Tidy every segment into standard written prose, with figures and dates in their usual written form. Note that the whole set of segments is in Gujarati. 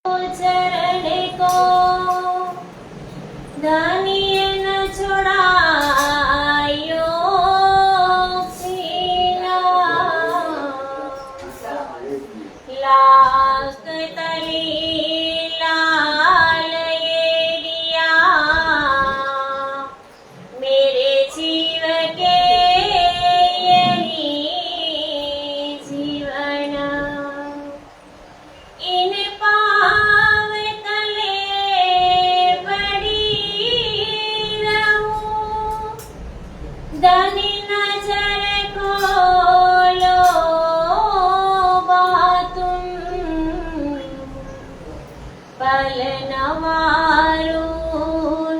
चरण को दानिये न छोड़ायो सीना लाख तली लाल ये दिया मेरे जीव के यही जीवन इन पाव तले पड़ी रहूं दानी नजर खोलो बातुम पल नवारू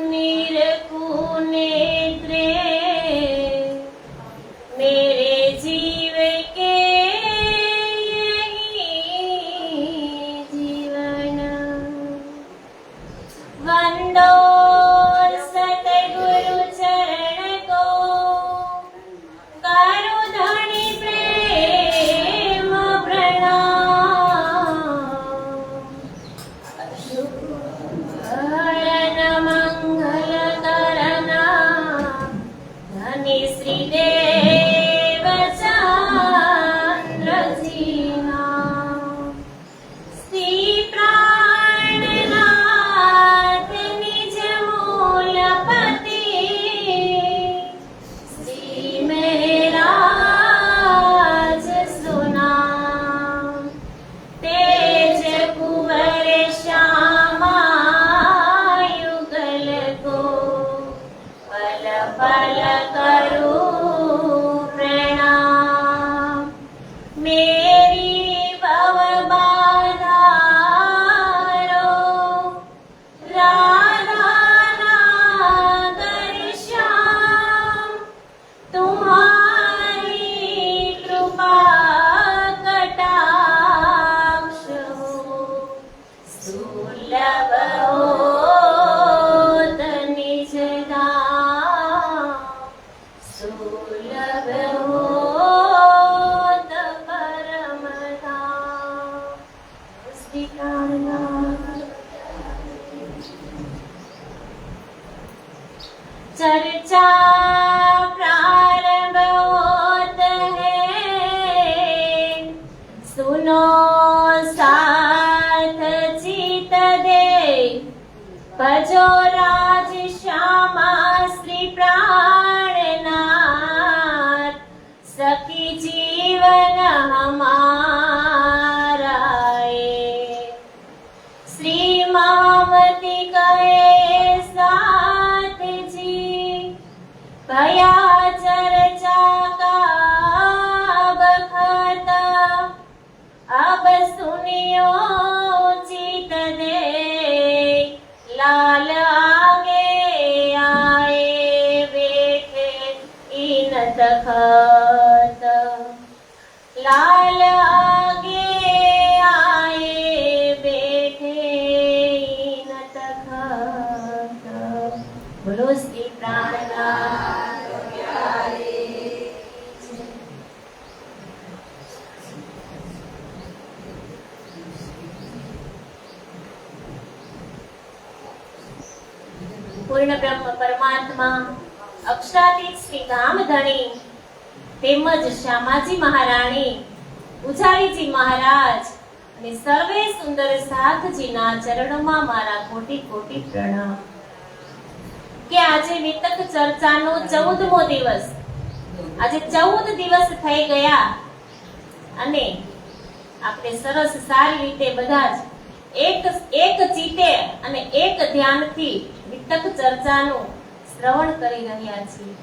निरकू नेत्रे मेरे जीव के यही जीवन वंदो सतगुरु चरण को करो धनी प्रेम प्रणाम हरण मंगल करना धनी श्री देव चंद्र जीना श्री प्राणनाथ निज मूलपति श्री मेहराज सुना तेज कुंवर श्यामा युगल को पल पल करूं प्रणाम मेरी भव बाधारो राधा नागर श्याम तुम्हारी कृपा कटाक्ष हो सुलभ होत निज धाम सुलभ होत परम धाम श्री प्राणनाथ चर्चा प्रारंभ होत है सुनो साथ जीत दे भजो राज श्यामा श्री प्राणनाथ सखी जीवन हमारा श्री मामती कहे साथ जी भया चर्चा का बखत अब सुनियो जीत दे लाल आगे आए बैठे इन तखत लाल आगे आए बैठे इन तखत बोलो श्री प्राणनाथ प्यारे પૂર્ણ બ્રહ્મ પરમાત્મા અક્ષરાતીત શ્રી ગામધણી તેમજ શ્યામાજી મહારાણી ઉજાડીજી મહારાજ અને સર્વે સુંદર સાથજીના ચરણોમાં મારા કોટી કોટી પ્રણામ કે આજે વિતક ચર્ચાનો 14મો દિવસ આજે 14 દિવસ થઈ ગયા અને આપણે સરસ સારી રીતે બધા જ એક ચિત્તે અને એક ધ્યાનથી વિતક ચર્ચાનું શ્રવણ કરી રહ્યા છીએ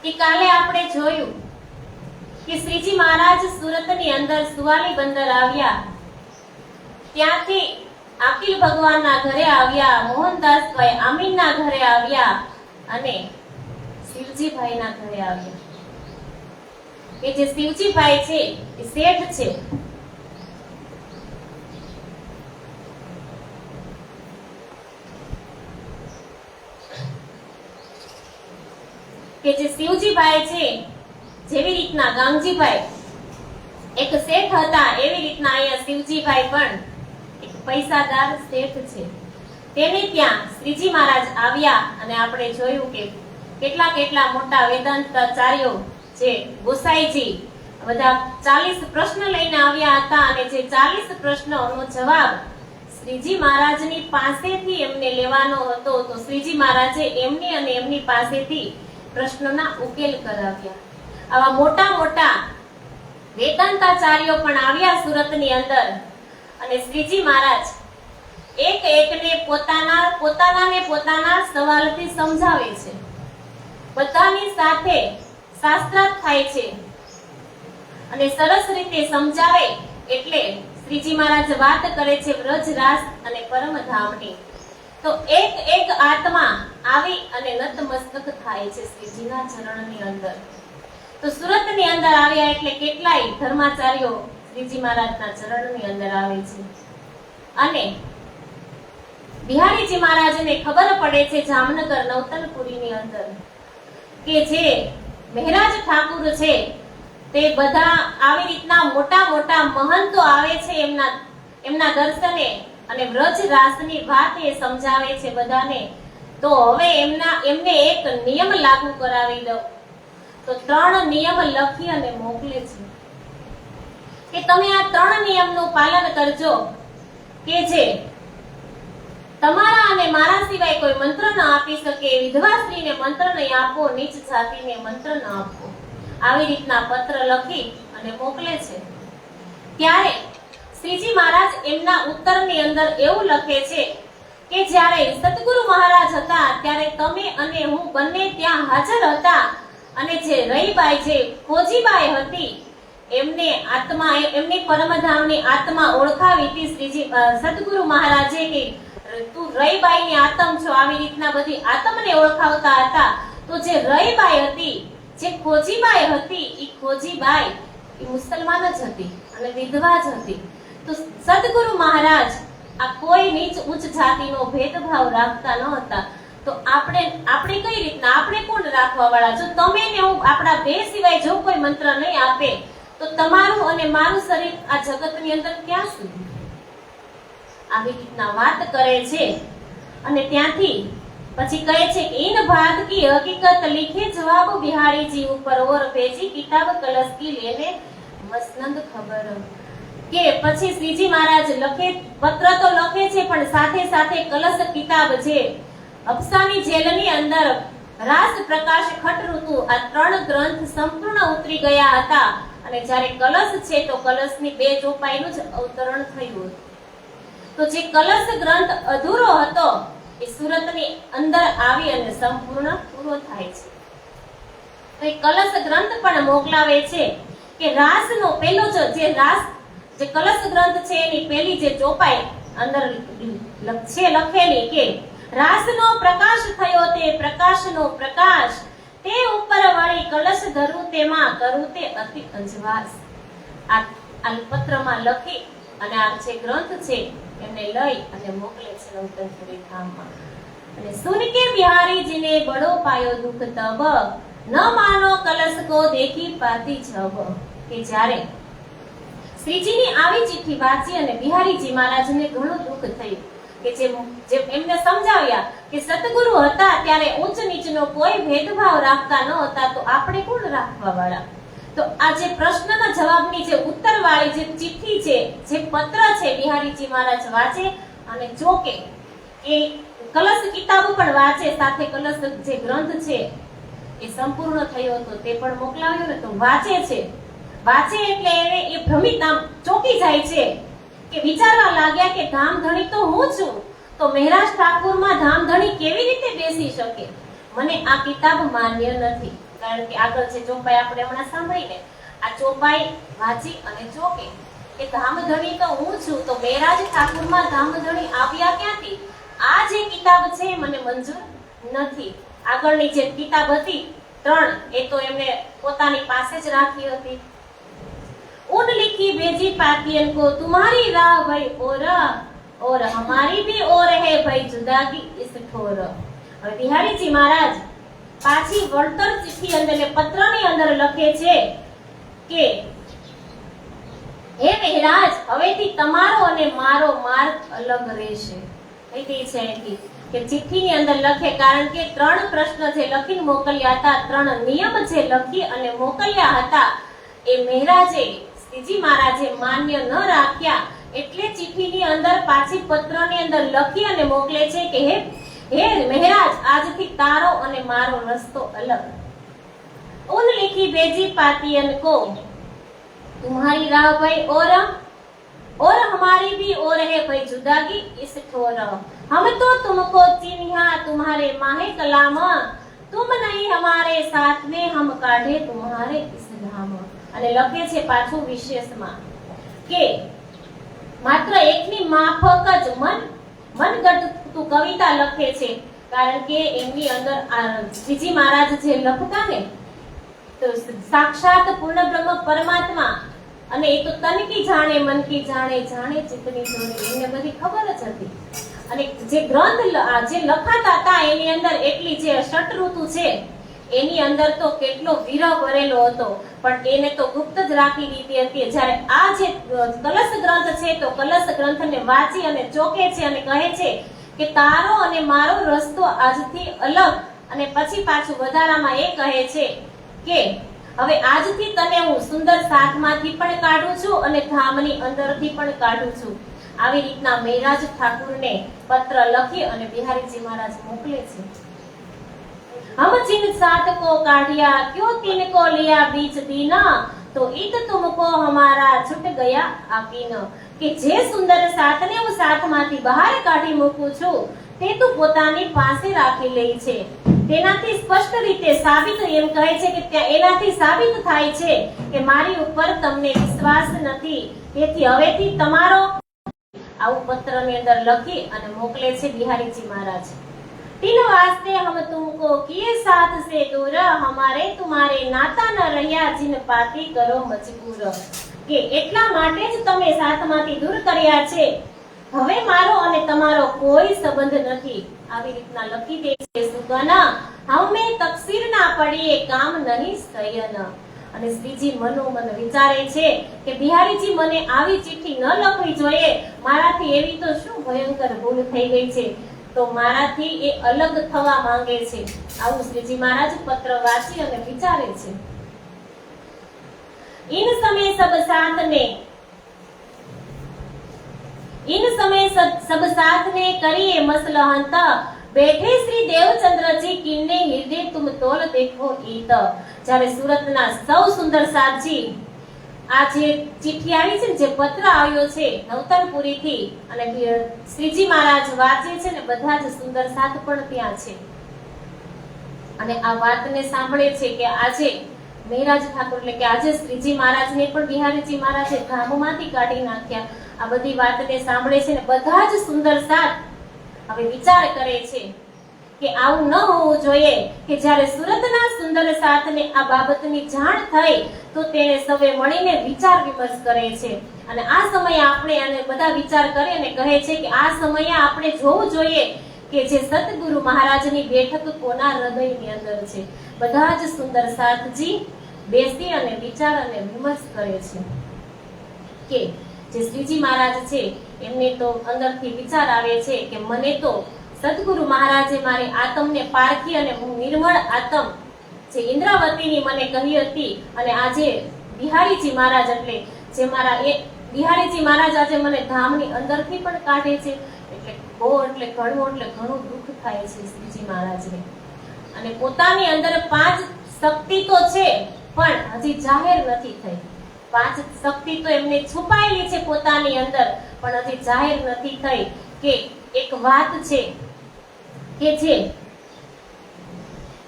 કે કાલે આપણે જોયું કે શ્રીજી મહારાજ સુરતની અંદર સુવાલી બંદર આવ્યા ત્યાંથી આકિલ ભગવાનના ઘરે આવ્યા મોહનદાસભાઈ આમીનના ઘરે આવ્યા અને શિવજીભાઈના ઘરે આવ્યા કે જે શિવજીભાઈ છે એ શેઠ છે કે જે શિવજીભાઈ છે જેવી રીતના ગાંગજીભાઈ એક શેઠ હતા એવી રીતના અહીંયા શિવજીભાઈ પણ પૈસાદાર શેઠ છે. તેને ત્યાં શ્રીજી મહારાજ આવ્યા અને આપણે જોયું કે કેટલા મોટા વેદાંતાચાર્યો જે ગોસાઈજી બધા 40 પ્રશ્ન લઈને આવ્યા હતા અને જે 40 પ્રશ્નોનો જવાબ શ્રીજી મહારાજની પાસેથી એમને લેવાનો હતો. તો શ્રીજી મહારાજે એમની અને એમની પાસેથી પ્રશ્નોના ઉકેલ કરાવ્યા. આવા મોટા વેદાંતાચાર્યો પણ આવ્યા સુરતની અંદર અને શ્રીજી મહારાજ એકને પોતાના સવાલથી સમજાવે છે. બધાની સાથે શાસ્ત્રાર્થ થાય છે અને સરસ રીતે સમજાવે એટલે શ્રીજી મહારાજ વાત કરે છે વ્રજ રાસ અને પરમધામની. તો એક આત્મા આવી અને નતમસ્તક થાય છે શ્રીજીના ચરણની અંદર. તો સુરતની અંદર આવ્યા એટલે કેટલાય ધર્માચાર્યો શ્રીજી મહારાજના ચરણની અંદર આવે છે અને બિહારીજી મહારાજને ખબર પડે છે જામનગર નવતનપુરીની અંદર કે જે મહેરાજ ઠાકુર છે તે બધા આવી રીતના મોટા મહંતો આવે છે એમના દર્શને અને વ્રજ રાસની વાત એ સમજાવે છે બધાને. તો હવે એમને એક નિયમ લાગુ કરાવી દો. તો 3 નિયમ લખી અને મોકલે છે કે તમે આ 3 નિયમનું પાલન કરજો કે જે તમારા અને મારા સિવાય કોઈ મંત્ર ન આપી શકે. વિધવા સ્ત્રીને મંત્ર નહીં આપો, નીચ જાતિને મંત્ર ન આપો. આવી રીતના પત્ર લખી અને મોકલે છે. ત્યારે શ્રીજી મહારાજ એમના ઉત્તરની અંદર એવું લખે છે કે જ્યારે સતગુરુ મહારાજ હતા ત્યારે તમે અને હું બંને ત્યાં હાજર હતા અને જે રહીબાઈ જે ખોજીબાઈ હતી એમની પરમધામની આત્મા ઓળખાવી હતી. શ્રીજી સતગુરુ મહારાજે કે તું રહીબાઈની આત્મ છો, આવી રીતના બધી આત્મને ઓળખાવતા હતા. તો જે રહીબાઈ હતી, જે ખોજીબાઈ હતી, એ ખોજીબાઈ એ મુસલમાન જ હતી અને વિધવા જ હતી. તો સદગુરુ મહારાજ આ કોઈ નીચ ઉચ્ચ જાતિનો ભેદભાવ રાખતા ન હતા. તો આપણે કઈ રીતના, આપણે કોણ રાખવા વાળા? જો તમે ને હું આપણા બે સિવાય જો કોઈ મંત્ર નહીં આપે તો તમારું અને મારું શરીર આ જગતની અંદર ક્યાં સુધી? આવી રીતના વાત કરે છે અને ત્યાંથી પછી કહે છે કે इन बात की हकीकत लिखे जवाब बिहारी जी ऊपर और भेजी किताब कलश की लेने मसनंद खबर. કે પછી શ્રીજી મહારાજ લખે, પત્ર તો લખે છે પણ સાથે સાથે કલશ કિતાબ છે અફસાની જેલની અંદર રાસ પ્રકાશ ખટ ઋતુ આ 3 ગ્રંથ સંપૂર્ણ ઉતરી ગયા હતા અને જ્યારે કલશ છે તો કલશની 2 ચોપાઈનું જ અવતરણ થયું હતું. તો જે કલશ ગ્રંથ અધૂરો હતો એ સુરતની અંદર આવી અને સંપૂર્ણ પૂરો થાય છે. તો એ કલશ ગ્રંથ પણ મોકલાવે છે કે રાસનો પહેલો જે કલશ ગ્રંથ છે એની પહેલી જે ચોપાઈ અંદર છે લખેલી કે રાસનો પ્રકાશ થયો તે પ્રકાશનો પ્રકાશ તે ઉપર વળી કલશ ધરું તેમાં કરું તે અતિ અંજવાસ. આ પત્રમાં લખી અને આ જે ગ્રંથ છે એમને લઈ અને મોકલે છે નવતનપુરી ધામમાં. અને સુન કે બિહારી જીને બડો પાયો દુઃખ તબ ન માનો કલશ કો દેખી પાતી જબ. કે જ્યારે શ્રીજીની આવી ચિઠ્ઠી વાંચી અને બિહારીજી મહારાજને ઘણું દુઃખ થયું કે જે એમને સમજાવ્યા કે સતગુરુ હતા ત્યારે ઉચ્ચ નીચનો કોઈ ભેદભાવ રાખતા ન હતા તો આપણે કોણ રાખવા વાળા? તો આ જે પ્રશ્નના જવાબની જે ઉત્તરવાળી જે ચિઠ્ઠી છે, જે પત્ર છે, બિહારીજી મહારાજ વાંચે અને જોકે એ કલશ કિતાબ પણ વાંચે, સાથે કલશ જે ગ્રંથ છે એ સંપૂર્ણ થયો હતો તે પણ મોકલાવ્યો ને. તો વાંચે એટલે એ ભ્રમિત આમ ચોકી જાય છે કે વિચારવા લાગ્યા કે ધામધણી તો હું છું, તો મહેરાજ ઠાકુરમાં ધામધણી કેવી રીતે બેસી શકે? મને આ કિતાબ માન્ય નથી. કારણ કે આગળ જે ચોપાઈ આપણે હમણાં સાંભળીને આ ચોપાઈ વાંચી અને જોકે કે ધામધણી તો હું છું, તો મહેરાજ ઠાકુરમાં ધામધણી આવ્યા ક્યાંથી? આ જે કિતાબ છે મને મંજૂર નથી. આગળની જે કિતાબ હતી 3 એ તો એમને પોતાની પાસે જ રાખી હતી. उन लिखी भेजी पातियन को तुम्हारी राह भाई और हमारी भी और है भाई जुदागी इस ठोर. હવે બિહારીજી મહારાજ પાછી વળતર ચિઠ્ઠી અંદર પત્રની અંદર લખે છે કે હે મહારાજ, હવેથી તમારો અને મારો માર્ગ અલગ રહેશે. કઈ દે છે અહીંથી કે ચિઠ્ઠીની અંદર લખે, કારણ કે 3 પ્રશ્ન જે લખીને મોકલ્યા હતા, 3 નિયમ જે લખી અને મોકલ્યા હતા, એ મહારાજે શ્રીજી મહારાજે માન્ય ન રાખ્યા. એટલે ચિઠ્ઠીની અંદર પાછી પત્રની અંદર લખી અને મોકલે છે કે હે મહારાજ, આજથી તારો અને મારો રસ્તો અલગ. उन लिखी भेजी पातियन को तुम्हारी राह भाई और हमारी भी और है भाई जुदागी इस ठोर. हम तो तुमको चिन्हा तुम्हारे माहे कलाम, तुम नहीं हमारे साथ में हम काढ़े तुम्हारे इस धाम. અને લખે છે પાછું વિશેષમાં કે માત્ર એકની માફક જ મનગઢ કવિતા લખે છે, કારણ કે એમની અંદર શ્રીજી મહારાજ જે લખતા ને તો સાક્ષાત પૂર્ણ બ્રહ્મ પરમાત્મા, અને એ તો તન કી જાણે મન કી જાણે જાણે ચિત્તની જોડે, એને બધી ખબર જ હતી. અને જે ગ્રંથ જે લખાતા હતા એની અંદર એટલી જે ષટ ઋતુ છે એની અંદર તો કેટલો વિરહ ભરેલો હતો, પણ એને તો ગુપ્ત જ રાખી દીધી હતી. જ્યારે આ જે કલશ ગ્રંથ છે તો કલશ ગ્રંથને વાંચી અને ચોકે છે અને કહે છે કે તારો અને મારો રસ્તો આજથી અલગ. અને પછી પાછું વધારામાં એ કહે છે કે હવે આજથી તને હું સુંદર સાથમાંથી પણ કાઢું છું અને ધામની અંદરથી પણ કાઢું છું. આવી રીતના મહારાજ ઠાકુરને પત્ર લખી અને બિહારીજી મહારાજ મોકલે છે. हम जिन साथ को काढ़िया क्यों तीन को लिया बीच दीना, तो ईद तुमको हमारा छूट ગયા આપીન. કે જે સુંદર સાથને હું સાથમાંથી બહાર કાઢી મૂકું છું તે તું પોતાની પાસે રાખી લે છે. તેનાથી સ્પષ્ટ રીતે સાબિત એમ કહે છે કે ત્યાં એનાથી સાબિત થાય છે કે મારી ઉપર તમને વિશ્વાસ નથી, તેથી હવેથી તમારો આવું પત્રની અંદર લખી અને મોકલે છે બિહારીજી મહારાજ. तीन वास्ते हम तुमको किए साथ से दूर, हमारे तुम्हारे नाता न રહ્યા जिन पाती करो मजबूर. કે એટલા માટે જ તમે સાથમાંથી દૂર કર્યા છે, હવે મારો અને તમારો કોઈ સંબંધ નથી. આવી રીતના લખી દે છે સુગના, હમે તકસીર ના પડીએ કામ નહીં સયન. અને શ્રીજી મનોમન વિચારે છે કે બિહારીજી મને આવી ચિઠ્ઠી ન લખવી જોઈએ, મારાથી એવી તો શું ભયંકર ભૂલ થઈ ગઈ છે, તો મારાથી એ અલગ થવા માંગે છે. આવું શ્રીજી મહારાજ પત્ર વાંચી અને વિચારે છે. इन समय सब साथ ने करिए मसलहंत, बैठे श्री देवचंद्र जी किन्ने हृदय तुम तोल देखो ईत. જ્યારે સુરતના સૌ સુંદર સાથજી આ જે ચિઠ્ઠી આવી છે, જે પત્ર આવ્યો છે નવતરપુરી થી, અને શ્રીજી મહારાજ વાંચે છે ને બધા જ સુંદર સાથ પણ ત્યાં છે. અને આ વાતને સાંભળે છે કે આજે મહારાજ ઠાકોર એટલે કે આજે શ્રીજી મહારાજને પણ બિહારીજી મહારાજે ધામમાંથી કાઢી નાખ્યા. આ બધી વાતને સાંભળે છે ને બધા જ સુંદર સાથ હવે વિચાર કરે છે કે આવું ન હોવું જોઈએ. કે જ્યારે સુરતના સુંદર સાથને આ બાબતની જાણ થઈ તો તેને સૌએ મળીને વિચાર વિમર્શ કરે છે. અને આ સમયે આપણે અને બધા વિચાર કરે અને કહે છે કે આ સમયે આપણે જોવું જોઈએ કે જે સતગુરુ મહારાજની બેઠક કોના હૃદયની અંદર છે. બધા જ સુંદર સાથજી બેસી અને વિચાર અને વિમર્શ કરે છે કે જે શ્રીજી મહારાજ છે એમને તો અંદરથી વિચાર આવે છે કે મને તો સદગુરુ મહારાજે મારી આત્મને પારખી અને હું નિર્મળ આત્મ જે ઇન્દ્રાવતીની મને કહી હતી, અને આજે બિહારીજી મહારાજ એટલે જે મારા એ બિહારીજી મહારાજ આજે મને ધામની અંદરથી પણ કાઢે છે. એટલે બહુ એટલે ઘણું દુઃખ થાય છે શ્રીજી મહારાજને. અને પોતાની અંદર 5 શક્તિ તો છે પણ હજી જાહેર નથી થઈ. 5 શક્તિ તો એમને છુપાયેલી છે પોતાની અંદર, પણ હજી જાહેર નથી થઈ. કે એક વાત છે કે જે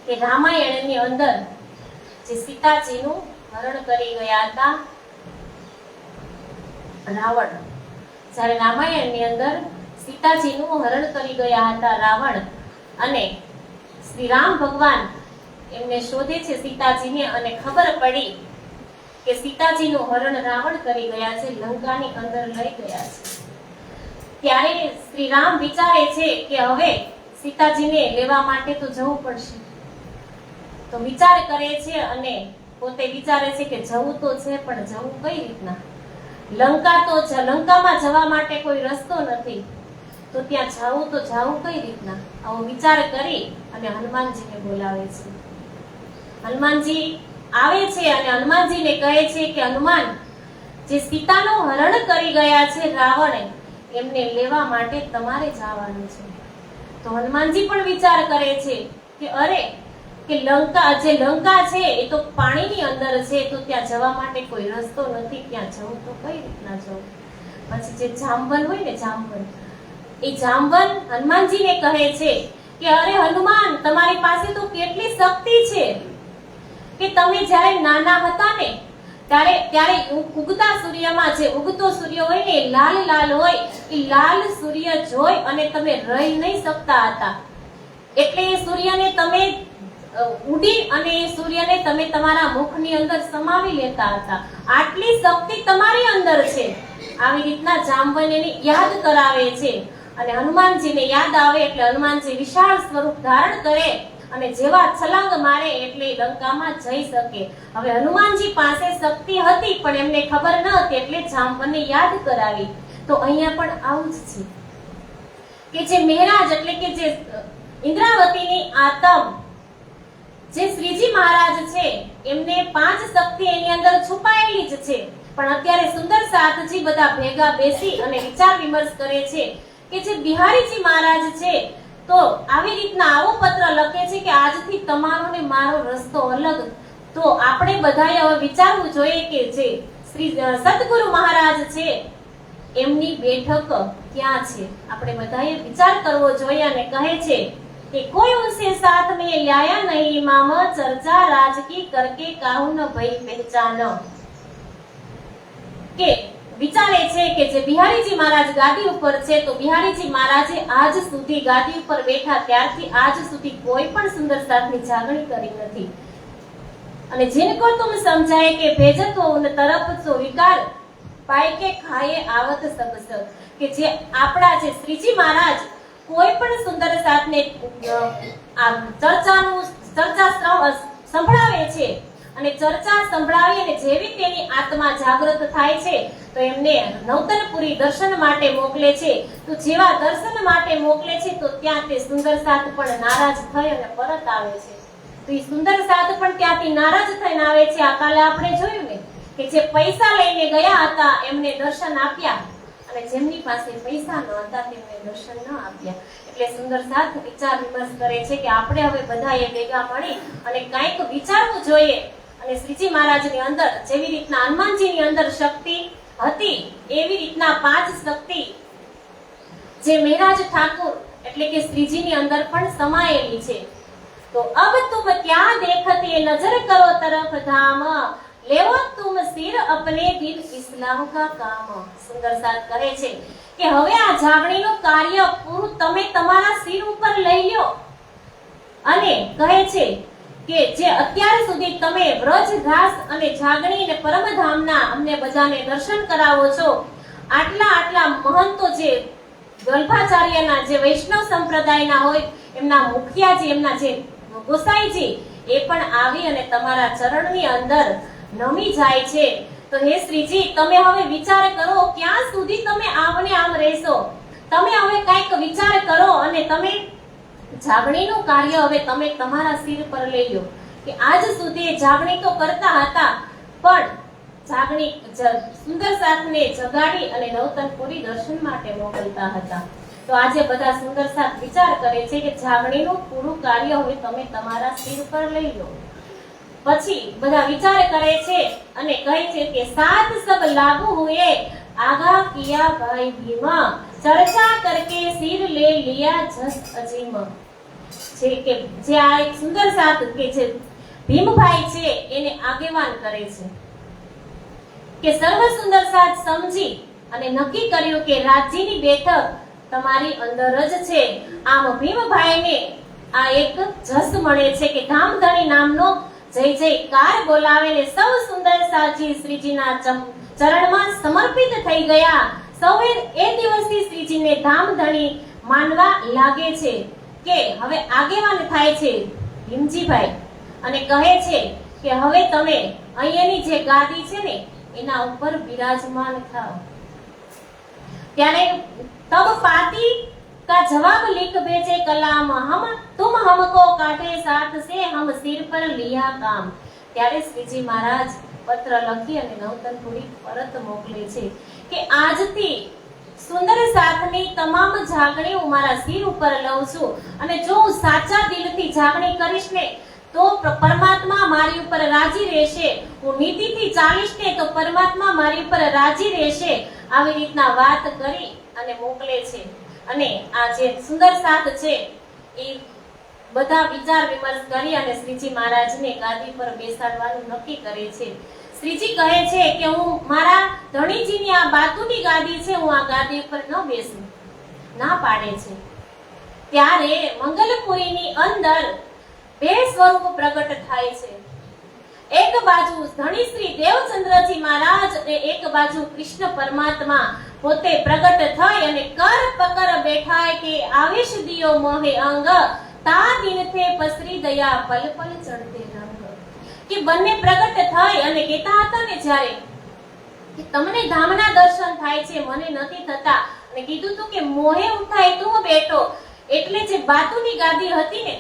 કે રામાયણની અંદર જે સીતાજીનું હરણ કરી ગયા હતા રાવણ, જ્યારે રામાયણની અંદર સીતાજીનું હરણ કરી ગયા હતા રાવણ, અને શ્રી રામ ભગવાન એમને શોધે છે સીતાજીને, અને ખબર પડી કે સીતાજીનું હરણ રાવણ કરી ગયા છે, લંકાની અંદર લઈ ગયા છે. ત્યારે શ્રી રામ વિચારે છે કે હવે સીતાજીને લેવા માટે તો જવું પડશે. તો વિચાર કરે છે અને પોતે વિચારે છે કે જવું તો છે પણ જવું કઈ રીતના. લંકામાં જવા માટે કોઈ રસ્તો નથી, તો ત્યાં જાવું તો જાવું કઈ રીતના? આવો વિચાર કરી અને હનુમાનજીને બોલાવે છે. હનુમાનજી આવે છે અને હનુમાનજીને કહે છે કે હનુમાન, જે સીતાનું હરણ કરી ગયા છે રાવણે, એમને લેવા માટે તમારે જવાનું છે. તો હનુમાનજી પણ વિચાર કરે છે કે અરે, કે લંકા છે એ તો પાણીની અંદર છે, તો ત્યાં જવા માટે કોઈ રસ્તો નથી, ત્યાં જવું તો કઈ રીતના જવું? પછી જે જામવન હોય ને, એ જામવન હનુમાનજીને કહે છે કે અરે હનુમાન, તમારી પાસે તો કેટલી શક્તિ છે કે તમે જ્યારે નાના હતા ને ત્યારે ઉગતા સૂર્યમાં, જે ઉગતો સૂર્ય હોય ને એ લાલ હોય, એ લાલ સૂર્ય જોઈ અને તમે રહી નહીં શકતા હતા, એટલે એ સૂર્યને તમે ઉડી અને એ સૂર્યને તમે તમારા મુખની અંદર સમાવી લેતા હતા. આટલી શક્તિ તમારી અંદર છે. આવી રીતના જામવન એને યાદ કરાવે છે અને હનુમાનજીને યાદ આવે એટલે હનુમાનજી વિશાળ સ્વરૂપ ધારણ કરે અને જેવા છલાંગ મારે એટલે લંકામાં જઈ શકે. હવે હનુમાનજી પાસે શક્તિ હતી પણ એમને ખબર ન હતી, એટલે જામવનને યાદ કરાવી. તો અહીંયા પણ આવું જ છે કે જે મહેરાજ એટલે કે જે ઇન્દ્રાવતીની આતમ, જે શ્રીજી મહારાજ છે, એમને 5 શક્તિ એની અંદર છુપાયેલી જ છે. પણ અત્યારે સુંદર સાથજી બધા ભેગા બેસી અને વિચાર વિમર્શ કરે છે કે જે બિહારીજી મહારાજ છે, તો આવી રીતના આવો પત્ર લખે છે કે આજથી તમારો ને મારો રસ્તો અલગ. તો આપણે બધાએ હવે વિચારવું જોઈએ કે જે શ્રી સદગુરુ મહારાજ છે એમની બેઠક ક્યાં છે? આપણે બધાએ વિચાર કરવો જોઈએ. અને કહે છે कि कोई उनसे साथ में लाया नहीं माम, चर्चा राज की करके काहू न भई पहचानो. के વિચારે છે કે જે બિહારીજી મહારાજ ગાદી ઉપર છે, તો બિહારીજી મહારાજે આજ સુધી ગાદી ઉપર બેઠા ત્યારથી આજ સુધી કોઈ પણ સુંદર સાથની જાગણી કરી નથી. અને जिनको तुम समझाए के भेजत हो उन तरफ सो विकार पाए के खाए आवत सब सब. કે જે આપણા જે શ્રીજી મહારાજ કોઈ પણ સુંદર સાથને આ ચર્ચા સંભળાવે છે અને ચર્ચા સંભળાવી અને જેવી તેની આત્મા જાગૃત થાય છે તો એમને નવતનપુરી દર્શન માટે મોકલે છે. તો જેવા દર્શન માટે મોકલે છે તો ત્યાં તે સુંદર સાથ પણ નારાજ થઈ અને પરત આવે છે. તો એ સુંદર સાથ પણ ત્યાંથી નારાજ થઈને આવે છે. આ કાલે આપણે જોયું ને કે જે પૈસા લઈને ગયા હતા એમને દર્શન આપ્યા અને જેમની પાસે પૈસા ન હતા તેમને દર્શન ન આપ્યા. એટલે સુંદર સાથ વિચાર વિમર્શ કરે છે કે આપણે હવે બધાએ ભેગા મળી અને કંઈક વિચારવું જોઈએ. અને શ્રીજી મહારાજની અંદર જેવી રીતના હનુમાનજીની અંદર શક્તિ હતી એવી રીતના 5 શક્તિ જે મહેરાજ ઠાकुर એટલે કે શ્રીજીની અંદર પણ સમાયેલી છે. તો અબ તુમ ક્યાં દેખતે નજર કરો તરફ ધામ, લેવો તુમ સિર અપને દિલ ઇસ્લામ કા કામ. સુંદર સાથ કહે છે કે હવે આ જાગણીનું કાર્ય પૂરું તમે તમારા સિર ઉપર લઈ લ્યો. અને કહે છે કે જે અત્યાર સુધી તમે વ્રજ રાસ અને જાગણી અને પરમધામના અમને બધાને દર્શન કરાવો છો, આટલા મહંતો જે ગલ્ભાચાર્યના જે વૈષ્ણવ સંપ્રદાયના હોય એમના મુખિયાજી, એમના જે ગોસાઈજી, એ પણ આવી અને તમારા ચરણની અંદર નમી જાય છે. તો હે શ્રીજી, તમે હવે વિચાર કરો ક્યાં સુધી તમે આમને આમ રહેશો? તમે હવે કંઈક વિચાર કરો અને તમે જાગણીનું કાર્ય હવે તમે તમારા સિર પર લઈ લો. કે આજ સુધી જાગણી તો કરતા હતા પણ જાગણી સુંદર સાથને જગાડી અને નવતનપુરી દર્શન માટે મોકલતા હતા. તો આજે બધા સુંદર સાથ વિચાર કરે છે કે જાગણીનું પૂરું કાર્ય હવે તમે તમારા સિર પર લઈ લો. પછી બધા વિચાર કરે છે અને કહે છે કે સાત સબ લાગુ હુએ आगा किया भाई भीमा, चर्चा करके सिर ले लिया जस अजीम. છે કે જે આ એક સુંદર સાથ કે છે ભીમભાઈ છે એને આગેવાન કરે છે કે સર્વ સુંદર સાથ સમજી અને નક્કી કર્યું કે રાજ્યની બેઠક તમારી અંદર જ છે. આમ ભીમભાઈને આ એક જસ મળે છે કે ધામધણી નામનો જય જયકાર બોલાવે ને સૌ સુંદર સાથી શ્રીજીના ચરણમાં સમર્પિત થઈ ગયા. સૌએ એ દિવસથી શ્રીજીને ધામધણી માનવા લાગે છે. કે હવે આગેવાન થાય છે ભીમજીભાઈ અને કહે છે કે હવે તમે અહીંયાની જે ગાદી છે ને એના ઉપર બિરાજમાન થાવ। ત્યારે તબ पाती का जवाब लिख भेजे कलाम हम तुम हमको काटे साथ से हम सिर पर लिया काम। ત્યારે શ્રીજી મહારાજ પત્ર લખી અને નવતનપુરી પરત મોકલે છે કે આજથી સુંદર સાથની તમામ જાગણી હું મારા સિર ઉપર લઉં છું અને જો હું સાચા દિલથી જાગણી કરીશ ને તો પરમાત્મા મારી ઉપર રાજી રહેશે, હું નીતિથી ચાલીશ ને તો પરમાત્મા મારી ઉપર રાજી રહેશે। આવી રીતના વાત કરી અને મોકલે છે અને આ જે સુંદર સાથ છે એ બધા વિચાર વિમર્શ કરી અને શ્રીજી મહારાજને ગાદી પર બેસાડવાનું નક્કી કરે છે। શ્રીજી કહે છે કે હું મારા ધણીજીની આ બાતુની ગાદી છે, હું આ ગાદી પર ન બેસું, ના પાડે છે। ત્યારે મંગલપુરીની અંદર બે સ્વરૂપ પ્રગટ થાય છે। એક બાજુ ધણી શ્રી દેવચંદ્રજી મહારાજ અને એક બાજુ કૃષ્ણ પરમાત્મા પોતે પ્રગટ થઈ અને કર પકર બેઠાય કે આવેશ દિયો મોહે અંગ તા દિન થે પસરી દયા પલ પલ ચડતે રંગ। કે બંને પ્રગટ થઈ અને કહેતા હતા ને જ્યારે કે તમને ધામના દર્શન થાય છે, મને નથી થતા, અને કીધું તું કે મોહે ઉઠાય તું બેઠો, એટલે જે બાતુની ગાદી હતી ને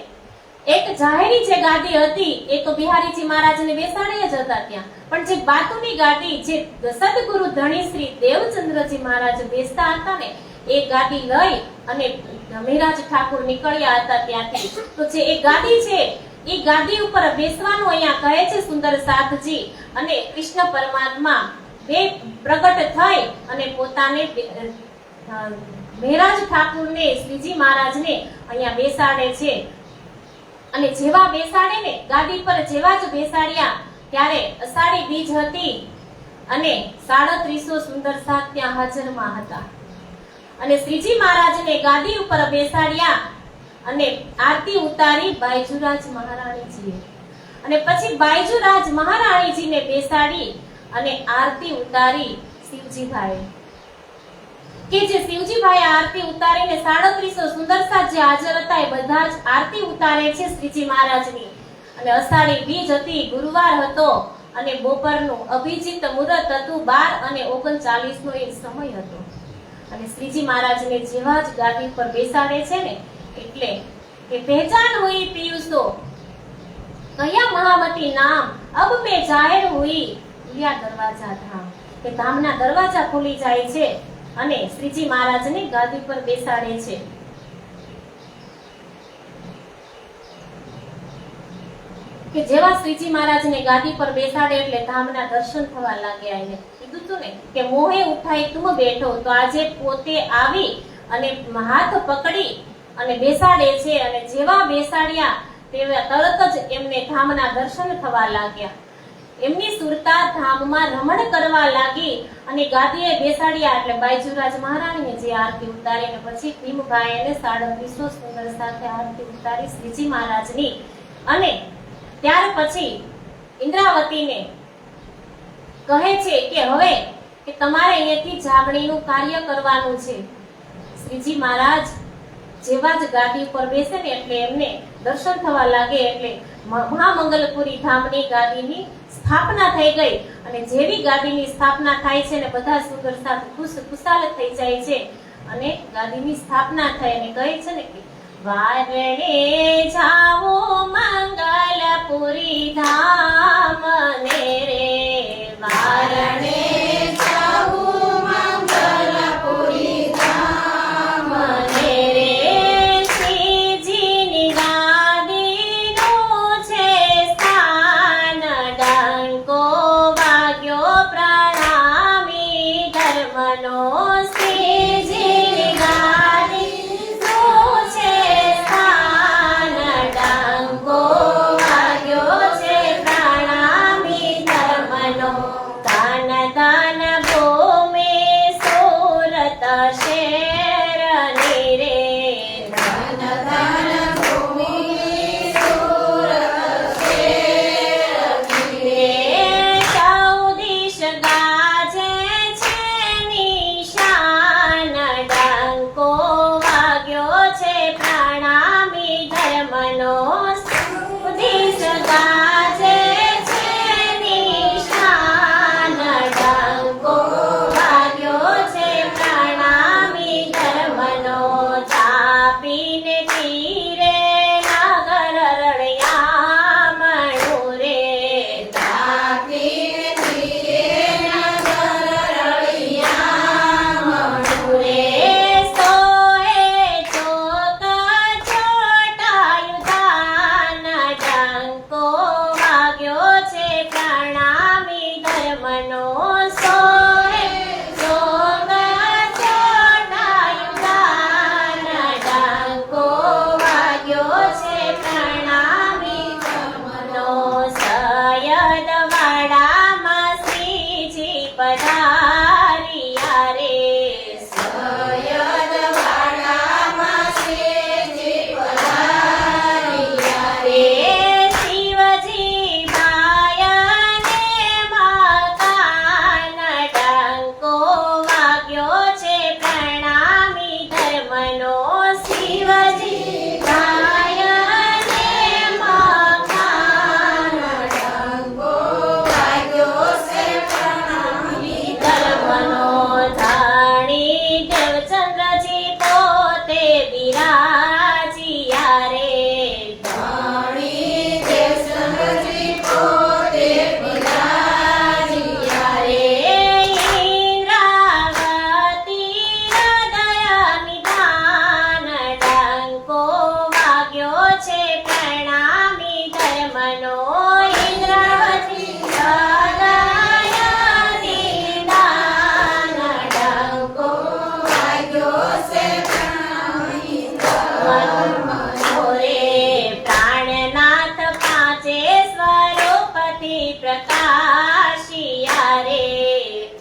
એક જાહેરી જે ગાદી હતી એ તો બિહારીજી મહારાજને બેસાડી જ હતા ત્યાં, પણ જે બાતુની ગાદી જે સદગુરુ ધણી શ્રી દેવચંદ્રજી મહારાજ બેસતા હતા ને એ ગાદી લઈ અને ધમીરાજ ઠાકુર નીકળ્યા હતા ત્યાંથી। તો જે એ ગાદી છે એ ગાદી ઉપર બેસવાનું અહીંયા કહે છે સુંદર સાથજી અને કૃષ્ણ પરમાત્મા બે પ્રગટ થઈ અને પોતાને ધમીરાજ ઠાકુરને શ્રીજી મહારાજને અહીંયા બેસાડે છે। અને જેવા બેસાડે ને ગાદી પર જેવા જ બેસાડ્યા ત્યારે અષાઢી બીજ હતી અને 37 સુંદર સાથ ત્યાં હાજરમાં હતા અને શ્રીજી મહારાજને ગાદી ઉપર બેસાડ્યા અને આરતી ઉતારી બાયજુરાજ મહારાણીજીએ અને પછી બાયજુરાજ મહારાણીજીને બેસાડી અને આરતી ઉતારી શિવજીભાઈ કે જે શિવજીભાઈ આરતી ઉતારીને 37 સુંદર સાથ જે હાજર હતા એ બધા જ આરતી ઉતારે છે શ્રીજી મહારાજની। અને અષાઢી બીજ હતી, ગુરુવાર હતો અને બપોરનું અભિજીત મુહૂર્ત હતું 12 અને 39 નો એ સમય હતો અને શ્રીજી મહારાજને જેવા જ ગાદી પર બેસાડે છે ને એટલે કે પહેચાન હુઈ પિયુસો કયા મહામતી નામ અબ મે જાહેર હુઈ લિયા દરવાજા ધામ। કે ધામના દરવાજા ખુલી જાય છે અને શ્રીજી મહારાજને ગાદી પર બેસાડે છે। કે જેવા શ્રીજી મહારાજને ગાદી પર બેસાડે એટલે ધામના દર્શન થવા લાગ્યા। એને કીધું તું ને કે મોહે ઉઠાઈ તુમ બેઠો, તો આજે પોતે આવી અને હાથ પકડી અને બેસાડે છે અને જેવા બેસાડ્યા તેવા તરત જ એમને ધામના દર્શન થવા લાગ્યા। એમની સુરતા ધામમાં રમણ કરવા લાગી અને ગાદીએ બેસાડ્યા એટલે બાયજુરાજ મહારાણીને જે આરતી ઉતારી અને પછી ભીમભાઈ એને 37 સુંદર સાથે આરતી ઉતારી શ્રીજી મહારાજની અને ત્યાર પછી ઇન્દ્રાવતીને કહે છે કે હવે કે તમારે અહીંયાથી જાગણીનું કાર્ય કરવાનું છે। શ્રીજી મહારાજ જેવા જ ગાદી ઉપર બેસે ને એટલે એમને દર્શન થવા લાગે એટલે મહામંગલપુરી ધામની ગાદીની સ્થાપના થઈ ગઈ અને જેવી ગાદીની સ્થાપના થાય છે ને બધા સુંદર સાથ ખુશાલ થઈ જાય છે અને ગાદીની સ્થાપના થઈ અને કહે છે ને કે વારણે જાવો મંગલપુરી ધામ ને રે વારણે જાવો મંગલપુરી ધામ ને રે શ્રીજીની ગાદીનું છે સ્થાન ડંકો વાગ્યો પ્રણામી ધર્મનો શ્રીજીની ગાદીનું છે સ્થાન ડંકો વાગ્યો છે પ્રણામી ધર્મનો કાન ધર્મનો શિવજી ગાય ને મખાન ડંકો વાગ્યો છે પ્રણામી ધર્મનો ધણી દેવચંદ્રજી પોતે બિરાજિયા રે ધણી દેવચંદ્રજી પોતે બિરાજિયા રે ઇન્દ્રાવતી હૃદય નિધાન ડંકો વાગ્યો છે પ્રણામી ધર્મનો ઇન્દ્રાવતી હૃદય નિધાન ડંકો વાગ્યો છે પ્રણામી ધર્મનો રે પ્રાણનાથ પાંચે સ્વરૂપથી પ્રકાશિયા રે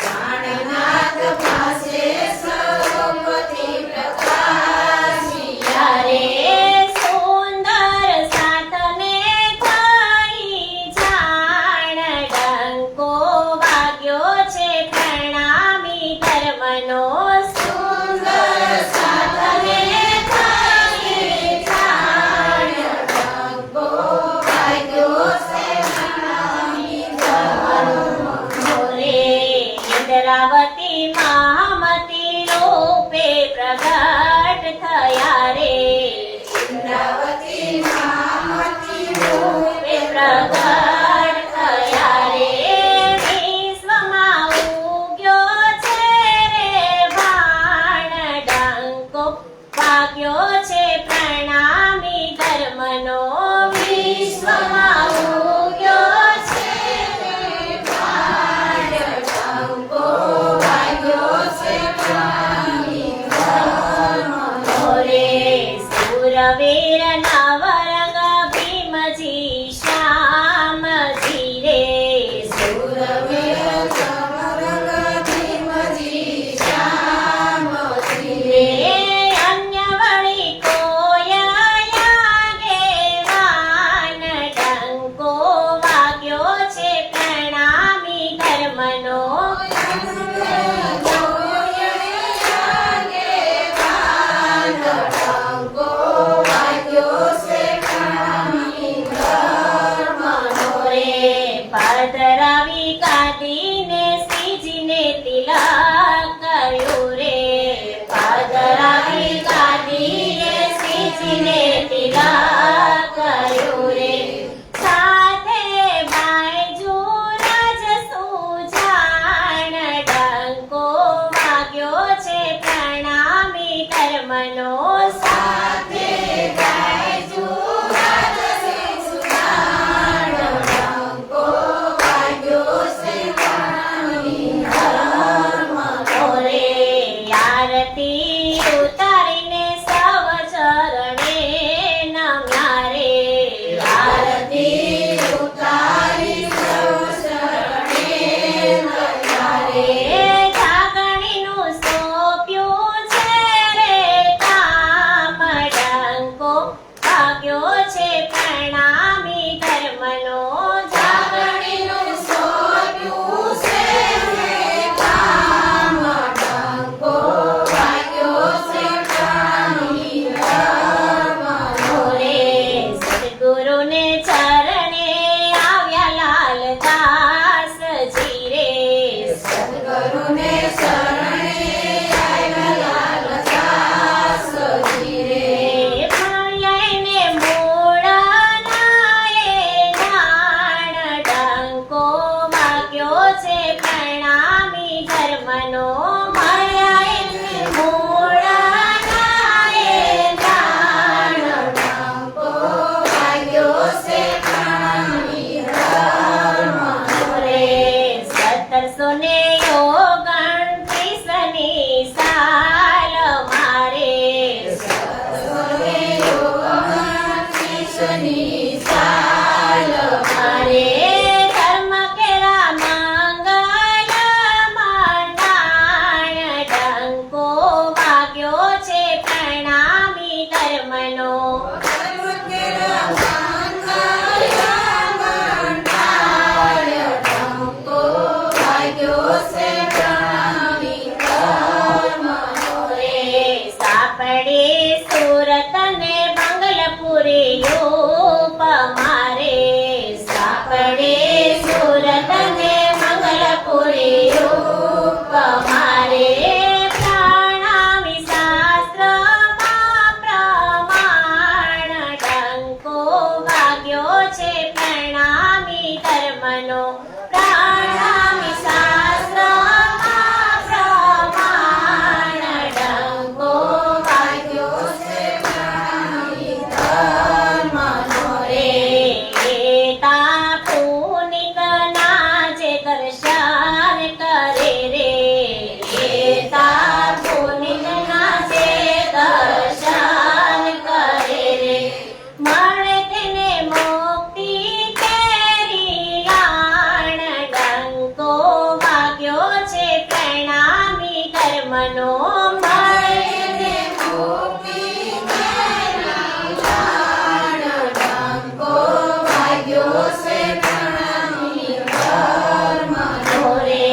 પ્રાણનાથ પાસે સ્વરૂપથી પ્રકાશિયા રે સુંદર સાથને થઈ જાણ ડંકો વાગ્યો છે પ્રણામી ધર્મનો સુંદર સાથને થઈ જાણ ડંકો વાગ્યો છે પ્રણામી ધર્મનો રે ઇન્દ્રાવતી મહામતી રૂપે પ્રગટ થયા રે ઇન્દ્રાવતી મહામતી રૂપે પ્રગટ થયા રે વિશ્વમાં ઉગ્યો છે રે ભાણ ડંકો વાગ્યો છે પ્રણામી ધર્મનો વિશ્વમાં ઉગ્યો છે રે ભાણ ડંકો વાગ્યો છે પ્રણામી ધર્મનો રે સુરવીર નવરંગ ભીમજી શ્યામજી રે સુરવીર નવરંગ ભીમજી શ્યામજી રે અન્ય વળી આગેવાન ડંકો વાગ્યો છે પ્રણામી ધર્મનો ડંકો વાગ્યો છે પ્રણામી ધર્મનો રે પધરાવી ગાદીને શ્રીજીને તિલક કર્યું રે પધરાવી ગાદીને શ્રીજીને તિલક કર્યું રે સાથે બાયજુ રાજ સુજાણ ડંકો વાગ્યો છે પ્રણામી ધર્મનો સાથે બાયજુ રાજ સુજાણ ડંકો વાગ્યો છે પ્રણામી ધર્મનો રે આરતી ઉતારીને સૌ ચરણે નમ્યા રે આરતી ઉતારી સૌ ચરણે નમ્યા રે જાગણીનું સોંપ્યું છે રે કામ ડંકો વાગ્યો છે પ્રણામી ધર્મનો જાગણીનું સોંપ્યું છે રે કામ ડંકો વાગ્યો છે સાપડે સુરત ને મંગલપુરી મારે, સાપડે સુરત ને મંગલપુરી મારે, પ્રણામી શાસ્ત્રમાં પ્રમાણ ડંકો વાગ્યો છે, પ્રણામી ધર્મનો પ્રણામી શાસ્ત્રમાં પ્રમાણ ડંકો વાગ્યો છે, પ્રણામી ધર્મનો રે. તા પુનિતના જે દર્શન કરે રે, તા પુનિતના જે દર્શન કરે રે, મળે તેને મુક્તિ કેરી આણ ડંકો વાગ્યો છે, પ્રણામી ધર્મનો મળે તેને મુક્તિ કેરી આણ ડંકો વાગ્યો છે, પ્રણામી ધર્મનો રે.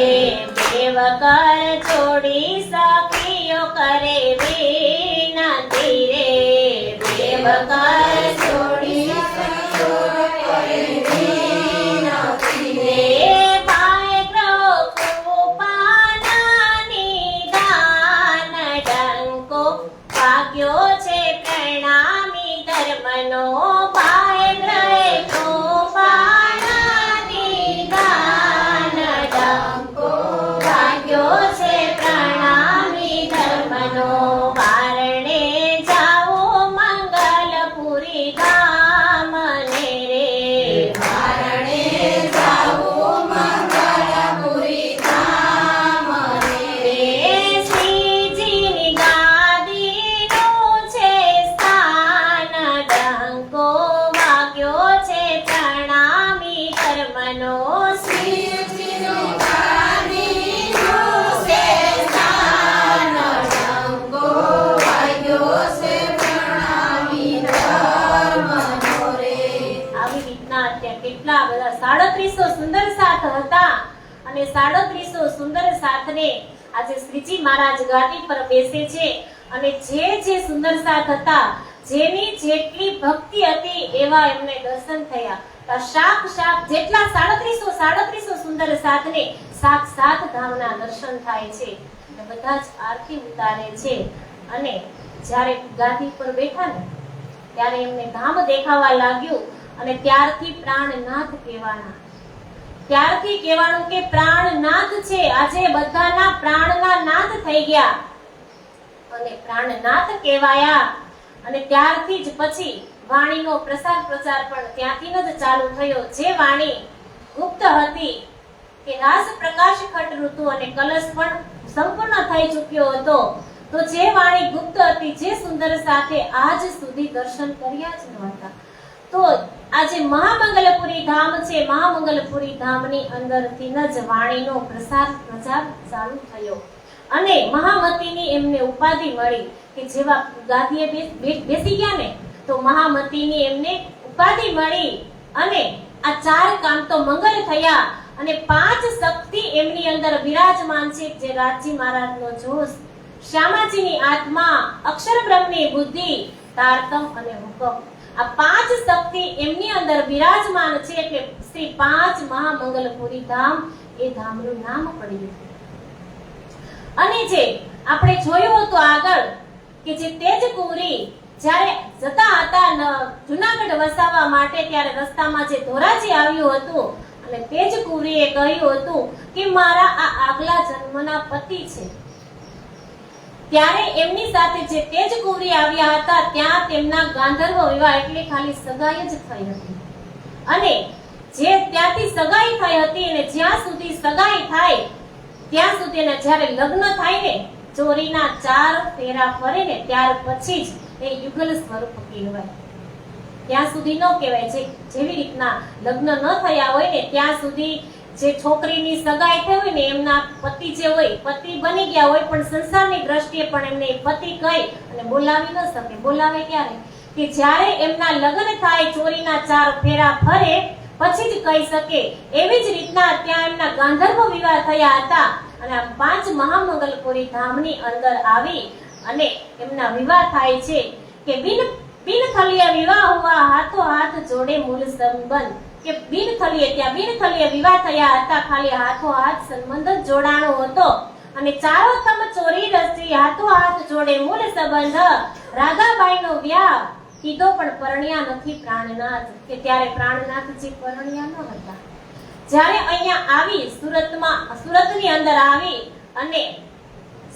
દેવકર છોડી સખીઓ કરે વિનંતી રે, દેવકર છોડી સખીઓ કરે વિનંતી રે, પાય કૃપાના નિદાન ડંકો વાગ્યો છે, પ્રણામી ધર્મનો પાય કૃપાના નિદાન ડંકો વાગ્યો છે, પ્રણામી ધર્મનો. વારણે જાઓ મંગલપુરી ગામને રે, વારણે જાઓ મંગલપુરી ગામને રે, શ્રીજીની ગાદીનું છે સ્થાન ડંકો વાગ્યો છે, પ્રણામી ધર્મનો. શ્રીજીની ગાદીનું છે સ્થાન ડંકો વાગ્યો છે, પ્રણામી ધર્મનો રે. આવી રીતના ત્યાં કેટલા બધા 37 સુંદર સાથ હતા અને 37 સુંદર સાથને આજે શ્રીજી મહારાજ ગાદી પર બેસે છે અને જે સુંદર સાથ હતા, જેની જેટલી ભક્તિ હતી એવા એમને દર્શન થયા. સાક્ષાત જેટલા 37 સુંદર સાથને સાક્ષાત ધામના દર્શન થાય છે અને બધા જ આરતી ઉતારે છે. અને જ્યારે ગાદી પર બેઠા ને ત્યારે એમને ધામ દેખાવા લાગ્યું અને ત્યારથી પ્રાણનાથ કહેવાના, ત્યારથી કહેવાનું કે પ્રાણનાથ છે, આજે બધાના પ્રાણના નાથ થઈ ગયા અને પ્રાણનાથ કહેવાયા. અને ત્યારથી જ પછી વાણીનો પ્રચાર પણ ત્યાંથી જ ચાલુ થયો. જે વાણી ગુપ્ત હતી કે રાસ પ્રકાશ ખટ ઋતુ અને કલશ પણ સંપૂર્ણ થઈ ચૂક્યો હતો, તો જે વાણી ગુપ્ત હતી, જે સુંદર સાથે આજ સુધી દર્શન કર્યા જ નહોતા, તો આજે મહામંગલપુરી ધામ છે, મહામંગલપુરી ધામની અંદરથી જ વાણીનો પ્રચાર ચાલુ થયો અને મહામતીની એમને ઉપાધિ મળી કે જેવા ગાદીએ બેસી ગયા ને તો મહામતીની એમને ઉપાધિ મળી અને આ 4 કામ તો મંગલ થયા અને 5 શક્તિ એમની અંદર વિરાજમાન છે, જે રાજી મહારાજનો જોશ, શ્યામાજીની આત્મા, અક્ષર બ્રહ્મની બુદ્ધિ, તારતમ અને હુકમ, આ 5 શક્તિ એમની અંદર વિરાજમાન છે એટલે શ્રી 5 મહામંગલપુરી ધામ એ ધામનું નામ પડ્યું. અને જે આપણે જોયું હતું આગળ કે જે તેજકુંવરી જ્યારે જતા હતા જૂનાગઢ વસાવવા માટે, ત્યારે રસ્તામાં જે ધોરાજી આવ્યું હતું અને તેજકુંવરીએ કહ્યું હતું કે મારા આ આગલા જન્મના પતિ છે. ત્યારે એમની સાથે જે તેજકુંવરી આવ્યા હતા ત્યાં તેમના ગાંધર્વ વિવાહ એટલે ખાલી સગાઈ જ થઈ હતી અને જે ત્યાંથી સગાઈ થઈ હતી અને જ્યાં સુધી સગાઈ થાય ત્યાં સુધી જ્યારે લગ્ન થાય ને ચોરીના 4 ફેરા ફરે ને ત્યાર પછી જ એ યુગલ સ્વરૂપ કહેવાય. ત્યાં સુધી ન કહેવાય. જેવી રીતના લગ્ન ન થયા હોય ને ત્યાં સુધી જે છોકરીની સગાઈ થઈ હોય ને એમના પતિ જે હોય, પતિ બની ગયા હોય પણ સંસારની દ્રષ્ટિએ પણ એમને પતિ કહી અને બોલાવી ન શકે. બોલાવે ક્યારે? કે જ્યારે એમના લગ્ન થાય, ચોરીના 4 ફેરા ફરે પછી જ કહી શકે. એવી જ રીતના ત્યાં એમના ગાંધર્વ વિવાહ થયા હતા અને આ 5 મહામંગલપુરી ધામની અંદર આવી અને એમના વિવાહ થાય છે કે બિનથલીય વિવાહ હુઆ હાથો હાથ જોડે મૂળ સંબંધ, કે બિનથલીય વિવાહ થયા હતા, ખાલી હાથો હાથ સંબંધ જ જોડાણો હતો અને ચારો તમ ચોરી રચી હાથો હાથ જોડે મૂળ સંબંધ. રાધાબાઈનો વ્યાહ કીધો પણ પરણ્યા નથી પ્રાણનાથ, કે ત્યારે પ્રાણનાથજી પરણ્યા ન હતા. જ્યારે અહીંયા આવી સુરતની અંદર આવી અને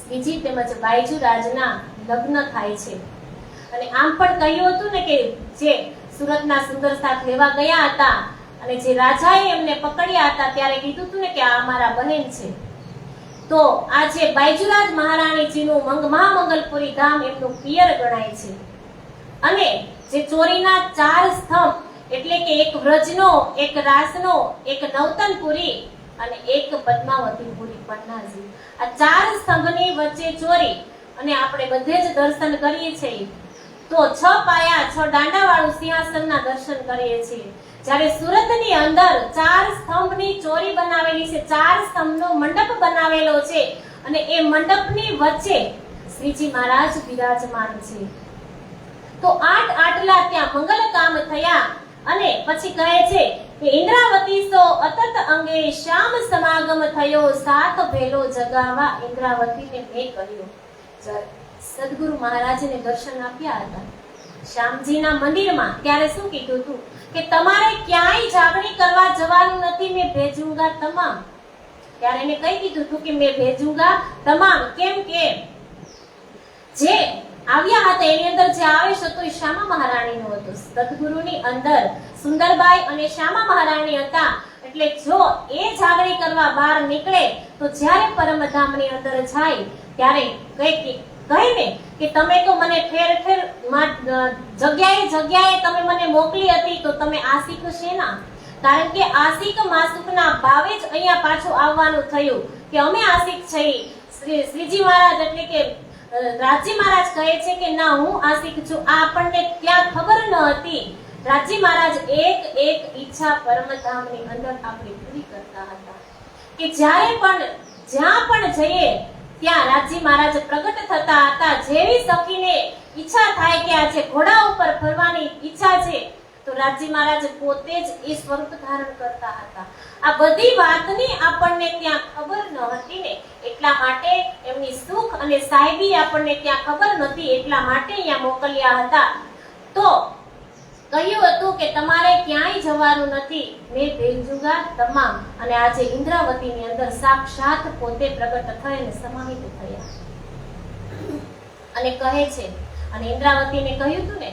શ્રીજી તેમજ બાયજુરાજના લગ્ન થાય છે. અને આમ પણ કહ્યું હતું ને કે જે સુરતના સુંદર સાથ લેવા ગયા હતા અને જે રાજાએ એમને પકડ્યા હતા ત્યારે કીધું હતું ને કે આ અમારા બહેન છે. તો આ જે બાયજુરાજ મહારાણીજીનું મહામંગલપુરી ધામ એમનું પિયર ગણાય છે. અને જે ચોરીના 4 સ્તંભ એટલે કે એક વ્રજનો, એક રાસનો, એક નવતનપુરી અને એક પદ્માવતીપુરી પન્નાજી, આ 4 સ્તંભની વચ્ચે ચોરી અને આપણે બધે જ દર્શન કરીએ છીએ. તો 6 પાયા 6 દાંડા વાળું સિંહાસનના દર્શન કરીએ છીએ. જ્યારે સુરતની અંદર 4 સ્તંભની ચોરી બનાવેલી છે, 4 સ્તંભનો મંડપ બનાવેલો છે અને એ મંડપની વચ્ચે શ્રીજી મહારાજ બિરાજમાન છે. તો આટલા ત્યાં મંગલ કામ થયા અને પછી કહે છે કે ઇન્દ્રાવતી સો અતત અંગે શ્યામ સમાગમ થયો, સાત ભેલો જગાવા ઇન્દ્રાવતીને મેં કહ્યું. સદગુરુ મહારાજને દર્શન આપ્યા હતા શ્યામજીના મંદિરમાં, ત્યારે શું કીધું હતું કે તમારે ક્યાંય જાગણી કરવા જવાનું નથી, મેં ભેજુંગા તમામ. ત્યારે એને કઈ કીધું હતું કે મેં ભેજુંગા તમામ. કેમ કે જે આવ્યા હતા એની અંદર જે આવેશ હતો એ શ્યામા મહારાણીનો હતો. સદગુરુની અંદર સુંદરબાઈ અને શ્યામા મહારાણી હતા. એટલે જો એ જાગણી કરવા બહાર નીકળે તો જ્યારે પરમધામની અંદર જાય ત્યારે કહીને કે તમે તો મને ઠેર ઠેર જગ્યાએ તમે મને મોકલી હતી, તો તમે આશિક શેના? કારણ કે આશિક માસુકના ભાવે જ અહીંયા પાછું આવવાનું થયું કે અમે આશિક છીએ. શ્રીજી મહારાજ એટલે કે રાજી મહારાજ કહે છે કે ના, હું આશિક છું. આ આપણને ત્યાં ખબર ન હતી. રાજી મહારાજ એક ઈચ્છા પરમધામની અંદર આપણી પૂરી કરતા હતા કે જ્યાં પણ જઈએ ત્યાં રાજી મહારાજ પ્રગટ થતા હતા. જેવી સખીને ઈચ્છા થાય કે આજે ઘોડા ઉપર ફરવાની ઈચ્છા છે તો રાજી મહારાજ પોતે જ એ સ્વરૂપ ધારણ કરતા હતા. આ બધી વાતની આપણને ત્યાં ખબર ન હતી ને, એટલા માટે એમની સુખ અને સાહેબી આપણને ત્યાં ખબર નથી, એટલા માટે અહીંયા મોકલ્યા હતા. તો કહ્યું હતું કે તમારે ક્યાંય જવાનું નથી, મેં ભેજુંગા તમામ. અને આજે ઇન્દ્રાવતીની અંદર સાક્ષાત પોતે પ્રગટ થઈને સમાહિત થયા. અને કહે છે, અને ઇન્દ્રાવતીને કહ્યું હતું ને,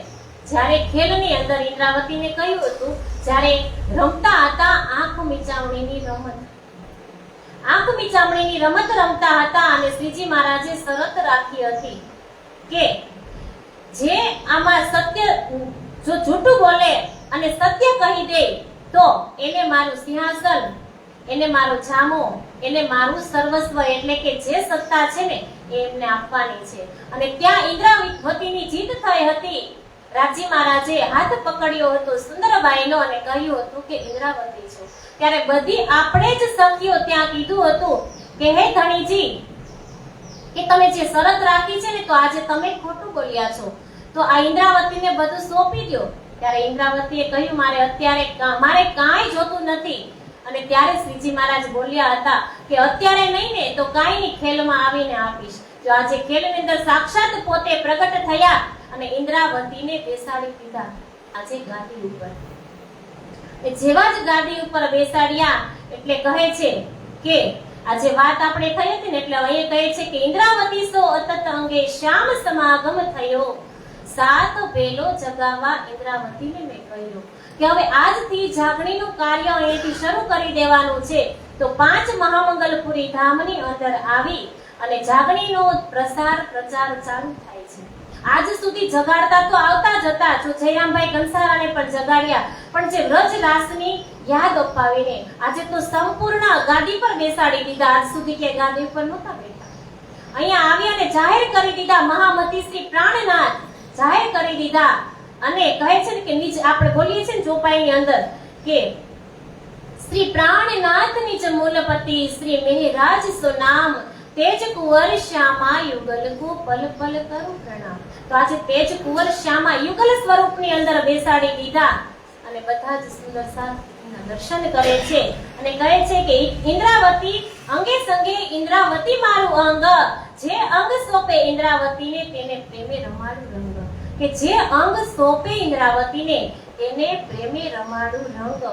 જ્યારે ખેલની અંદર ઇન્દ્રાવતીને કહ્યું હતું, જ્યારે રમતા હતા આંખ મીચામણીની રમત રમતા હતા અને શ્રીજી મહારાજે શરત રાખી હતી કે જે આમાં સત્ય જો જૂઠું બોલે અને સત્ય કહી દે તો એને મારું સિંહાસન, એને મારો જામો, એને મારું સર્વસ્વ એટલે કે જે સત્તા છે ને એ એમને આપવાની છે. અને ત્યાં ઇન્દ્રાવતીની જીત થઈ હતી. રાજી મહારાજે હાથ પકડ્યો હતો સુંદરબાઈનો અને કહ્યું હતું કે ઇન્દ્રાવતી છો. ત્યારે બધી આપણે જ સખીઓ ત્યાં કીધું હતું કે હે ધણીજી, કે તમે જે શરત રાખી છે ને તો આજે તમે ખોટું બોલ્યા છો, તો આ ઇન્દ્રાવતીને બધું સોંપી દો. ત્યારે ઇન્દ્રાવતીએ કહ્યું મારે કાંઈ જોતું નથી. અને ત્યારે શ્રીજી મહારાજ બોલ્યા હતા કે અત્યારે નહીં ને તો કાંઈ નહીં, ખેલમાં આવીને આપીશ. જો આજે ખેલની અંદર સાક્ષાત પોતે પ્રગટ થયા અને ઇન્દ્રાવતીને બેસાડી દીધા આજે ગાદી ઉપર. જેવા જ ગાદી ઉપર બેસાડ્યા એટલે કહે છે કે આજે વાત આપણે થઈ હતી ને, એટલે અહીં કહે છે કે ઇન્દ્રાવતી સો અતત અંગે શ્યામ સમાગમ થયો, સાત ભેલો જગાવા ઇન્દ્રાવતીને મેં કહ્યું કે હવે આજથી જાગણીનું કાર્ય અહીંથી શરૂ કરી દેવાનું છે. તો 5 મહામંગલપુરી ધામની અંદર આવી અને જાગણીનો પ્રચાર ચાલુ થાય છે. આજ સુધી જગાડતા તો આવતા જ હતા, જો જયરામભાઈ કંસારાને પણ જગાડ્યા, પણ જે વ્રજ રાસની યાદ અપાવીને આજે તો સંપૂર્ણ ગાદી પર બેસાડી દીધા. આજ સુધી કે ગાદી પર નહોતા બેઠા, અહીંયા આવ્યા ને જાહેર કરી દીધા. મહામતી શ્રી પ્રાણનાથ જાહેર કરી દીધા. અને કહે છે કે નીચે આપણે બોલીએ છીએ ને ચોપાઈની અંદર કે શ્રી પ્રાણનાથ નિજ મૂલપતિ શ્રી મેહરાજ સો નામ તેજ કુંવર શ્યામા યુગલ કો પલ પલ કરું પ્રણામ. તો આજે તેજ કુંવર શ્યામા યુગલ સ્વરૂપની અંદર બેસાડી દીધા અને બધા જ સુંદર સાના દર્શન કરે છે અને કહે છે કે ઇન્દ્રાવતી અંગે સંગે ઇન્દ્રાવતી મારું અંગ, જે અંગ સોંપે ઇન્દ્રાવતીને તેને પ્રેમે રમાડું રંગ. કે જે અંગ સોંપે ઇન્દ્રાવતીને તેને પ્રેમે રમાડું રંગ.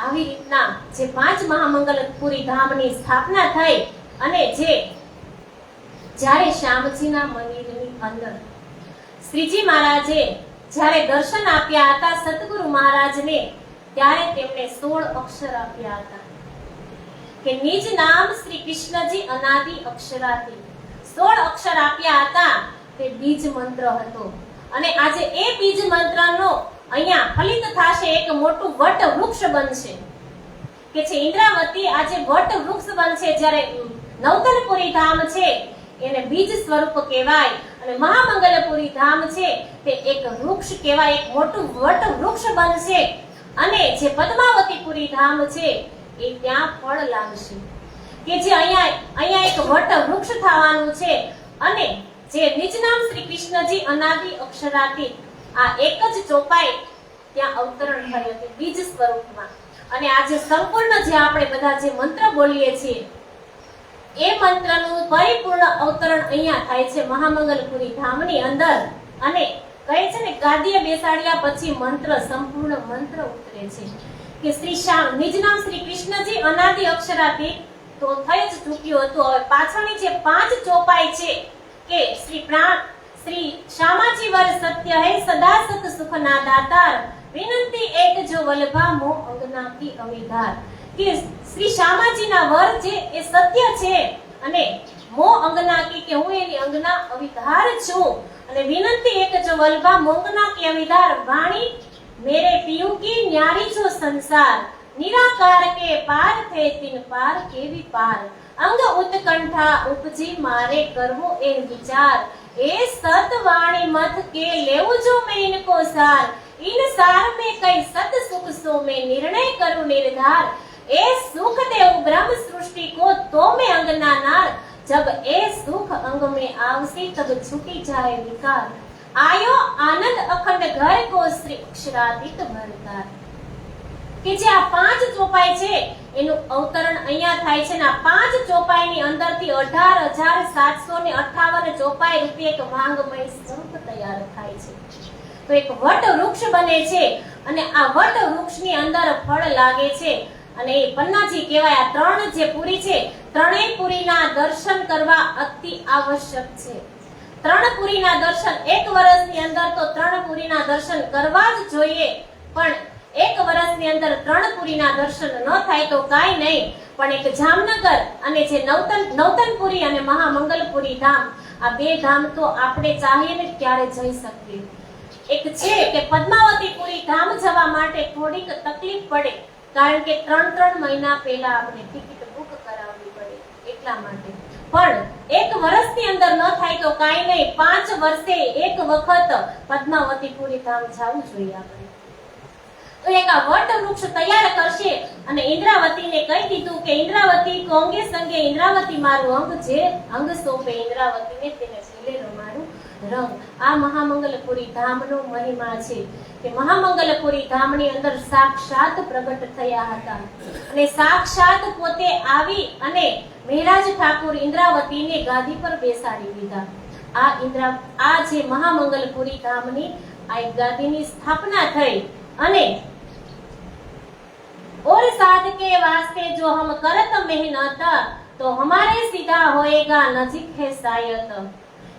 આવી રીતના જે 5 મહામંગલપુરી ધામની સ્થાપના થઈ અને જે જ્યારે શ્યામજીના મંદિરની અંદર શ્રીજી મહારાજે જ્યારે દર્શન આપ્યા હતા સતગુરુ મહારાજને, ત્યારે તેમણે 16 અક્ષર આપ્યા હતા કે નિજ નામ શ્રી કૃષ્ણજી અનાદિ અક્ષરાથી. 16 અક્ષર આપ્યા હતા. તે બીજ મંત્ર હતો અને આજે એ બીજ મંત્રનો અહીંયા ફલિત થશે, એક મોટું વટ વૃક્ષ બનશે કે છે ઇન્દ્રાવતી આજે વટ વૃક્ષ બનશે. જ્યારે નવતનપુરી ધામ છે એને બીજ સ્વરૂપ કહેવાય અને મહામંગલપુરી ધામ છે તે એક વૃક્ષ કહેવાય, એક મોટું વટ વૃક્ષ બનશે અને જે પદ્માવતીપુરી ધામ છે એ ત્યાં ફળ લાગશે કે જે અહીંયા એક વટ વૃક્ષ થવાનું છે અને જે નિજ નામ શ્રી કૃષ્ણજી અનાદિ અક્ષરાથી આ એક જ ચોપાઈ ત્યાં અવતરણ થઈ હતી બીજ સ્વરૂપમાં. અને આજે સંપૂર્ણ જે આપણે બધા જે મંત્ર બોલીએ છીએ એ મંત્રનું પરિપૂર્ણ અવતરણ અહીંયા થાય છે મહામંગલપુરી ધામની અંદર. અને કહે છે ને ગાદીએ બેસાડ્યા પછી મંત્ર સંપૂર્ણ મંત્ર ઉતરે છે કે શ્રી શ્યામ નિજ નામ શ્રી કૃષ્ણજી અનાદિ અક્ષરાથી તો થઈ જ ચૂક્યું હતું. હવે પાછળની જે 5 ચોપાઈ છે કે શ્રી શ્યામાજી વર સત્ય હૈ સદા સત સુખના દાતાર, વિનંતી એક જો વલ્ભા મો અંગના કી અવિધાર. કે શ્રી શ્યામાજીના વર છે એ સત્ય છે અને મો અંગના કી કે હું એની અંગના અવિધાર છું અને વિનંતી એક જો વલ્ભા મોંગના કી અવિધાર, વાણી મેરે પિયુ કી ન્યારી જો સંસાર, નિરાકાર કે પાર થે તિન પાર કેવી પાર, અંગ ઉત્કંઠા ઉપજી મારે કરવો એ વિચાર, એ સત વાણી મત કે લેવું જો મેં ઇनको सार, इन सार में कई सत सुख सो में निर्णय करूं निर्धार, ए सुख देव ब्रह्म सृष्टि को तो मैं अंगना नार, जब ए सुख अंग में आवसी तब छूटी जाए विकार, आयो आनंद अखंड घर को श्री अक्षरातीत भरतार. કે જે આ 5 ચોપાઈ છે એનું અવતરણ અહીંયા થાય છે ને આ 5 ચોપાઈની અંદરથી 18,758 ચોપાઈ રૂપે એક વાંગમય સ્વરૂપ તૈયાર થાય છે. તો એક વટ વૃક્ષ બને છે અને આ વટ વૃક્ષની અંદર ફળ લાગે છે અને એ પન્નાજી કહેવાય. આ 3 જે પુરી છે ત્રણેય પુરીના દર્શન કરવા અતિ આવશ્યક છે. 3 પુરીના દર્શન એક વર્ષની અંદર તો 3 પુરીના દર્શન કરવા જ જોઈએ, પણ એક વર્ષની અંદર 3 પુરીના દર્શન ન થાય તો કાઈ નહીં, પણ એક જામનગર અને જે નવતનપુરી અને મહામંગલપુરી ધામ, આ 2 ધામ તો આપણે ચાહીએ ને ક્યારે જઈ શકીએ. એક છે કે પદ્માવતીપુરી ધામ જવા માટે થોડીક તકલીફ પડે, કારણ કે 3 મહિના પહેલા આપણે ટિકિટ બુક કરાવવી પડે એટલા માટે. પણ એક વર્ષની અંદર ન થાય તો કાઈ નહીં, 5 વર્ષે એક વખત પદ્માવતીપુરી ધામ જવું જોઈએ આપણે. તો એક આ વટ વૃક્ષ તૈયાર કરશે અને ઇન્દ્રાવતીને કહી દીધું કે ઇન્દ્રાવતી કોંગે સંગે ઇન્દ્રાવતી મારું અંગ, જે અંગ સોંપે ઇન્દ્રાવતીને તેને છેલ્લે રમાડું રંગ. આ મહામંગલપુરી ધામનો મહિમા છે કે મહામંગલપુરી ધામની અંદર સાક્ષાત પ્રગટ થયા હતા અને સાક્ષાત પોતે આવી અને મહારાજ ઠાકુર ઇન્દ્રાવતીને ગાદી પર બેસાડી દીધા. આ જે મહામંગલપુરી ધામની આ એક ગાદીની સ્થાપના થઈ અને और साध के वास्ते जो हम करत मेहनत तो हमारे सीधा होएगा नजीक है शायद.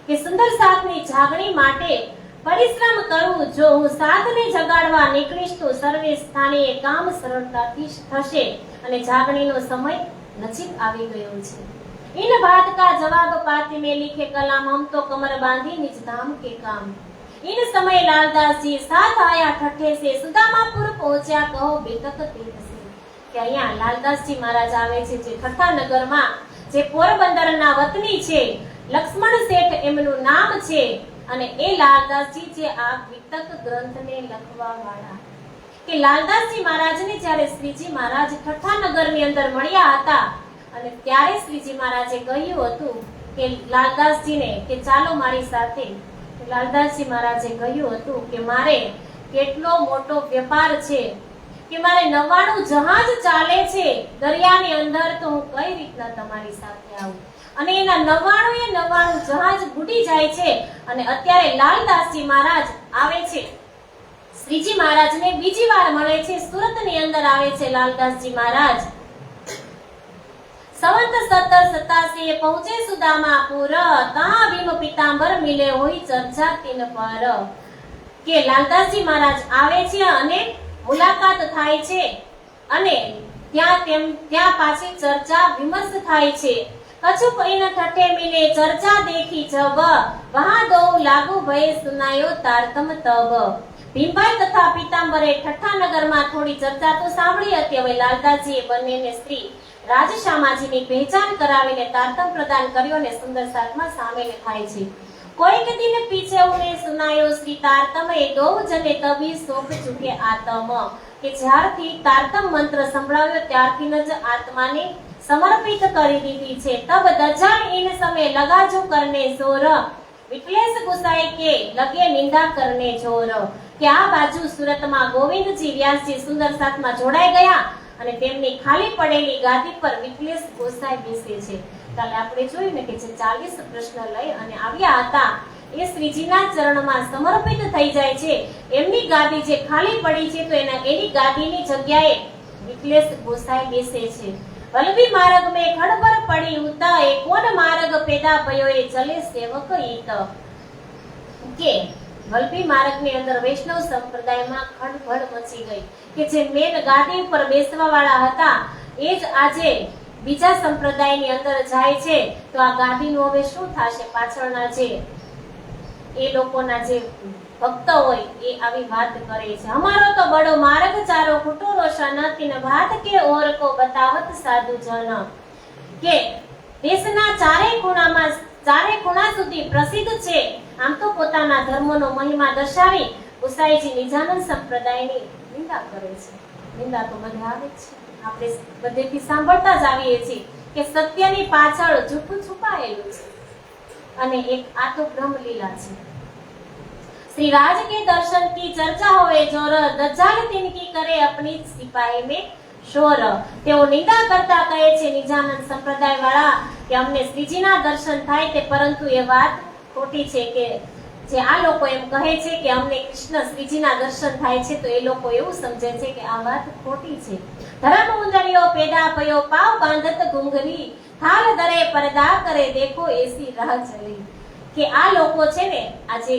કે સુંદર સાથની જાગણી માટે પરિશ્રમ કરું, જો હું સાથને જગાડવા નીકળીશ તો સર્વે સ્થાને કામ સરળતાથી થશે અને જાગણીનો સમય નજીક આવી ગયો છે. इन बात का जवाब पाती में लिखे कलाम, हम तो कमर बांधी निज धाम के काम. इन समय लालदास जी साथ आया ठठे से, सुदामापुर पहुंचा कहो बेतक तीर्थ से. કે અહીંયા લાલદાસજી મહારાજ આવે છે જે ઠઠ્ઠા નગરમાં, જે પોરબંદરના વતની છે, લક્ષ્મણ શેઠ એમનું નામ છે અને એ લાલદાસજી જે આ વિતક ગ્રંથને લખવા વાળા. કે લાલદાસજી મહારાજને જ્યારે શ્રીજી મહારાજ ઠઠ્ઠા નગરની અંદર મળ્યા હતા અને ત્યારે શ્રીજી મહારાજે કહ્યું હતું કે લાલદાસજીને કે ચાલો મારી સાથે. લાલદાસજી મહારાજે કહ્યું હતું કે મારે કેટલો મોટો વેપાર છે, કે મારે 99 જહાજ ચાલે છે દરિયાની અંદર, તો હું કઈ રીતના તમારી સાથે આવું? અને એના 99 જહાજ બુડી જાય છે. અને અત્યારે લાલદાસજી મહારાજ આવે છે, શ્રીજી મહારાજને બીજી વાર મળે છે, સુરતની અંદર આવે છે લાલદાસજી મહારાજ. સંવત 1787 એ પહોંચે સુદામાપુર, તાં ભીમ પિતાંબર મિલે હોય ચર્ચા તીન પર. કે લાલદાસજી મહારાજ આવે છે અને મુલાકાત થાય છે, અને ત્યાં પાછી ચર્ચા વિમર્શ થાય છે. કछु કઈ ન ઠઠે મિલે ચર્ચા દેખી જબ, વહા દો લાગુ ભય સુનાયો તારતમ તબ. ભીમભાઈ તથા પિતાંબરે ઠઠ્ઠાનગરમાં થોડી ચર્ચા તો સાંભળી હતી. હવે લાલદાસજીએ બંનેને સ્ત્રી રાજશામાજીની પહેચાન કરાવીને તારતમ પ્રદાન કર્યો અને સુંદર સાથમાં સામેલ થાય છે. કોઈક દિન પીછે ઉને સુનાયો શ્રી તારતમ, એ દો જને તબી સોંપ ચૂકે આતમ. કે જ્યારથી તારતમ મંત્ર સંભળાવ્યો ત્યારથી જ આત્માને સમર્પિત કરી દીધી છે. તબ દજાન ઇન સમય લગાજો કરને જોર, વિકલેશ ગુસાઈ કે લગે નિંદા કરને જોર. કે આ બાજુ સુરતમાં ગોવિંદજી વ્યાસજી સુંદર સાથમાં જોડાઈ ગયા અને તેમની ખાલી પડેલી ગાદી પર વિકલેશ ગોસાઈ બેસે છે. કાલે આપણે જોયું ને કે જે 40 પ્રશ્ન લઈ અને આવ્યા હતા એ શ્રીજીના ચરણમાં સમર્પિત થઈ જાય છે. એમની ગાદી જે ખાલી પડી છે તો એની ગાદીની જગ્યાએ વિકલેશ ગોસાઈ બેસે છે. વલ્લભી માર્ગ મેં ખડબર પડી ઉત, એ કોણ માર્ગ પેદા ભયો એ ચલે સેવક ઈત. કે વલ્લભી માર્ગની અંદર વૈષ્ણવ સંપ્રદાયમાં ખડભડ મચી ગઈ, કે જે મેન ગાદી ઉપર બેસવા વાળા હતા એ જ આજે બીજા સંપ્રદાયની અંદર જાય છે. તો આ ગાદીનું હવે શું થશે? પાછળના જે એ લોકોના જે ભક્ત હોય એ આવી વાત કરે છે. અમારો તો બડો માર્ગ ચારો ખોટો રોશન તીન ભાત કે ઓર કો બતાવત સાધુ જન. કે દેશના ચારે ખૂણા સુધી પ્રસિદ્ધ છે. આમ તો પોતાના ધર્મનો મહિમા દર્શાવી ગુસાઈજી નિજાનંદ સંપ્રદાયની નિંદા કરે છે. નિંદા તો બધે આવે જ છે, આપણે બધેથી સાંભળતા જ આવીએ છીએ કે સત્યની પાછળ જૂઠું છુપાયેલું છે, અને એક આ તો બ્રહ્મલીલા છે. श्री राज के दर्शन की चर्चा होवे जोर, दज्जाल तिनकी करे अपनी सिपाही में शोर. તેઓ નિંદા કરતા કહે છે નિજાનંદ સંપ્રદાય વાળા કે અમને શ્રીજીના દર્શન થાય તે, પરંતુ એ વાત ખોટી છે. કે જે આ લોકો એમ કહે છે કે અમને કૃષ્ણ શ્રીજીના દર્શન થાય છે, તો એ લોકો એવું સમજે છે કે આ વાત ખોટી છે. ધર્મ ઉંદરિયો પેદા ભયો, પાવ બાંધત ઘુંઘરી, થાલ દરે પરદા કરે દેખો એસી રાહ ચલી. કે આ લોકો છે ને, આજે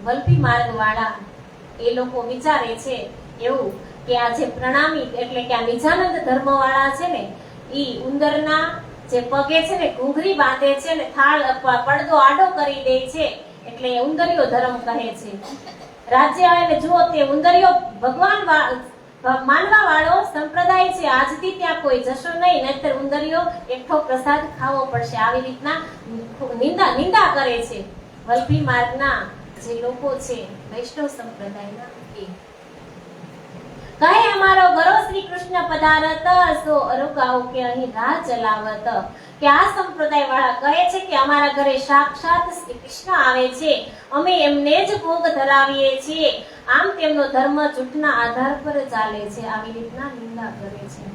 વલ્લભી માર્ગ વાળા એ લોકો વિચારે છે એવું કે આ જે પ્રણામી એટલે કે આ નિજાનંદ ધર્મ વાળા છે ને, ઈ ઉંદરના જે પગે છે ને ઘૂંઘરી બાંધે છે ને થાળ અથવા પડદો આડો કરી દે છે, એટલે ઉંદરિયો ધર્મ કહે છે. રાજ્ય અને જુઓ તે ઉંદરિયો ભગવાન માનવા વાળો સંપ્રદાય છે. આજથી ત્યાં કોઈ જશો નહીં, નહીતર ઉંદરિયો એકઠો પ્રસાદ ખાવો પડશે. આવી રીતના નિંદા કરે છે વલ્લભી માર્ગના જે લોકો છે વૈષ્ણવ સંપ્રદાયના. કહે અમારો ગરો શ્રી કૃષ્ણ પધારત, સો અરુગાઓ કે અહીં રાહ ચલાવત. કે આ સંપ્રદાય વાળા કહે છે કે અમારા ઘરે સાક્ષાત શ્રી કૃષ્ણ આવે છે, અમે એમને જ ભોગ ધરાવીએ છીએ. આમ તેમનો ધર્મ જૂઠના આધાર પર ચાલે છે. આવી રીતના નિંદા કરે છે.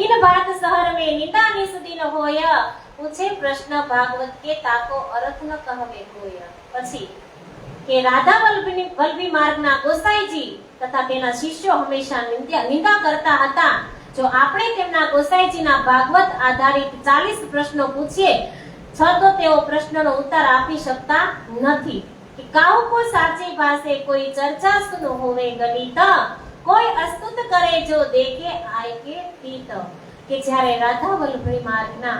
ઇન બાત શહર મે નિંદા નિસદિન હોય, પૂછે પ્રશ્ન ભાગવત કે તાકો અર્થ ન કહવે કોઈ. પછી કે રાધા વલ્લભી માર્ગના ગોસાઈજી તથા તેના શિષ્યો હંમેશા નિંદા કરતા હતા. જો આપણે તેમના ગોસાઈજીના ભાગવત આધારિત 40 પ્રશ્નો પૂછીએ તો તેઓ પ્રશ્નનો ઉત્તર આપી શકતા નથી. કે કાઉ કો સાચી ભાષે કોઈ ચર્ચા સુનો હોવે ગણિત, કોઈ અસ્તુત કરે જો દેખે આય કે તીત. કે જ્યારે રાધા વલ્લભી માર્ગના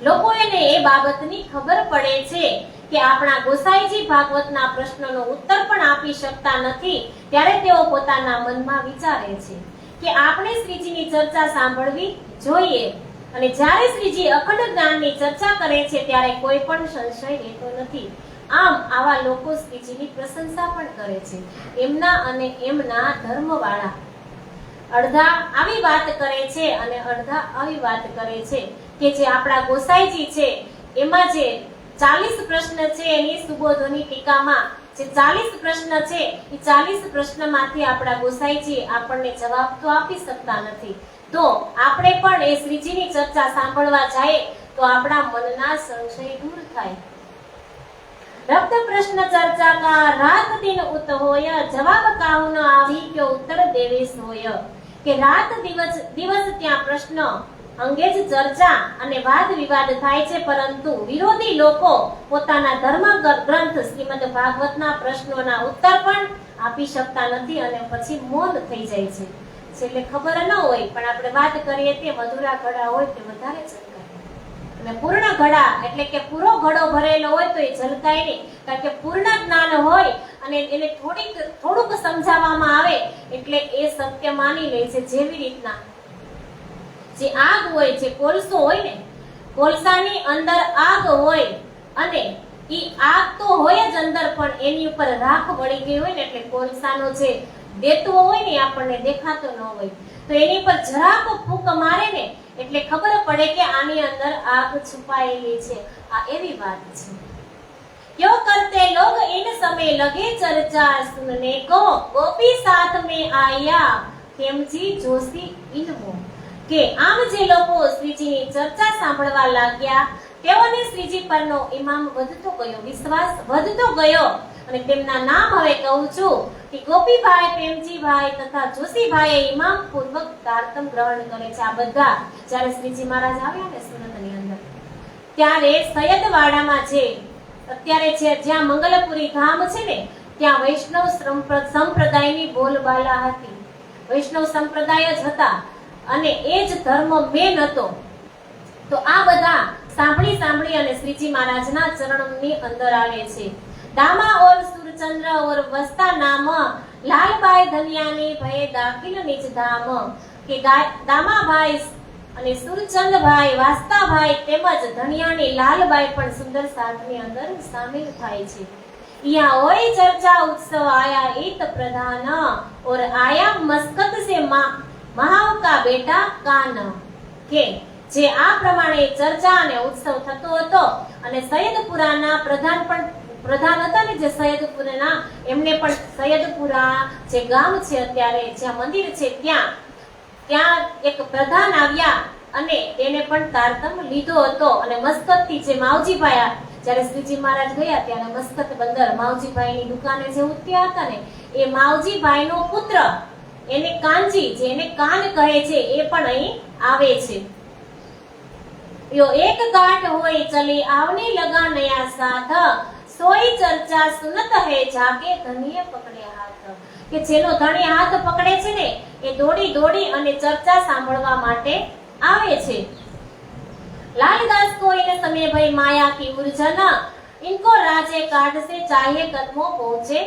લોકોને એ બાબતની ખબર પડે છે કે આપણા ગોસાઈજી ભાગવતના પ્રશ્નનો ઉત્તર પણ આપી શકતા નથી, ત્યારે તેઓ પોતાના મનમાં વિચારે છે કે આપણે શ્રીજીની ચર્ચા સાંભળવી જોઈએ. અને જ્યારે શ્રીજી અખંડ જ્ઞાનની ચર્ચા કરે છે ત્યારે કોઈ પણ સંશય રહેતો નથી. આમ આવા લોકો શ્રીજીની પ્રશંસા પણ કરે છે, એમના અને એમના ધર્મવાળા. અડધા આવી વાત કરે છે અને અડધા આવી વાત કરે છે કે જે આપણા ગોસાઈજી છે એમાં જે 40 પ્રશ્ન છે એની સુબોધોની ટીકામાં જે 40 પ્રશ્ન છે એ 40 પ્રશ્નમાંથી આપણા ગોસાઈજી આપણને જવાબ તો આપી શકતા નથી. તો આપણે પણ એ શ્રીજીની ચર્ચા સાંભળવા જઈએ તો આપણા મનના સંશય દૂર થાય. રબ્દ પ્રશ્ન ચર્ચા કા રાત દિન ઉત હોય, જવાબ કાહુ ન આવી કે ઉત્તર દેવેશ હોય. કે રાત દિવસ ત્યાં પ્રશ્ન અંગે જ ચર્ચા અને વાદ વિવાદ થાય છે, પરંતુ વિરોધી લોકો પોતાના ધર્મ ગ્રંથ શ્રીમદ ભાગવતના પ્રશ્નોના ઉત્તર પણ આપી શકતા નથી અને પછી મૌન થઈ જાય છે. એટલે ખબર ન હોય પણ આપણે વાત કરીએ તે મધુરા ઘડા હોય તે વધારે ઝલકાય અને પૂર્ણ ઘડા એટલે કે પૂરો ઘડો ભરેલો હોય તો એ ઝલકાય નહીં, કારણ કે પૂર્ણ જ્ઞાન હોય અને એને થોડુંક સમજાવવામાં આવે એટલે એ સત્ય માની લે છે. જેવી રીતના જે આગ હોય, જે કોલસો હોય ને, કોલસાની અંદર આગ હોય અને ઈ આગ તો હોય જ અંદર, પણ એની ઉપર રાખ વળી ગઈ હોય ને એટલે કોલસાનો જે દેતવો હોય ને આપણને દેખાતો ન હોય, તો એની પર જરાક ફૂંક મારે ને એટલે ખબર પડે કે આની અંદર આગ છુપાયેલી છે. આ એવી વાત છે. क्यों करते लोग इन समय लगे चर्चा सुनने को, गोपी साथ में आया खेमजी जोशी इनमो. કે આમ જે લોકો શ્રીજીની ચર્ચા સાંભળવા લાગ્યા તેઓને શ્રીજી પરનો ઈમામ વધતો ગયો, વિશ્વાસ વધતો ગયો. અને તેમના નામ હવે કહું છું કે ગોપીભાઈ, પ્રેમજીભાઈ તથા જોશીભાઈએ ઈમામ પૂર્વક તારતમ ગ્રહણ કરે છે. આ બધા જ્યારે શ્રીજી મહારાજ આવ્યા ને સુરતની અંદર ત્યારે સૈયદવાડામાં જે અત્યારે છે જ્યાં મંગલપુરી ધામ છે ને ત્યાં વૈષ્ણવ સંપ્રદાયની બોલબાલા હતી. વૈષ્ણવ સંપ્રદાય જ હતા અને એ જ ધર્મ મેન હતો. તો આ બધા સાંભળી અને શ્રીજી મહારાજના ચરણની અંદર આવે છે. દામા ઓર સુરચંદ્ર ઓર વસ્તા નામ, લાલબાઈ ધનિયાની ભય દાખિલ નિજ ધામ. કે દામાભાઈ અને સુરચંદભાઈ, વાસ્તાભાઈ તેમજ ધનિયાની લાલબાઈ પણ સુંદર સાધની અંદર સામેલ થાય છે. यहाँ होई चर्चा उत्सव आया इत प्रधान और आया मस्कत से महाव का बेटा कान. કે જે આ પ્રમાણે ચર્ચા અને ઉત્સવ થતો હતો અને સૈયદપુરાના પ્રધાન હતા ને જે સૈયદપુરાના, એમને પણ સૈયદપુરા જે ગામ છે અત્યારે જ્યાં મંદિર છે ત્યાં એક પ્રધાન આવ્યા અને એને પણ તારતમ લીધો હતો. અને મસ્કત થી જે માવજીભાઈ, જ્યારે શ્રીજી મહારાજ ગયા ત્યારે મસ્કત બંદર માવજીભાઈની દુકાને જે ઉતર્યા હતા ને એ માવજીભાઈનો પુત્ર એને કાનજી, જેને કાન કહે છે, એ પણ અહીં આવે છે. યો એક ગાંઠ હોય ચલી આવને લગા નયા સાથ, સોઈ ચર્ચા સુનત હે જાગે ધણીએ પકડે હાથ. કે જેનો ધણી હાથ પકડે છે ને એ દોડી અને ચર્ચા સાંભળવા માટે આવે છે. लालदास को इन समय भई माया की उर्जन, इनको राजे काट से चाहे कदमों पहुंचे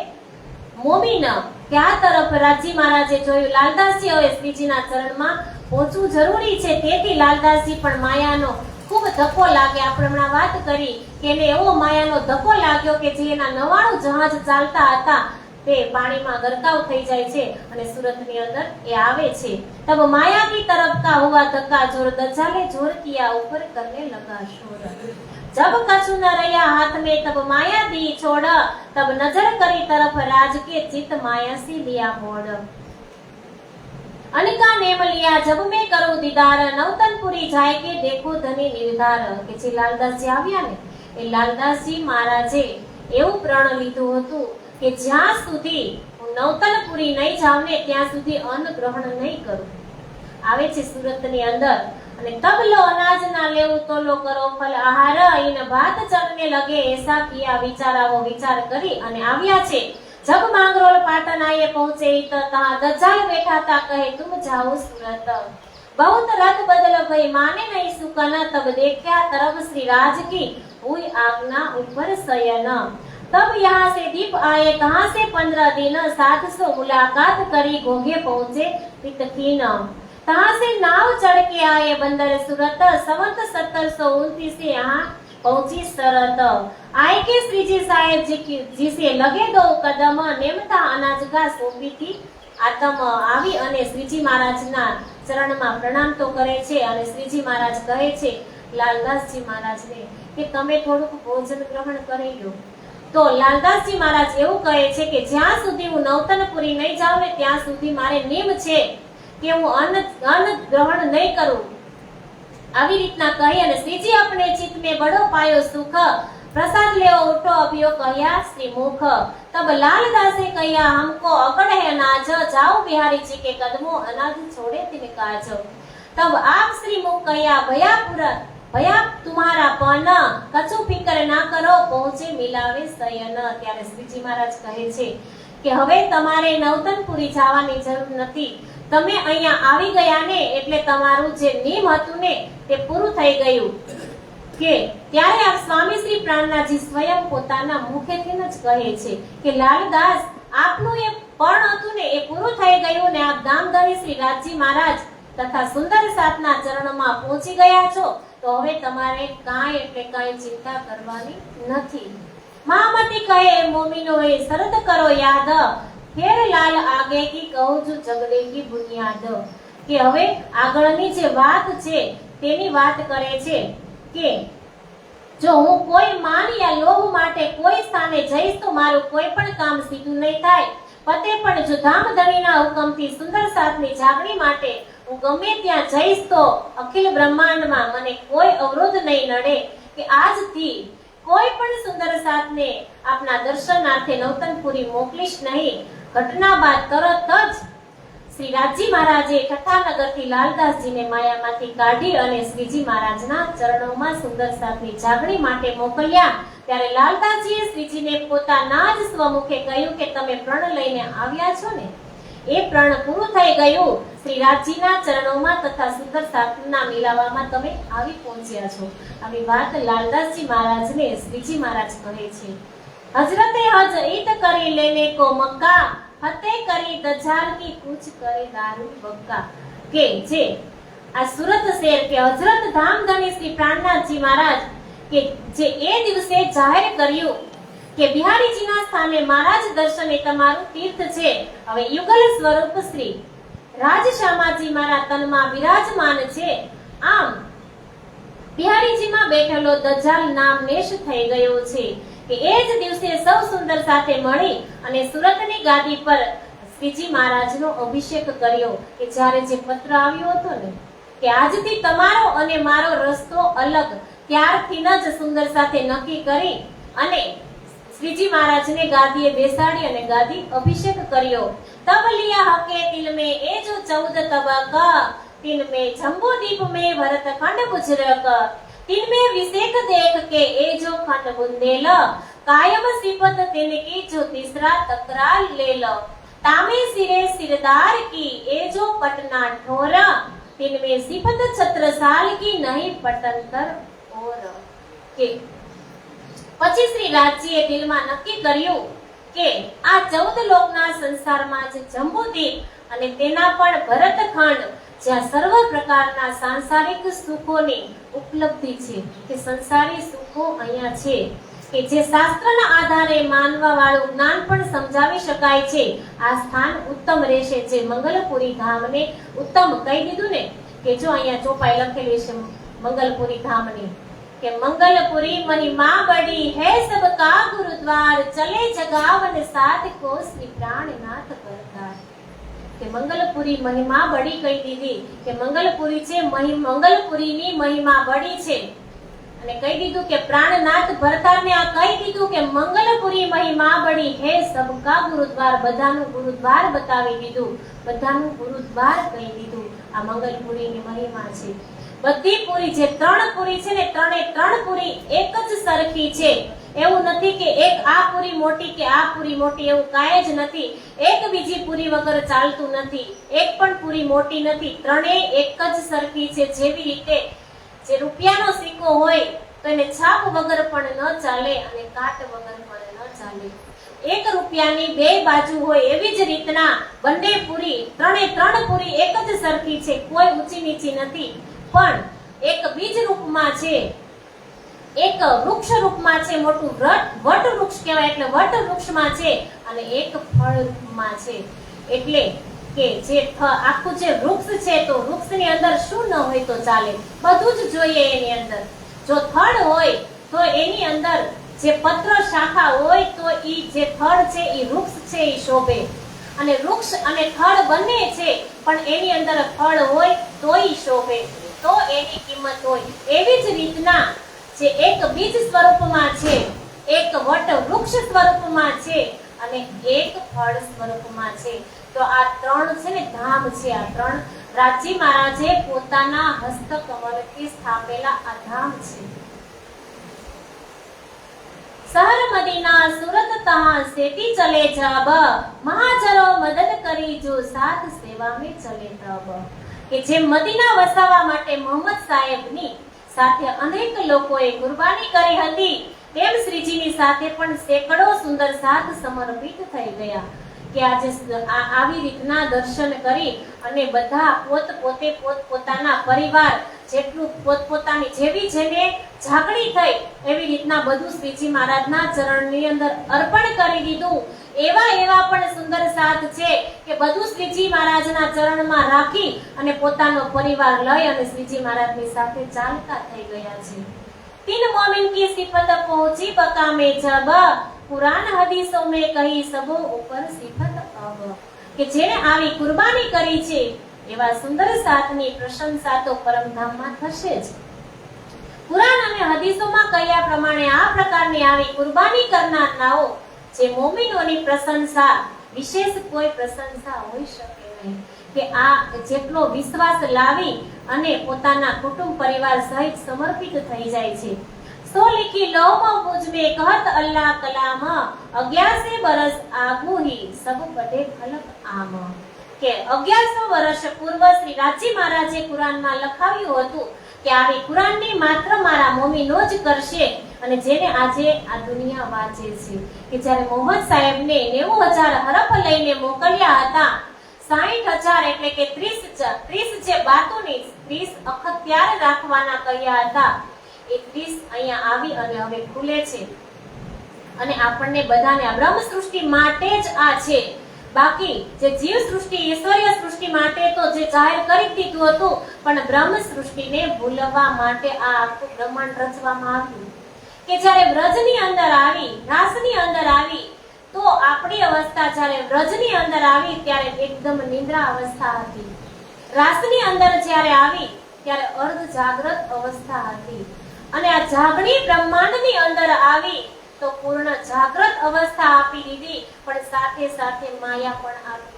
मोमिन. કે આ તરફ રાજી મહારાજે જોયું લાલદાસજી હવે શ્રીજીના ચરણમાં પહોંચવું જરૂરી છે, તેથી લાલદાસજી પણ માયાનો ખૂબ ધક્કો લાગે. આપણે હમણાં વાત કરી કે એને એવો માયાનો ધક્કો લાગ્યો કે જે એના 99 જહાજ ચાલતા હતા તે પાણીમાં ગરકાવ થઈ જાય છે અને સુરતની અંદર એ આવે છે. તબ માયા કી તરફ કા હુआ ધક્કા જોર, દજાલે જોર કિયા ઉપર કરને લગા શોર. जब कछु न रहा हाथ में तब माया दी छोड़, तब नजर करी तरफ राज के चित माया सी लिया मोड़. अनका नेम लिया जब मैं करूं दीदार, नवतनपुरी जाए के देखो धनी निर्धार. કે જે લાલદાસજી આવ્યા ને એ લાલદાસજી મહારાજે એવું પ્રણ લીધું હતું કે જ્યાં સુધી હું નવતનપુરી નહીં જાઉં ને ત્યાં સુધી અન્ન ગ્રહણ નહીં કરું. આવે છે સુરતની અંદર. અને તબ લો અનાજ ના લેવું તો લો કરો ફલ આહાર, इन बात चलने लगे ऐसा किया विचारावो विचार કરી અને આવ્યા છે. जब માંગરોળ પાટણ आए पहुंचे तो तहां दज्जाल बैठा था, कहे तुम जाओ सूरत. बहुत रथ बदल भई माने नहीं सुकन, तब देखा तरफ श्री राज की हुई आज्ञा ऊपर शयन. तब यहाँ से दीप आए तहां से 15 दिन, 700 मुलाकात करी घोघे पहुंचे पितकीन. तहां से नाव चढ़ के आए बंदर सूरत, संवत 1729 से यहाँ पहुंची शरत. आए के श्री जी साहेब जी से लगे 2 कदम, नेमता अनाज का सौंपी थी આતમ આવી અને શ્રીજી મહારાજના ચરણમાં પ્રણામ તો કરે છે અને શ્રીજી મહારાજ કહે છે લાલદાસજી મહારાજને કે તમે થોડુંક ભોજન ગ્રહણ કરી લો. તો લાલદાસજી મહારાજ એવું કહે છે કે જ્યાં સુધી હું નવતનપુરી નહીં જાઉં ને ત્યાં સુધી મારે નિયમ છે કે હું અન્ન ગ્રહણ નહીં કરું. આવી રીતના કહી અને શ્રીજી अपने चित्त में बड़ो पायो सुख प्रसाद लेओ उठो अभियो कहिया श्री मुख. तब लालदासे कहिया हमको अकड़ है अनाज जाओ बिहारी जी के कदमों अनाज छोड़े तिन काज. तब आप श्री मुख कहिया भया तुम्हारा पन कछु फिकर ना करो पहुंचे मिलावे शयन. ત્યારે શ્રીજી મહારાજ કહે છે કે હવે તમારે નવતનપુરી જવાની જરૂર નથી. તમે અહીંયા આવી ગયા ને એટલે તમારું જે નિયમ હતું ને તે પૂરું થઈ ગયું. કે ત્યારે આ સ્વામી શ્રી પ્રાણનાથજી સ્વયં પોતાના મુખેથી જ કહે છે કે લાલદાસ આપનું એ પણ હતું ને એ પૂરું થઈ ગયું ને આપ દામધણી શ્રી રાજજી મહારાજ તથા સુંદર સાતના ચરણમાં પહોંચી ગયા છો. તો હવે તમારે કાંઈ એટલે કાંઈ ચિંતા કરવાની નથી. મહામતી કહે મોમીનો એ શરત કરો યાદ ફેર લાલ આગે કી કહું છું ઝગડે કી બુનિયાદ. કે હવે આગળની જે વાત છે તેની વાત કરે છે કે જો હું કોઈ માન યા લોભ માટે કોઈ સ્થાને જઈશ તો મારું કોઈ પણ કામ સીધું નહીં થાય. પતે પણ જો ધામધણીના હુકમથી સુંદર સાથની જાગણી માટે હું ગમે ત્યાં જઈશ તો અખિલ બ્રહ્માંડમાં મને કોઈ અવરોધ નહીં નડે. કે આજથી કોઈ પણ સુંદર સાથને આપના દર્શનાર્થે નવતનપુરી મોકલીશ નહીં. ઘટના બાદ તરત જ શ્રી રાજજી મહારાજે ઠઠ્ઠાનગરથી લાલદાસજીને માયામાંથી કાઢી અને શ્રીજી મહારાજના ચરણોમાં સુંદર સાથની જાગણી માટે મોકલ્યા. ત્યારે લાલદાસજીએ શ્રીજીને પોતાના જ સ્વમુખે કહ્યું કે તમે પ્રણ લઈને આવ્યા છો ને એ પ્રણ પૂરું થઈ ગયું. શ્રી રાજજીના ચરણોમાં તથા સુંદર સાથના મિલાવામાં તમે આવી પહોંચ્યા છો. આવી વાત લાલદાસજી મહારાજને શ્રીજી મહારાજ કહે છે. હજરતે હજ ઈદ કરી લેને કો મક્કા હતે કરી દજાલ કી કુછ કરે દારૂ બક્કા. કે જે આ સુરત શહેર કે હજરત ધામધણી શ્રી પ્રાણનાથજી મહારાજ કે જે એ દિવસે જાહેર કર્યું કે બિહારીજીના સ્થાને મહારાજ દર્શન એ તમારું તીર્થ છે. હવે યુગલ સ્વરૂપ શ્રી રાજશ્યામાજી મારા તનમાં વિરાજમાન છે. આમ બિહારીજીમાં બેઠેલો દજાલ નામનેશ થઈ ગયો છે. કે એ જ દિવસે સૌ સુંદર સાથે મળી અને સુરતની ગાદી પર શ્રીજી મહારાજનો અભિષેક કર્યો. કે જ્યારે જે પત્ર આવ્યો હતો ને કે આજથી તમારો અને મારો રસ્તો અલગ, ત્યારથી જ સુંદર સાથે નક્કી કરી અને શ્રીજી મહારાજને ગાદીએ બેસાડી અને ગાદી અભિષેક કર્યો. તબ લિયા હકે દિલ में એ જો 14 તબકા तिन में जम्बू दीप में भरत खंड गुजरक तिन में विषेक देख के ए जो खंड बुंदेल कायम सिपत तिन की जो तीसरा तकरार ले लो तामे सिरे सिरदार की ए जो पटना ठोर तिन में सिपत छत्रसाल की नहीं पटंतर और के પછી શ્રી રાજજીએ દિલમાં નક્કી કર્યું કે આ 14 લોકના સંસારમાં જે જંબુદીપ અને તેના પણ ભરતખંડ જ્યાં સર્વ પ્રકારના સાંસારિક સુખોની ઉપલબ્ધિ છે કે સંસારી સુખો અહીંયા છે કે જે શાસ્ત્રના આધારે માનવા વાળું જ્ઞાન પણ સમજાવી શકાય છે. આ સ્થાન ઉત્તમ રહેશે. જે મંગલપુરી ધામને ઉત્તમ કહી દીધું ને કે જો અહીંયા ચોપાઈ લખેલી છે મંગલપુરી ધામની કે મંગલપુરી महिमा बड़ी है सबका गुरुद्वार चले जगावन सात को श्री प्राणनाथ करतार. કે મંગલપુરી મહિમા બડી કહી દીધી કે મંગલપુરી છે મંગલપુરીની મહિમા બડી છે અને કહી દીધું કે પ્રાણનાથ ભરતારને આ કહી દીધું કે મંગલપુરી મહિમા બડી હે સબકા ગુરુદ્વાર, બધાનું ગુરુદ્વાર બતાવી દીધું, બધાનું ગુરુદ્વાર કહી દીધું. આ મંગલપુરીની મહિમા છે. બધી પુરી જે 3 પુરી છે ને ત્રણે 3 પુરી એક જ સરખી છે. એવું નથી કે એક આ પુરી મોટી કે આ પુરી મોટી, એવું કાંઈ જ નથી. એક બીજી પુરી વગર ચાલતું નથી. એક પણ પુરી મોટી નથી. ત્રણેય એક જ સરખી છે. જેવી રીતે જે રૂપિયાનો સિક્કો હોય તો એને છાપ વગર પણ ન ચાલે અને કાટ વગર પણ ન ચાલે. 1 રૂપિયાની 2 બાજુ હોય એવી જ રીતના બંને પુરી ત્રણે 3 પુરી એક જ સરખી છે. કોઈ ઊંચી નીચી નથી. પણ એક બીજ રૂપમાં છે, એક વૃક્ષ રૂપમાં છે, મોટું વટ વૃક્ષ કહેવાય એટલે વટ વૃક્ષમાં છે, અને એક ફળ રૂપમાં છે. એટલે કે જે આખું જે વૃક્ષ છે તો વૃક્ષની અંદર શું ન હોય તો ચાલે, બધું જ જોઈએ એની અંદર. જો થડ હોય તો એની અંદર જે પત્ર શાખા હોય તો ઈ જે થડ છે ઈ વૃક્ષ છે ઈ શોભે. અને વૃક્ષ અને થડ બંને છે પણ એની અંદર ફળ હોય તો ઈ શોભે, તો એની કિંમત હોય. એવી જ રીતના જે એક બીજ સ્વરૂપમાં છે, એક વટ વૃક્ષ સ્વરૂપમાં છે અને એક ફળ સ્વરૂપમાં છે. તો આ ત્રણ છે ને ધામ છે, આ ત્રણ રાજી મહારાજે પોતાના હસ્તકમળથી સ્થાપેલા આ ધામ છે. शहर मदीना सूरत तहाँ सेती चले जब महाजरो मदद કરી જો સાથ સેવા में ચલે તબ. કે જે મદીના વસાવવા માટે મોહમ્મદ સાહેબની સાથે અનેક લોકોએ કુરબાની કરી હતી તેમ શ્રીજીની સાથે પણ સેંકડો સુંદર સાથ સમર્પિત થઈ ગયા. કે આજે આવી રીતના દર્શન કરી અને બધા પોતપોતાના પરિવાર જેટલું પોતપોતાની જેવી જેને ઝાકડી થઈ એવી રીતના બધું શ્રીજી મહારાજના ચરણની અંદર અર્પણ કરી દીધું. એવા પણ સુંદર સાથ છે કે બધું શ્રીજી મહારાજના ચરણમાં રાખી અને પોતાનો પરિવાર લઈ અને શ્રીજી મહારાજની સાથે ચાલતા થઈ ગયા છે. तीन मोमिन की सिफत पहुंची बका में जब कुरान हदीसों में कही सबो ऊपर सिफत अब. કે જેને આવી કુરબાની કરી છે એવા સુંદર સાથની પ્રશંસા તો પરમધામમાં થશે જ. કુરાન અને હદીસોમાં કહ્યા પ્રમાણે આ પ્રકારની આવી કુરબાની કરનારાઓ જે મોમિનોની પ્રશંસા વિશેષ કોઈ પ્રશંસા હોઈ શકે નહીં. કે આ જેટલો વિશ્વાસ લાવી અને પોતાના કુટુંબ પરિવાર સહિત સમર્પિત થઈ જાય છે. સો લીખી લો મુझ में कहत अल्लाह कलाम 1100 बरस आगू ही सब बड़े खलक आम. કે 1100 વર્ષ પૂર્વ શ્રી રાજી મહારાજે કુરાનમાં લખાવ્યું હતું કે આવી કુરાનની માત્ર મારા મોમીનો જ કરશે અને જેને આજે આ દુનિયા વાંચે છે. કે જ્યારે મોહમ્મદ સાહેબને 90,000 હરફ લઈને મોકલ્યા હતા, 60,000 એટલે કે 30 જે બાતોની 30 અખત્યાર રાખવાના કહ્યા હતા, એ 30 અહીંયા આવી અને હવે ખુલે છે. અને આપણને બધાને આ બ્રહ્મ સૃષ્ટિ માટે જ આ છે. બાકી જે જીવ સૃષ્ટિ ઈશ્વરીય સૃષ્ટિ માટે તો જે જાહેર કરી દીધું હતું, પણ બ્રહ્મ સૃષ્ટિને ભૂલવા માટે આ આખું બ્રહ્માંડ રચવામાં આવ્યું. કે જ્યારે વ્રજની અંદર આવી, રાસની અંદર આવી, તો આપણી અવસ્થા જ્યારે વ્રજની અંદર આવી ત્યારે એકદમ નિંદ્રા અવસ્થા હતી. રાસની અંદર જ્યારે આવી ત્યારે અર્ધ જાગ્રત અવસ્થા હતી. અને આ જાગણી બ્રહ્માંડની અંદર આવી તો પૂર્ણ જાગ્રત અવસ્થા આપી દીધી, પણ સાથે સાથે માયા પણ આવી.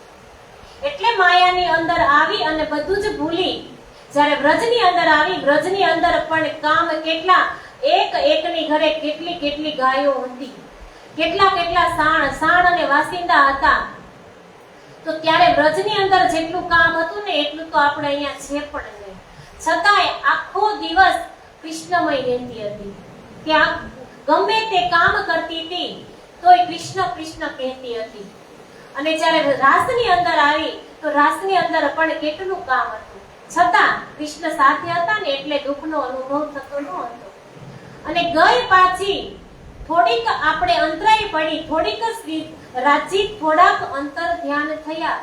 એટલે માયાની અંદર આવી અને બધું જ ભૂલી જ્યારે વ્રજની અંદર આવી, વ્રજની અંદર પણ કામ કેટલા, એકની ઘરે કેટલી ગાયો હતી, કેટલા સાણ અને વાસિંદા હતા. તો ત્યારે વ્રજની અંદર જેટલું કામ હતું ને એટલું તો આપણે અહીંયા છે પણ નહીં. છતાંય આખો દિવસ કૃષ્ણમય રહેતી હતી. કે આ ગમે તે કામ કરતી હતી તોય કૃષ્ણ કહેતી હતી. અને જ્યારે રાસની અંદર આવી તો રાસની અંદર પણ કેટલું કામ હતું, છતાં કૃષ્ણ સાથે હતા ને એટલે દુઃખનો અનુભવ થતો ન હતો. અને ગઈ પાછી થોડીક આપણે અંતરાય પડી, થોડીક રાજી થોડાક અંતર ધ્યાન થયા.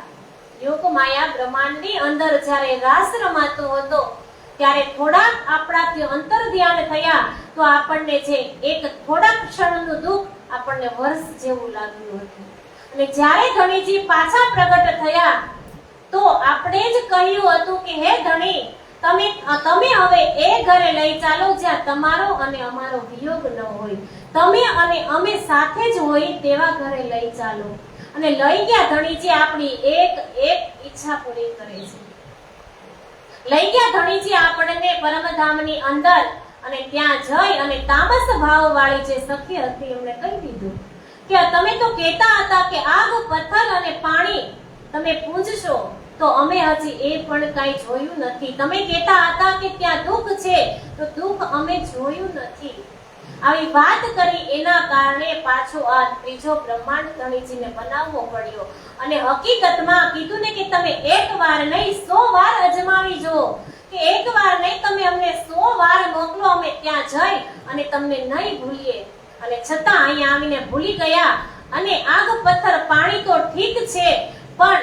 યોગ માયા બ્રહ્માંડની અંદર જ્યારે રાસ રમાતો હતો ત્યારે થોડાક આપણાથી અંતર ધ્યાન થયા તો આપણને જે એક થોડાક ક્ષણનું દુઃખ આપણને વર્ષ જેવું લાગ્યું હતું. અને જ્યારે ધણીજી પાછા પ્રગટ થયા તો આપણે જ કહ્યું હતું કે હે ધણી, તમે હવે એ ઘરે લઈ ચાલો જ્યાં તમારો અને અમારો વિયોગ ન હોય. તમે અને અમે સાથે જ હોય તેવા ઘરે લઈ ચાલો. અને લઈ ગયા ધણીજી આપણી એક ઈચ્છા પૂરી કરે છે. લઈ ગયા ધણીજી આપણને પરમધામની અંદર, અને ત્યાં જઈ અને તામસ ભાવ વાળી જે સખી હતી એમને કહી દીધું કે તમે તો કહેતા હતા કે આગ, પથ્થર અને પાણી તમે પૂજશો, તો અમે હજી એ પણ કઈ જોયું નથી. તમે કહેતા હતા કે ત્યાં દુઃખ છે, તો દુઃખ અમે જોયું નથી. આવી વાત કરી એના કારણે પાછો આ ત્રીજો બ્રહ્માંડ ધણીજીને બનાવવો પડ્યો. અને હકીકતમાં કીધું ને કે તમે એક વાર નહીં 100 વાર અજમાવી જો, કે એક વાર નહીં તમે અમને 100 વાર મોકલો, અમે ત્યાં જઈ અને તમને નહીં ભૂલીએ. અને છતાં અહીંયા આવીને ભૂલી ગયા. અને આગ, પથ્થર, પાણી તો ઠીક છે, પણ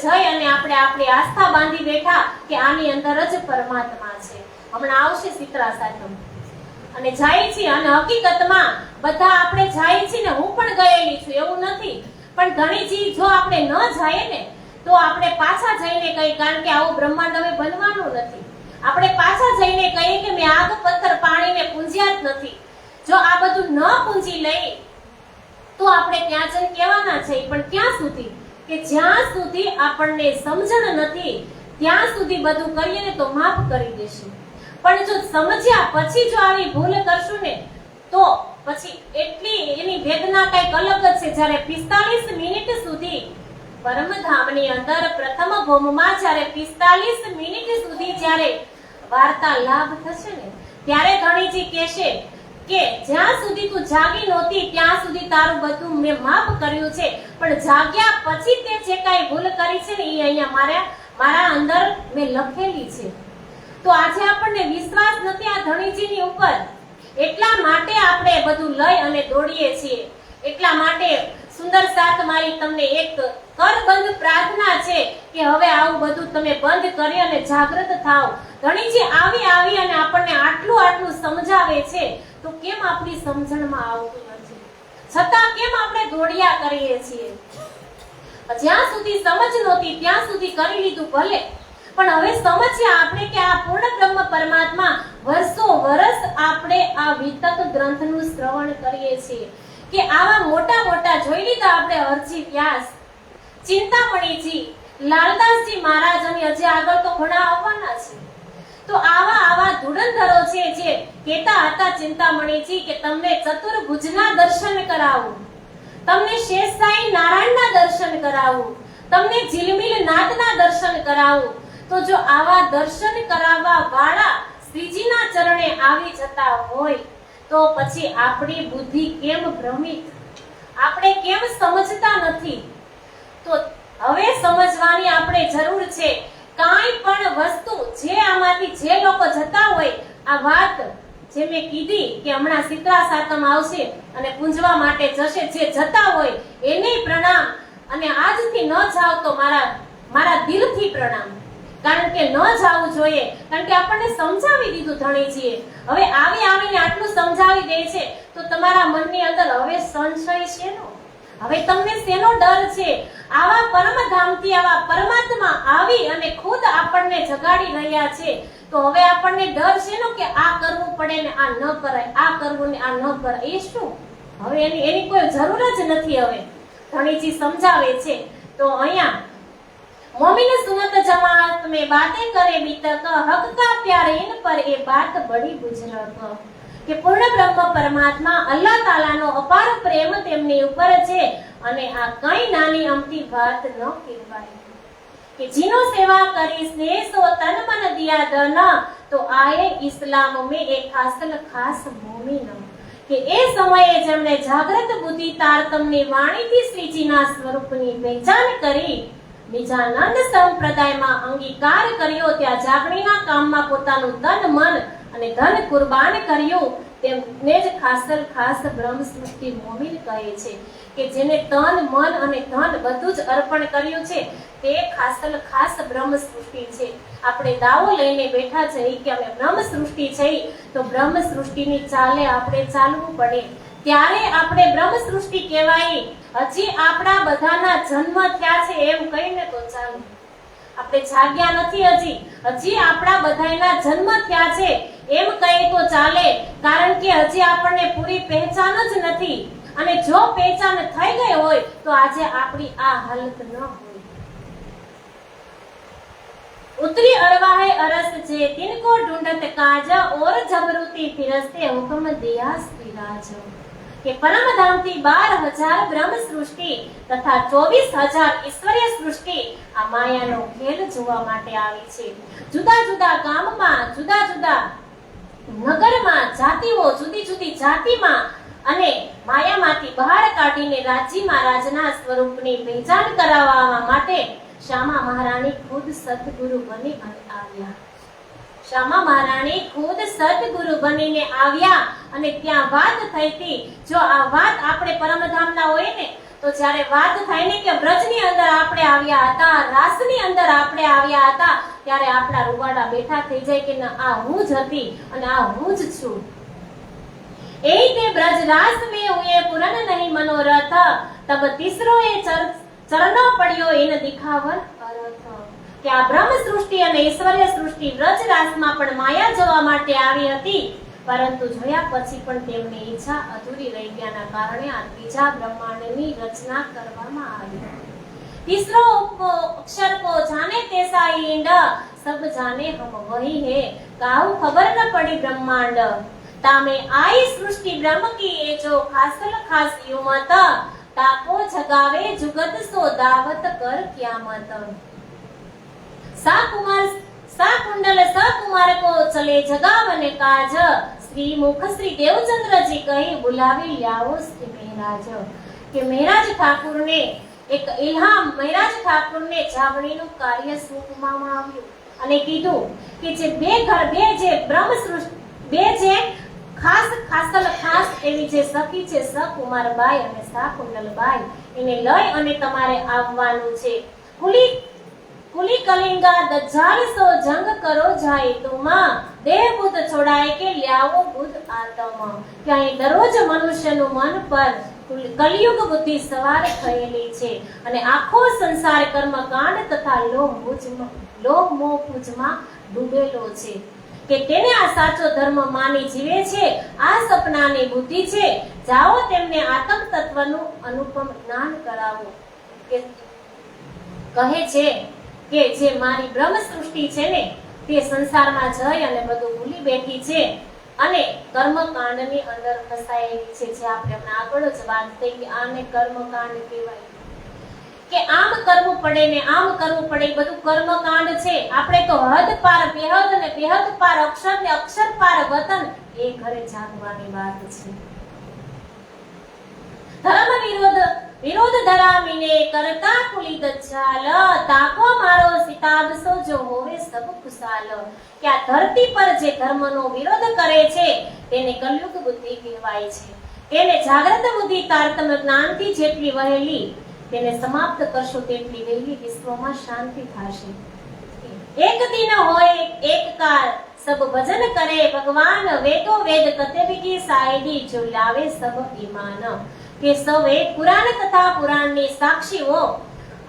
જઈ અને આપણે આપણી આસ્થા બાંધી બેઠા કે આની અંદર જ પરમાત્મા છે. હમણાં આવશે શીતળા સાતમ અને જાય છે, અને હકીકતમાં બધા આપણે જાય છે ને, હું પણ ગયેલી છું એવું નથી, પણ ઘણીજી જો આપણે ન જાય ને તો આપણે પાછા જઈને કહીએ, કારણ કે આવું બ્રહ્માંડ હવે બનવાનું નથી. આપણે પાછા જઈને કહીએ કે મેં આગ પથ્થર પાણીને પૂંજ્યા જ નથી. જો આ બધું ન પૂંજી લઈ તો આપણે ત્યાં જઈને કહેવાના છે, પણ ક્યાં સુધી? કે જ્યાં સુધી આપણને સમજણ નથી ત્યાં સુધી બધું કરીએ ને તો માફ કરી દેશું, પણ જો સમજ્યા પછી જો આવી ભૂલ કરશું ને તો પછી એટલી એની વેદના કઈક અલગ જ છે. જ્યારે 45 મિનિટ સુધી પરમધામની અંદર પ્રથમ ભૂમમાં જ્યારે 45 મિનિટ સુધી જ્યારે વાર્તાલાપ થશે ને ત્યારે ઘણીજી કહેશે કે જ્યાં સુધી તું જાગી નહોતી ત્યાં સુધી તારું બધું મેં માફ કર્યું છે, પણ જાગ્યા પછી તે જે કાંઈ ભૂલ કરી છે ને એ અહીંયા મારા અંદર મેં લખેલી છે. તો આજે આપણને વિશ્વાસ નથી આ ધણીજીની ઉપર, એટલા માટે આપણે બધું લઈ અને દોડીએ છીએ. એટલા માટે સુંદર સાથ મારી તમને એક કરબંધ પ્રાર્થના છે કે હવે આવું બધું તમે બંધ કરી અને જાગૃત થાઓ. ધણીજી આવી અને આપણને આટલું સમજાવે છે તો કેમ આપણી સમજણમાં આવતું નથી, છતાં કેમ આપણે દોડ્યા કરીએ છીએ? જ્યાં સુધી સમજ નહોતી ત્યાં સુધી કરી લીધું ભલે, પણ હવે સમજ્યા આપણે કે આ પૂર્ણ બ્રહ્મ પરમાત્મા વર્ષો વર્ષ આપણે આ વિતક ગ્રંથનું શ્રવણ કરીએ છીએ કે આવા મોટા જોઈ લીધા આપણે અરજી વ્યાસ, ચિંતામણીજી, લાલદાસજી મહારાજ અને હજી આગળ તો ઘણા આવવાના છે. તો આવા ધુરંધરો છે જે કહેતા હતા ચિંતામણીજી કે તમને ચતુર્ભુજના દર્શન કરાવું, તમને શેષસાઈ નારાયણના દર્શન કરાવું, તમને ઝિલમિલ નાથના દર્શન કરાવું. તો જો આવા દર્શન કરાવવા વાળા શ્રીજીના ચરણે આવી જતા હોય તો પછી આપણી બુદ્ધિ કેમ ભ્રમિત, આપણે કેમ સમજતા નથી? તો હવે સમજવાની આપણે જરૂર છે. કાંઈ પણ વસ્તુ જે આમાંથી જે લોકો જતા હોય, આ વાત જે મેં કીધી કે હમણાં શીતળા સાતમ આવશે અને પૂંજવા માટે જશે, જે જતા હોય એને પ્રણામ, અને આજથી ન જાવ તો મારા દિલથી પ્રણામ, કારણ કે ન જાવું જોઈએ, કારણ કે આપણને સમજાવી દીધું ધણીજીએ. હવે આવીને આટલું સમજાવી દે છે તો તમારા મનની અંદર હવે સંશય શેનો? હવે તમને શેનો ડર છે? આવા પરમધામથી આવા પરમાત્મા આવી અને ખુદ આપણને જગાડી રહ્યા છે, તો હવે આપણને ડર શેનો કે આ કરવું પડે ને આ ન કરાય, આ કરવું ને આ ન કરાય? એ શું? હવે એની કોઈ જરૂર જ નથી. હવે ધણીજી સમજાવે છે. તો અહીંયા मोमिन सुनत जमात में बातें करे बीतक हक का प्यार इन पर ये बात बड़ी बुजुर्ग કે પૂર્ણ બ્રહ્મ પરમાત્મા અલ્લાહ તાલાનો અપાર પ્રેમ તેમની ઉપર છે, અને આ કઈ નાની અમથી વાત ન કહેવાય કે જીનો સેવા કરી સ્નેહ સો તન મન દિયા દન તો આયે ઇસ્લામ में एक ખાસ મોમિન કે એ સમયે જેમણે જાગૃત બુદ્ધિ તારતમ્યની વાણીથી શ્રીજીના સ્વરૂપની પહેચાન કરી, નિજાનંદ સંપ્રદાયમાં અંગીકાર કર્યો, ત્યાં જાગણીના કામમાં પોતાનું તન મન અને ધન કુરબાન કર્યું, તેમને જ ખાસ બ્રહ્મ સૃષ્ટિ મોમિન કહે છે કે જેને તન મન અને ધન બધું જ અર્પણ કર્યું છે તે ખાસ બ્રહ્મ સૃષ્ટિ છે. આપણે દાવો લઈને બેઠા છે કે અમે બ્રહ્મ સૃષ્ટિ છે, તો બ્રહ્મ સૃષ્ટિની ચાલે આપણે ચાલવું પડે, ત્યારે આપણે બ્રહ્મ સૃષ્ટિ કહેવાય. હજી આપણા બધાના જન્મ થયા છે એમ કહીને તો ચાલે, આપણે જાગ્યા નથી, હજી આપણા બધાના જન્મ થયા છે એમ કહે તો ચાલે, કારણ કે હજી આપણને પૂરી પહેચાન જ નથી, અને જો પહેચાન થઈ ગઈ હોય તો આજે આપણી આ હાલત ન હોય. उतरी अरवाहे अरस जे तिनको ढूंढत काज और जबरूती फिरस्ते हुक्म दिया श्रीराज કે પરમધામથી 12,000 બ્રહ્મ સૃષ્ટિ તથા 24,000 ઈશ્વરીય સૃષ્ટિ આ માયાનો ખેલ જોવા માટે આવી છે. જુદા જુદા ગામમાં, જુદા જુદા નગરમાં, જાતિઓ જુદી જુદી જાતિમાં, અને માયામાંથી બહાર કાઢીને રાજ્યમાં રાજના સ્વરૂપની પહેચાન કરાવવા માટે શ્યામા મહારાણી ખુદ સતગુરુ બની આવ્યા. શ્યામા મહારાણી ખુદ સતગુરુ બનીને આવ્યા, અને ત્યાં વાત થઈ હતી. જો આ વાત આપણે પરમધામના હોય ને તો જ્યારે વાત થાય ને કે વ્રજની અંદર આપણે આવ્યા હતા, રાસની અંદર આપણે આવ્યા હતા, ત્યારે આપણા રૂવાડા બેઠા થઈ જાય કે ના આ હું જ હતી અને આ હું જ છું. એ તે બ્રજ રાસ में हुए पूरन नहीं मनोरथ, तब तीसरो એ ચરણો પડ્યો એને દિખાવન અરથ. કે આ બ્રહ્મ સૃષ્ટિ અને ઈશ્વરીય સૃષ્ટિ વ્રજ રાસમાં પણ માયા જોવા માટે આવી હતી, પરંતુ જોયા પછી પણ તેમની ઈચ્છા અધૂરી રહી ગયાના કારણે આ ત્રીજા બ્રહ્માંડની રચના કરવામાં આવી. तीसरो अक्षर को जाने तैसा ईंड, सब जाने हम वही है, काहू खबर न पड़ी ब्रह्मांड. तामे आई सृष्टि ब्रह्म की ये जो खासल खास युमत, ताको जगावे जुगत सो दावत कर क्यामत. सा कुंडल सा कुमार को चले जगावने काज, श्री मुख श्री देवचंद्र जी कही बुलावी ल्याओ श्री मेहराज. કે મહેરાજ ઠાકુરને એક ઇલ્હામ, મહેરાજ ઠાકુરને જાવણીનું કાર્ય સોંપવામાં આવ્યું અને કીધું કે જે બે જે બ્રહ્મ સૃષ્ટિ, બે જે ખાસ એવી જે સખી છે સકુમારબાઈ અને સાકુંડલબાઈ, એને લઈ અને તમારે આવવાનું છે. કુલી કલિંગા દજાર સો જંગ કરો જાય તુમા, દેહ બુદ્ધ છોડાય કે લ્યાવો બુદ્ધ આત્મા. કે અહીં દરરોજ મનુષ્યનું મન પર કલિયુગ બુદ્ધિ સવાર થયેલી છે અને આખો સંસાર કર્મકાંડ તથા લોભ મોહ પૂજમાં ડૂબેલો છે. કે તેને આ સાચો ધર્મ માની જીવે છે, આ સપનાની બુદ્ધિ છે. જાઓ તેમને આત્મ તત્વનું અનુપમ જ્ઞાન કરાવો. કે કહે છે કે જે મારી બ્રહ્મ સૃષ્ટિ છે ને તે સંસારમાં જઈ અને બધું ભૂલી બેઠી છે અને કર્મકાંડની અંદર ફસાયેલી છે. જે આપણે આગળ જ વાત થઈ કે આને કર્મકાંડ કહેવાય, કે આમ કરવું પડે ને આમ કરવું પડે, બધું કર્મકાંડ છે. આપણે તો હદ પાર બેહદ અને બેહદ પાર અક્ષર ને અક્ષર પાર વતન, એ ઘરે જાગવાની વાત છે. ધર્મ વિરોધ ધરાવીને કરતા કુલી દજાલ, તાકો મારો સિતાબ સો જો હોવે સબ ખુશાલ. કે આ ધરતી પર જે ધર્મનો વિરોધ કરે છે તેને કલયુગ બુદ્ધિ કહેવાય છે. એને જાગ્રત બુદ્ધિ તારતમ્ય જ્ઞાનથી જેટલી વહેલી તેને સમાપ્ત કરશો તેટલી વહેલી વિશ્વમાં શાંતિ થશે. એક દિન હોય એક કાળ સબ ભજન કરે ભગવાન, વેદો વેદ કતેબી સાયદી જો લાવે સબ ઈમાન. કે સૌએ પુરાણ તથા પુરાણની સાક્ષીઓ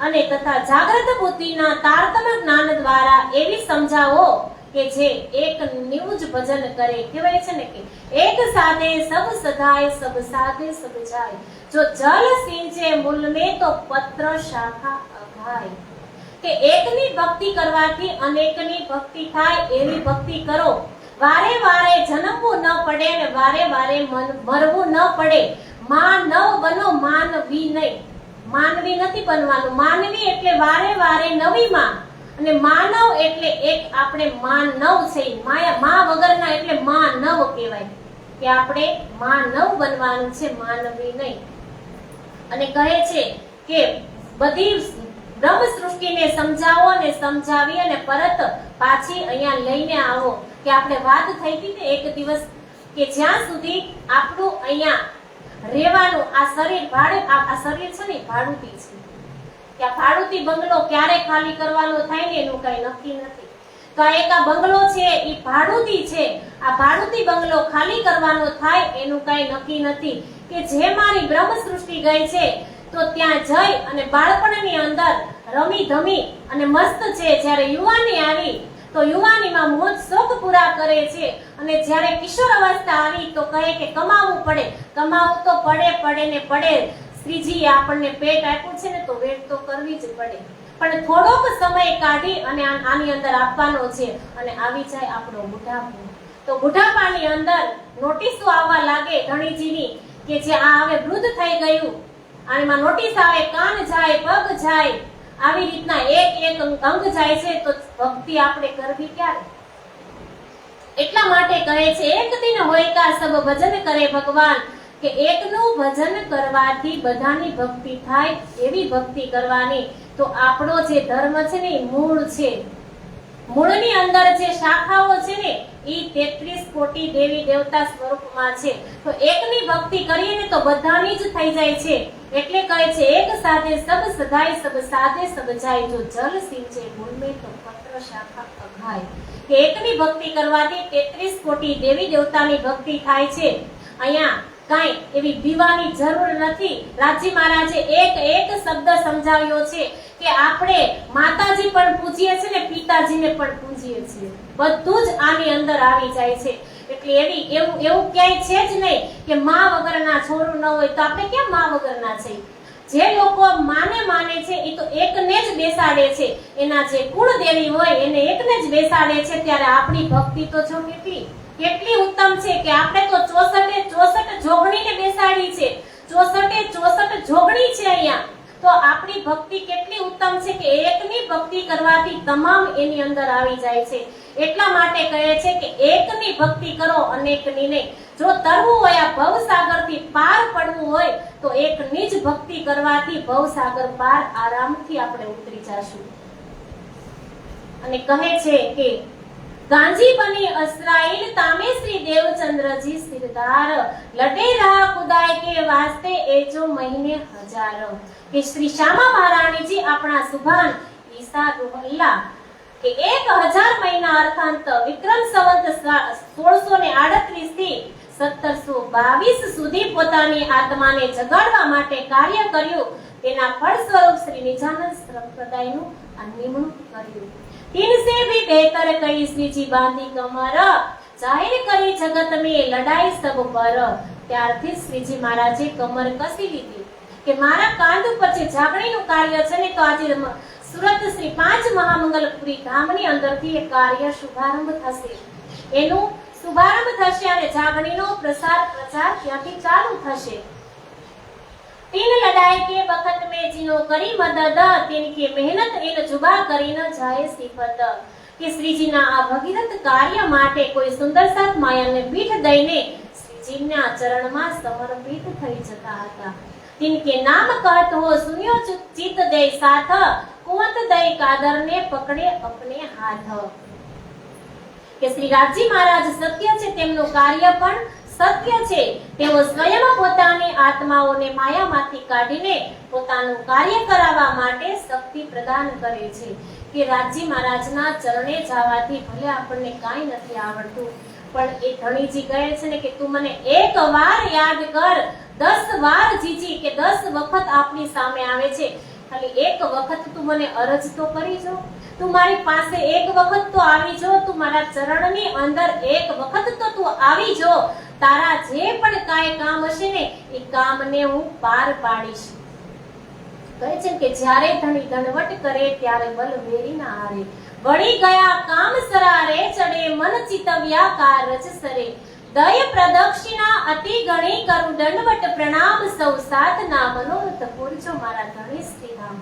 અને તથા જાગ્રત બુદ્ધિના તારતમ્ય જ્ઞાન દ્વારા એવી સમજાવો કે જે એક નિજ ભજન કરે. કહેવાય છે ને કે એક સાધે સબ સદાય, સબ સાધે સબ જાય. જો જલ સિંચે મૂલ में તો પત્ર શાખા અઘાય. કે એકની ભક્તિ કરવાથી અનેકની ભક્તિ થાય એવી ભક્તિ કરો. વારે વારે જન્મવું ન પડે અને વારે વારે મરવું ન પડે. માનવ બનો, માનવી નહીં. માનવી નથી બનવાનું. માનવી એટલે વારે વારે નવી માં, અને માનવ એટલે એક આપણે માનવ છે. મા વગરના એટલે માનવ કહેવાય. કે આપણે માનવ બનવાનું છે, માનવી નહીં. અને કહે છે કે બધી બ્રહ્મ સૃષ્ટિને સમજાવો અને સમજાવી અને પરત પાછી અહીંયા લઈને આવો. કે આપણે વાત થઈ હતી ને એક દિવસ કે જ્યાં સુધી આપણું અહીંયા રહેવાનું આ શરીર આ શરીર છે ને ભાડુતી છે. કે આ ભાડુતી બંગલો ક્યારે ખાલી કરવાનો થાય ને એનું કઈ નક્કી નથી. તો એક આ બંગલો છે એ ભાડુતી છે. આ ભાડુતી બંગલો ખાલી કરવાનો થાય એનું કઈ નક્કી નથી. કે જે મારી બ્રહ્મ સૃષ્ટિ ગઈ છે તો ત્યાં જઈ અને બાળપણની અંદર રમી ધમી અને મસ્ત છે. જ્યારે યુવાની આવી તો યુવાનીમાં મોજ શોખ પૂરા કરે છે, અને જ્યારે કિશોર અવસ્થા આવી તો કહે કે કમાવું પડે. કમાવું તો પડે ને પડે. શ્રીજીએ આપણને પેટ આપ્યું છે ને તો વેટ તો કરવી જ પડે, પણ થોડોક સમય કાઢી અને આની અંદર આપવાનો છે. અને આવી જાય આપણો બુઢાપો. તો બુઢાપાની અંદર નોટિસો આવવા લાગે ધણીજીની કે જે આ હવે વૃદ્ધ થઈ ગયું, આમાં નોટિસ આવે, કાન જાય, પગ જાય, આવી રીતના એક અંગ જાય છે. તો ભક્તિ આપણે કરવી ક્યારે? એટલા માટે કહે છે એક દિન હોય કા સબ ભજન કરે ભગવાન. કે એકનું ભજન કરવાથી બધાની ભક્તિ થાય એવી ભક્તિ કરવાની. તો આપણો જે ધર્મ છે ને મૂળ છે. મૂળની અંદર જે શાખાઓ છે ને ઈ 33 કોટી દેવી દેવતા સ્વરૂપમાં છે. તો એકની ભક્તિ કરીએ ને તો બધાની જ થઈ જાય છે. એટલે કહે છે એક સાધે સબ સધાય સબ સાધે સબ જાય, જો જલ સિંચે મૂળ में તો પત્ર શાખા અઘાય, કે એકની ભક્તિ કરવાથી 33 કોટી દેવી દેવતાની ભક્તિ થાય છે. અહીંયા કાંઈ એવી બીવાની જરૂર નથી. રાજી મહારાજે એક શબ્દ સમજાવ્યો છે કે આપણે માતાજી પણ પૂજીએ છીએ ને પિતાજીને પણ પૂજીએ છીએ, બધું જ આની અંદર આવી જાય છે. એટલે એવું ક્યાંય છે જ નહીં કે માં વગરના છોરું ન હોય, તો આપણે કેમ માં વગરના છે? જે લોકો માને છે એ તો એકને જ બેસાડે છે, એના જે કુળદેવી હોય એને એકને જ બેસાડે છે. ત્યારે આપણી ભક્તિ તો જો કેટલી ઉત્તમ છે કે આપણે તો 64 જોગણીને બેસાડી છે, 64 જોગણી છે અહીંયા. તો આપણી ભક્તિ કેટલી ઉત્તમ છે કે એકની ભક્તિ કરવાથી તમામ એની અંદર આવી જાય છે. એટલા માટે કહે છે કે એકની ભક્તિ કરો, અનેકની નહીં. જો તરવું હોય આ ભવસાગરથી પાર પડવું હોય તો એકની જ ભક્તિ કરવાથી ભવસાગર પાર આરામથી આપણે ઉતરી જશું. અને કહે છે કે गांजी बनी असराइल तामे श्री देवचंद्र जी सिरदार, लटे रहा खुदाई के वास्ते एजो महीने हजारों, कि श्री श्यामा महारानी जी अपना सुभान ईसा रुहल्ला के 1000 महीना अर्थांत विक्रम संवत 1638 થી 1722 સુધી પોતાની આત્માને જગાડવા માટે કાર્ય કર્યું. તેના ફળ સ્વરૂપ શ્રી નિજાનંદ સંપ્રદાયનું આ નિમણૂક કર્યું. तीन से भी बेहतर कई श्री जी बांधी कमर, जाहिर करी जगत में लड़ाई सब पर. ત્યારથી શ્રીજી મહારાજે કમર કસી લીધી કે મારા કાંધ ઉપર જે જાગણીનું કાર્ય છે ને, તો આજે સુરત શ્રી 5 મહામંગલપુરી ધામની અંદરથી એ કાર્ય શુભારંભ થશે. એનું શુભારંભ થશે અને જાગણીનો પ્રચાર ત્યાંથી ચાલુ થશે. तीन लड़ाई के वक्त में जिनो करी मदद, तिनकी मेहनत इन जुबा करी न जाए सिफत. કે શ્રીજીના આ ભગીરથ કાર્ય માટે કોઈ સુંદર સાત માયાને પીઠ દઈને શ્રીજીના ચરણમાં સમર્પિત થઈ જતા હતા. तिनके नाम कहत हो सुनियो चित दे साथ, कुंवत दई कादरने पकड़े अपने हाथ. કે શ્રી રાજજી મહારાજ સત્ય છે, તેમનું કાર્ય પણ સત્ય છે. તેઓ સ્વયં પોતાની આત્માઓને માયામાંથી કાઢીને પોતાનું કાર્ય કરાવવા માટે શક્તિ પ્રદાન કરે છે. કે રાજજી મહારાજના ચરણે જવાથી ભલે આપણને કાંઈ નથી આવડતું, પણ એ ધણીજી કહે છે ને કે તું મને એક વાર યાદ કર, 10 વાર જીજી, કે 10 વખત આપની સામે આવે છે, ખાલી એક વખત તું મને અરજ તો કરી જો, તું મારી પાસે એક વખત તો આવી જો, તું મારા ચરણની અંદર એક વખત તો તું આવી જો. તારા જે પણ કાંઈ કામ હશે ને એ કામને હું પાર પાડીશ. કહે છે કે જ્યારે ધણી ધનવટ કરે ત્યારે બલ વેરી ના હારે, વળી ગયા કામ સરારે ચડે મન ચિતવ્યા કારજ સરે. દય પ્રદક્ષિણા અતિ ગણી કરું દંડવટ પ્રણામ, સૌ સાત ના મનોરથ પૂરજો મારા ધણી શ્રી રામ.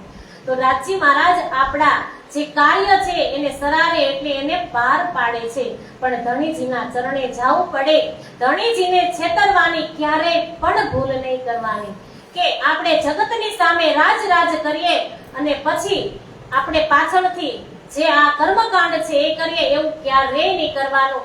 તો રાજજી મહારાજ આપણા જે કાર્ય છે એને સરારે એટલે એને પાર પાડે છે, પણ ધણીજીના ચરણે જવું પડે. ધણીજીને છેતરવાની ક્યારેય પણ ભૂલ નહીં કરવાની. કે આપણે જગતની સામે રાજ કરીએ અને પછી આપણે પાછળથી જે આ કર્મકાંડ છે એ કરીએ, એવું ક્યારેય નહીં કરવાનું.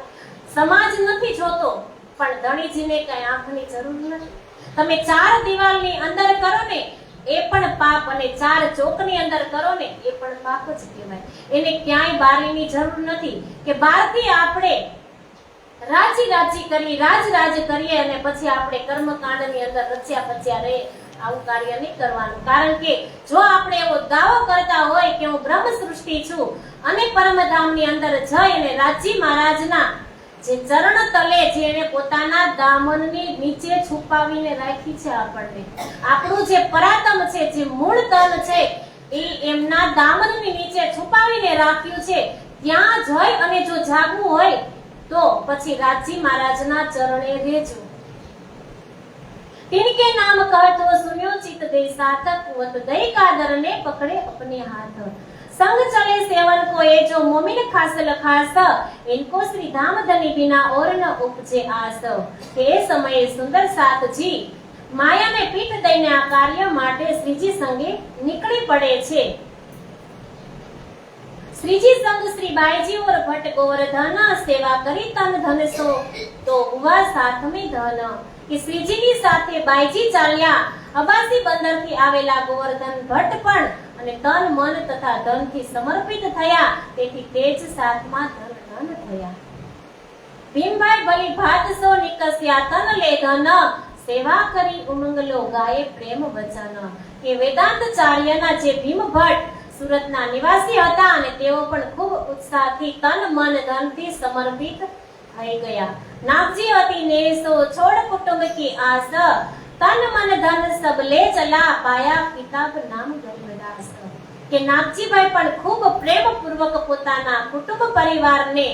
સમાજ નથી જોતો, પણ ધણીજીને કઈ આંખની જરૂર નથી. તમે 4 દિવાલની અંદર કરો ને એ પણ પાપ, અને 4 ચોકની અંદર કરો ને એ પણ પાપ જ કહેવાય. એને ક્યાંય બારીની જરૂર નથી કે બહારથી આપણે રાજી કરી રાજ કરીએ અને પછી આપણે કર્મકાંડની અંદર રચ્યા પચ્યા રહે. આવું કાર્ય નહીં કરવાનું. કારણ કે જો આપણે એવો દાવો કરતા હોય કે હું બ્રહ્મ સૃષ્ટિ છું અને પરમધામની અંદર જઈ અને રાજજી મહારાજના જે ચરણ તલે જે એને પોતાના દામનની નીચે છુપાવીને રાખી છે, આપણું જે પરાતમ છે, જે મૂળ તન છે એ એમના દામનની નીચે છુપાવીને રાખ્યું છે, ત્યાં જઈ અને જો જાગવું હોય તો પછી રાજજી મહારાજના ચરણે રહેજો. तिनके नाम कहत हो सुनियो चित दे साथ, कुंवत दई कादर ने पकड़े अपने हाथ. संग चले सेवन को ये जो मोमिन खास लखास, इनको श्री धाम धनी बिना और न उपजे आस. के समय सुंदर साथ जी माया ने पीठ दઈને આ કાર્ય માટે શ્રીજી સંગે નીકળી પડે છે. श्रीजी संग श्री बाईजी और भट्ट गोवर्धन, सेवा करी तन धन सो तो हुआ साथ में धन. કે શ્રીજીની સાથે બાઈજી ચાલ્યા અબાસી બંદરથી આવેલા ગોવર્ધન ભટ્ટ પણ અને તન મન તથા ધનથી સમર્પિત થયા, તેથી તેજ સાથમાં ધન થયા. ભીમભાઈ ભલી ભાત સો નિકસ્યા તન લે ધન, સેવા કરી ઉમંગલો ગાયે પ્રેમ વચન. કે વેદાંતચાર્યના જે ભીમ ભટ્ટ સુરતના નિવાસી હતા અને તેઓ પણ ખૂબ ઉત્સાહથી તન મન ધનથી સમર્પિત થઈ ગયા. નાગજી અતિ નેસો છોડ કુટુંબ કી આસ, તન મન ધન સબ લે ચલા, પાયા કિતાબ નામ ગરીબદાસ. કે નાગજીભાઈ પણ ખૂબ પ્રેમપૂર્વક પોતાના કુટુંબ પરિવારને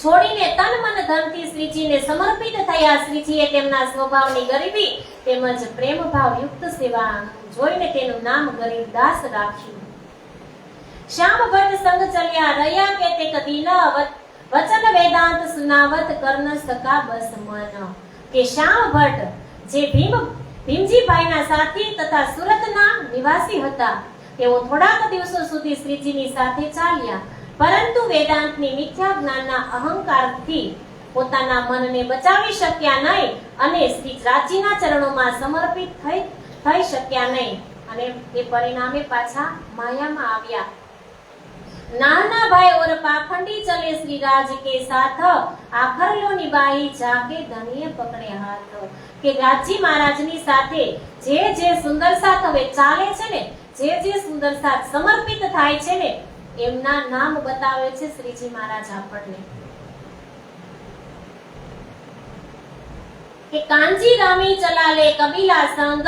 છોડીને તન મન ધનથી શ્રીજીને સમર્પિત થયા. શ્રીજીએ તેમના સ્વભાવની ગરીબી તેમજ પ્રેમ ભાવ યુક્ત સેવા જોઈને તેનું નામ ગરીબદાસ રાખ્યું. શ્યામ ભટ્ટ સંગ ચલ્યા રહ્યા કે તે કદીન, વચન વેદાંત સુનાવત કર્ણ સકા બસ મન. કે શ્યામ ભટ્ટ જે ભીમજીભાઈના સાથી તથા સુરતના નિવાસી હતા, તેઓ થોડાક દિવસો સુધી શ્રીજીની સાથે ચાલ્યા, પરંતુ વેદાંતની મિથ્યા જ્ઞાનના અહંકારથી પોતાના મનને બચાવી શક્યા નહીં અને શ્રી રાજીના ચરણોમાં સમર્પિત થઈ શક્યા નહીં અને તે પરિણામે પાછા માયામાં આવ્યા. નાના ભાઈ ઓર પાખંડી ચલે શ્રી રાજ કે સાથ, આખર લો નિભાઈ જાકે ધનિય પકડે હાથ. કે રાજી મહારાજની સાથે જે સુંદર સાથ હવે ચાલે છે ને, જે સુંદર સાથ સમર્પિત થાય છે ને, એમના નામ બતાવે છે શ્રીજી મહારાજ આપણને. કે કાંજી રામી ચલાલે કબીલા સંગ,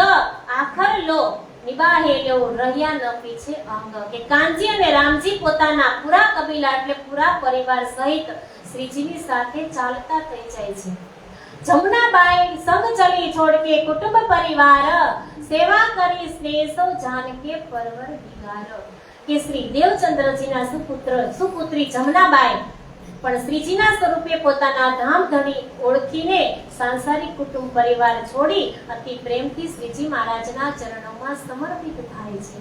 આખર લો નિબાહેલો રહ્યા ન પીછે અંગ. કે કાંજી અને રામજી પોતાના પૂરા કબીલા એટલે પૂરા પરિવાર સહિત શ્રીજીની સાથે ચાલતા થઈ જાય છે. જમનાબાઈ સંગ ચલી છોડ કે કુટુંબ પરિવાર, સેવા કરી સ્નેહ જાનકે પરવર દિગાર. કે શ્રી દેવચંદ્રજીના સુપુત્રી જમનાબાઈ પણ શ્રીજીના સ્વરૂપે પોતાના ધામ ધણી ઓળખીને સાંસારિક કુટુંબ પરિવાર છોડી અતિ પ્રેમથી શ્રીજી મહારાજના ચરણોમાં સમર્પિત થાય છે.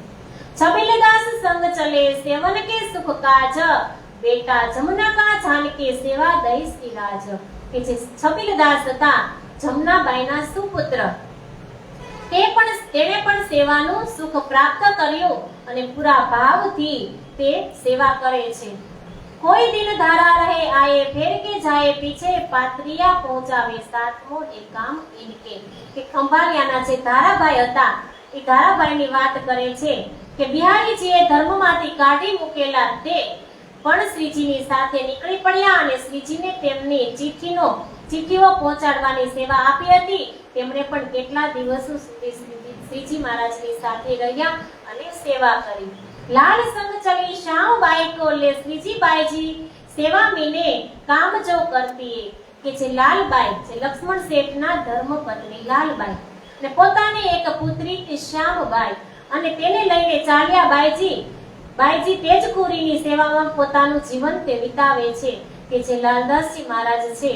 છબીલદાસ સંગ ચલે સેવન કે સુખ કાજ, બેટા જમના કા જાનકે સેવા દઈ શ્રી રાજ. કે જે છબીલદાસ હતા જમનાબાઈના સુપુત્ર, તેણે પણ સેવાનું સુખ પ્રાપ્ત કર્યું અને પૂરા ભાવથી તે સેવા કરે છે. કોઈ દિન ધારા રહે આયે ફેર કે જાયે પીછે, પાત્રિયા પહોંચાવે સાતમો એ કામ ઇનકે. કે ખંભાળિયાના જે ધારાભાઈ હતા એ ધારાભાઈની વાત કરે છે કે બિહારીજીએ ધર્મમાંથી કાઢી મૂકેલા તે પણ શ્રીજીની સાથે નીકળી પડ્યા અને શ્રીજીને તેમની ચિઠ્ઠીઓ પહોંચાડવાની સેવા આપી હતી. તેમણે પણ કેટલા દિવસો સુધી શ્રીજી મહારાજની સાથે રહ્યા અને સેવા કરી. लाल संग चली श्याम बाई को ले श्रीजी बाई जी सेवा मीने काम जो करती. કે જે લાલબાઈ જે લક્ષ્મણ શેઠના ધર્મપત્ની લાલબાઈ અને પોતાની એક પુત્રી કે શ્યામબાઈ અને તેને લઈને ચાલ્યા બાઈજી તેજકુરીની સેવામાં પોતાનું જીવન તે વિતાવે છે. કે જે લાલદાસજી મહારાજ છે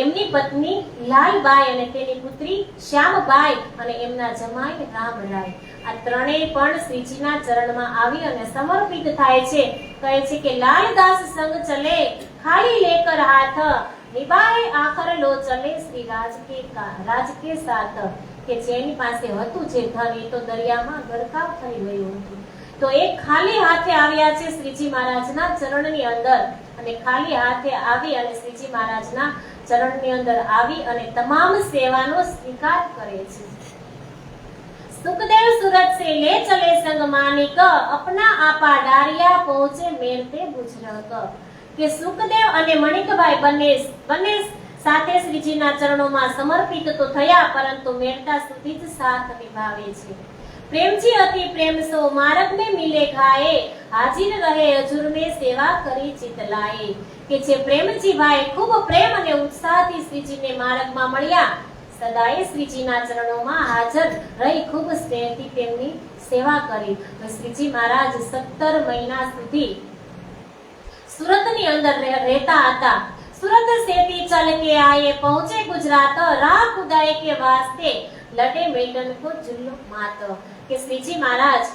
એમની પત્ની લાલબાઈ અને તેની પુત્રી શ્યામબાઈ અને એમના જમાઈ રામરાય, આ ત્રણેય પણ શ્રીજીના ચરણમાં આવી અને સમર્પિત થાય છે. કહે છે કે લાલદાસ સંગ ચલે ખાલી લેકર હાથ, નિભાએ આખર લો ચલે શ્રી રાજ કે સાથ. કે જેની પાસે હતું જે ધન એ તો દરિયામાં ગરકાવ થઈ ગયું હતું, તો એ ખાલી હાથે આવ્યા છે શ્રીજી મહારાજના ચરણની અંદર અને ખાલી હાથે આવી અને શ્રીજી મહારાજના ચરણની અંદર આવી અને તમામ સેવાનો સ્વીકાર કરે છે. સુખદેવ સુરત સે લે ચલે સંગ માનિક, અપના આપા ડારિયા પહોંચે મેરતે બુજરક. કે સુખદેવ અને મણિકભાઈ બંને સાથે શ્રીજીના ચરણોમાં સમર્પિત તો થયા, પરંતુ મેરતા સુધી જ સાથ નિભાવે છે. પ્રેમજી અતિ પ્રેમ સો માર્ગ में मिले खाए, हाजिर रहे हजूर में सेवा કરી ચિત લાએ. કે જે પ્રેમજી ભાઈ ખૂબ પ્રેમ અને ઉત્સાહથી શ્રીજીને માર્ગમાં મળ્યા, સદાય શ્રીજીના ચરણોમાં હાજર રહી ખૂબ સ્નેહથી તેમની સેવા કરી. શ્રીજી મહારાજ 17 મહિના સુધી સુરતની અંદર રહેતા હતા. સુરત સેતી ચલ કે આયે પહોંચે ગુજરાત, રાહ ખુદાએ કે વાસ્તે લડે મેડન કો જુલ્મ માત. કે શ્રીજી મહારાજ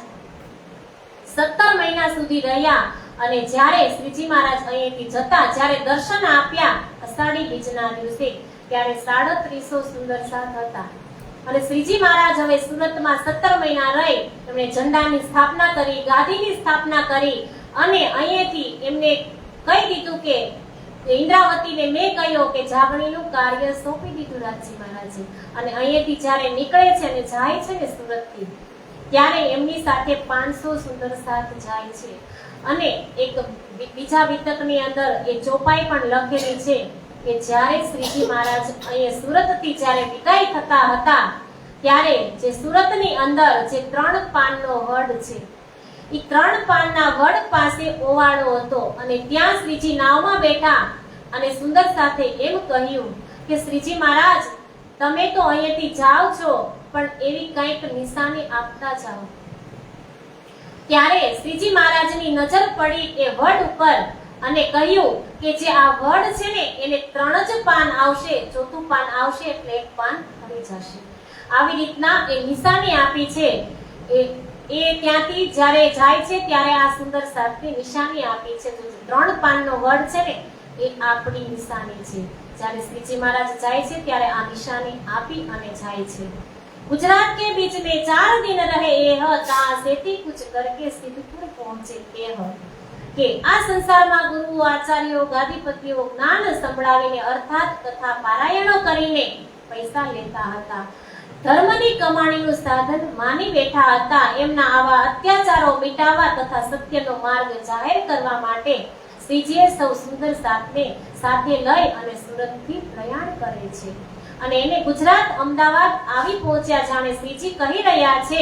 17 મહિના સુધી રહ્યા અને જ્યારે શ્રીજી મહારાજ અહીંથી જતા, જ્યારે દર્શન આપ્યા અષાઢી બીજના દિવસે, ત્યારે 37 સુંદર સાથ હતા. અને શ્રીજી મહારાજ હવે સુરતમાં 17 મહિના રહી એમણે ઝંડાની સ્થાપના કરી, ગાદીની સ્થાપના કરી અને અહીંયાથી એમને કહી દીધું કે ઇન્દ્રાવતીને મેં કહ્યું કે જાગણીનું કાર્ય સોંપી દીધું રાજજી મહારાજે. અને અહીંયાથી જ્યારે નીકળે છે અને જાય છે ને સુરતથી, ત્યારે એમની સાથે 500 સુંદર સાથ જાય છે. અને એક બીજા વિતકની અંદર એ ચોપાઈ પણ લખેલી છે કે જ્યારે શ્રીજી મહારાજ અહીંયા સુરતથી જ્યારે વિદાય થતા હતા ત્યારે જે સુરતની અંદર જે 3 પાનનો વડ છે, એ 3 પાનના વડ પાસે ઓવાળો હતો અને ત્યાં શ્રીજી નાવમાં બેઠા અને સુંદર સાથે એમ કહ્યું કે શ્રીજી મહારાજ તમે તો અહીંયાથી જાઓ છો પણ એવી કંઈક નિશાની આપતા જાઓ. ત્યારે શ્રીજી મહારાજની નજર પડી એ વડ ઉપર અને કહ્યું કે જે આ વડ છે ને એને 3 જ પાન આવશે, ચોથું પાન આવશે એટલે એક પાન ખરી જશે. આવી રીતના એ નિશાની આપી છે. એ ત્યાંથી જ્યારે જાય છે ત્યારે આ સુંદર સાથની નિશાની આપી છે. 3 પાનનો વડ છે ને એ આપણી નિશાની છે. જ્યારે શ્રીજી મહારાજ જાય છે ત્યારે આ નિશાની આપી અને જાય છે. गुजरात के बीच में 4 दिन रहे यह ता सेती कुछ करके सिद्धपुर पहुंचे કે આ સંસારમાં ગુરુઓ, આચાર્યો, ગાદીપતિઓ જ્ઞાન સંભળાવીને અર્થાત કથા પારાયણો કરીને પૈસા લેતા હતા, ધર્મની કમાણીનું સાધન માની બેઠા હતા. એમના આવા અત્યાચારો મિટાવવા તથા સત્યનો માર્ગ જાહેર કરવા માટે શ્રીજીએ સૌ સુંદર સાથને સાથે લઈ અને સુરતથી પ્રયાણ કરે છે. અને એને ગુજરાત અમદાવાદ આવી પહોંચ્યા જાણે શ્રીજી કહી રહ્યા છે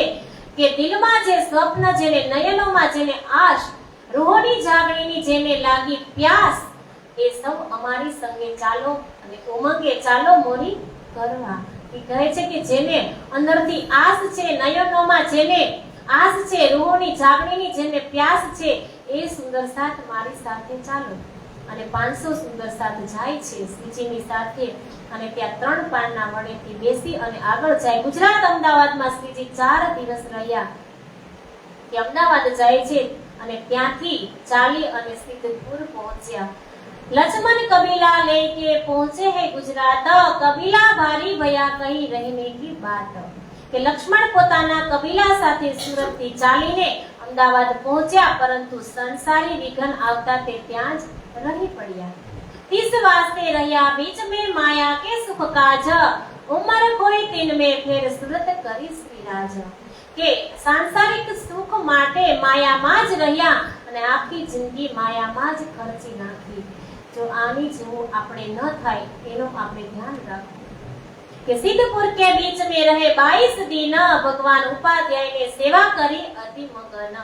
કે દિલમાં જે સ્વપ્ન, જેને નયનોમાં જેને આશ, રૂહોની જાગણીની જેને લાગી પ્યાસ, એ સૌ અમારી સંગે ચાલો અને ઉમંગે ચાલો મોરી કરવા. એ કહે છે કે જેને અંદરથી આશ છે, નયનોમાં જેને આશ છે, રૂહોની જાગણીની જેને પ્યાસ છે, એ સુંદર સાથ મારી સાથે ચાલો. અને 500 સુંદર સાથ જાય છે શ્રીજીની સાથે અને ત્યાં 3 પાનના વડેથી બેસી અને આગળ જાય. ગુજરાત અમદાવાદમાં શ્રીજી 4 દિવસ રહ્યા. કે અમદાવાદ જાય છે અને ત્યાંથી ચાલી અને સિદ્ધપુર પહોંચ્યા. लक्ष्मण कबीला लेके पहुंचे हैं गुजरात, कबीला भारी भया कहीं रहने की बात. કે લક્ષ્મણ પોતાના કબીલા સાથે સુરતથી ચાલીને અમદાવાદ પહોંચ્યા, પરંતુ સંસારી વિઘન આવતા તે ત્યાં જ રહી પડ્યા. 30 વાસ્તે રહ્યા બીચ में माया के सुख काज, उमर कोई दिन में फिर सूरत કરી વિરાજ. કે સાંસારિક સુખ માટે માયામાં જ રહ્યા અને આખી જિંદગી માયામાં જ ખર્ચી નાખી. જો આની જેવું આપણે ન થાય એનું આપણે ધ્યાન રાખવું. કે સિદ્ધપુર કે बीच में रहे 22 दिन, ભગવાન ઉપાધ્યાય ને સેવા કરી અતિ મગન.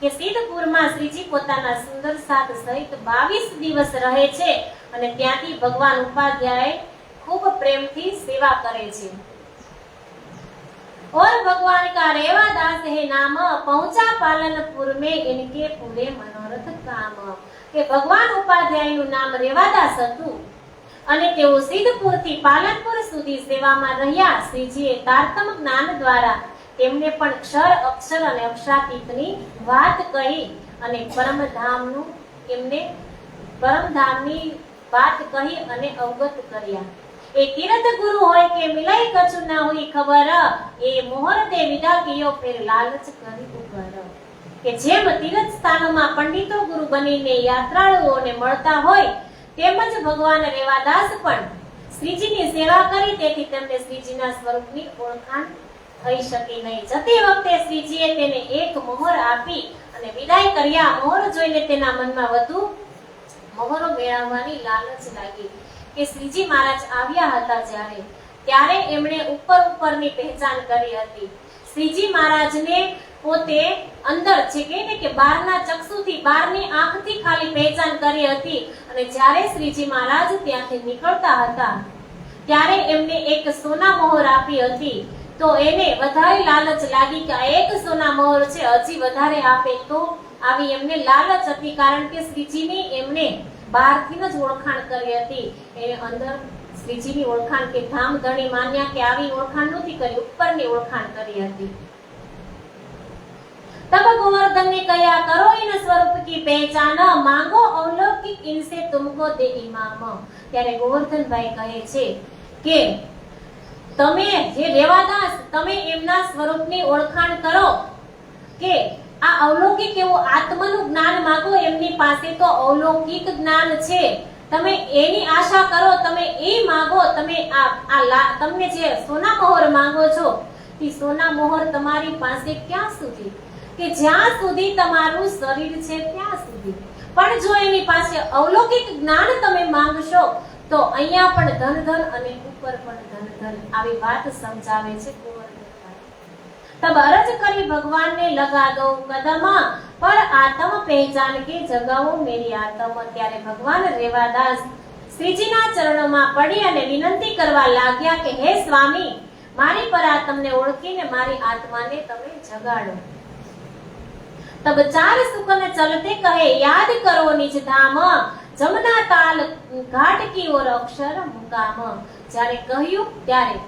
કે સિદ્ધપુરમાં શ્રીજી પોતાના સુંદર સાથ સહિત 22 દિવસ રહે છે અને ત્યાંથી ભગવાન ઉપાધ્યાય ખૂબ પ્રેમથી સેવા કરે છે. और भगवान का रेवादास है नाम, पहुंचा पालनपुर में इनके पूरे मनोरथ काम. કે ભગવાન ઉપાધ્યાયનું નામ રેવાદાસ હતું અને તેઓ સિદ્ધપુરથી પાલનપુર સુધી સેવામાં રહ્યા. શ્રીજીએ તારતમ જ્ઞાન દ્વારા તેમને પણ ક્ષર, અક્ષર અને અક્ષરાતીતની વાત કહી અને પરમધામની વાત કહી અને અવગત કર્યા. એ તીર્થ ગુરુ હોય કે મિલાઈ કછું ના હોય ખબર, એ મોહર દે વિદા કિયો ફેર લાલચ કરી ઉગર. કે જેમ તીર્થ સ્થાનોમાં પંડિતો ગુરુ બનીને યાત્રાળુઓને મળતા હોય, તેમજ ભગવાન રેવાદાસ પણ શ્રીજીની સેવા કરી, તેથી તેમને શ્રીજીના સ્વરૂપની ઓળખાણ થઈ શકી નહીં. જતી વખતે શ્રીજીએ તેને એક મોહર આપી અને વિદાય કર્યા. મોહર જોઈને તેના મનમાં વધુ મોહરો મેળવવાની લાલચ લાગી. કે શ્રીજી મહારાજ આવ્યા હતા ત્યારે એમણે ઉપરની પહેચાન કરી હતી. શ્રીજી મહારાજને પોતે અંદર છે કે બહારના ચક્ષુથી, બહારની આંખથી ખાલી પહેચાન કરી હતી. અને જ્યારે શ્રીજી મહારાજ ત્યાંથી નીકળતા હતા ત્યારે એમને એક સોના મોહર આપી હતી. તો એને વધારે લાલચ લાગી કે એક સોના મોહર છે, હજી વધારે આપે તો આવી એમને લાલચ હતી. કારણ કે શ્રીજીની એમને બહારથી જ ઓળખાણ કરી હતી. એને અંદર શ્રીજીની ઓળખાણ કે ધામ ધણી માન્યા કે આવી ઓળખાણ નથી કરી, ઉપરની ઓળખાણ કરી હતી. तब गोवर्धन ने कहा करो इन स्वरूप की पहचान, मांगो अवलौकिक इनसे तुमको दे इमाम. ત્યારે ગોવર્ધનભાઈ કહે છે કે તમે જે રેવાદાસ તમે એમના સ્વરૂપની ઓળખાણ કરો, કે આ અવલૌકિક એવું આત્માનું જ્ઞાન માંગો, એમની પાસે તો અવલૌકિક જ્ઞાન છે, તમે એની આશા કરો, તમે એ માંગો, તમે તમને જે સોના મોહર માંગો છો તે સોના મોહર તમારી પાસે ક્યાં સુધી, કે જ્યાં સુધી તમારું શરીર છે ત્યાં સુધી. પણ જો એની પાસે અવલૌકિક જ્ઞાન તમે માંગશો તો અહીંયા પણ ધન ધન અને ઉપર પણ ધન ધન. આવી વાત સમજાવે છે તબ અરજ કરી ભગવાન ને લગા દો કદમ, પર આત્મ પહેચાન કે જગાવો મેરી આત્મ. ત્યારે ભગવાન રેવાદાસ શ્રીજીના ચરણોમાં પડી અને વિનંતી કરવા લાગ્યા કે હે સ્વામી, મારી પર આત્મને ઓળખીને મારી આત્માને તમે જગાડો. તબ ચાર સુકન ચલતે કહે યાદ કરો નિજ ધામ, જમના તાલ ઘાટ કી ઓર અક્ષર મુકામ. જ્યારે કહ્યું ત્યારે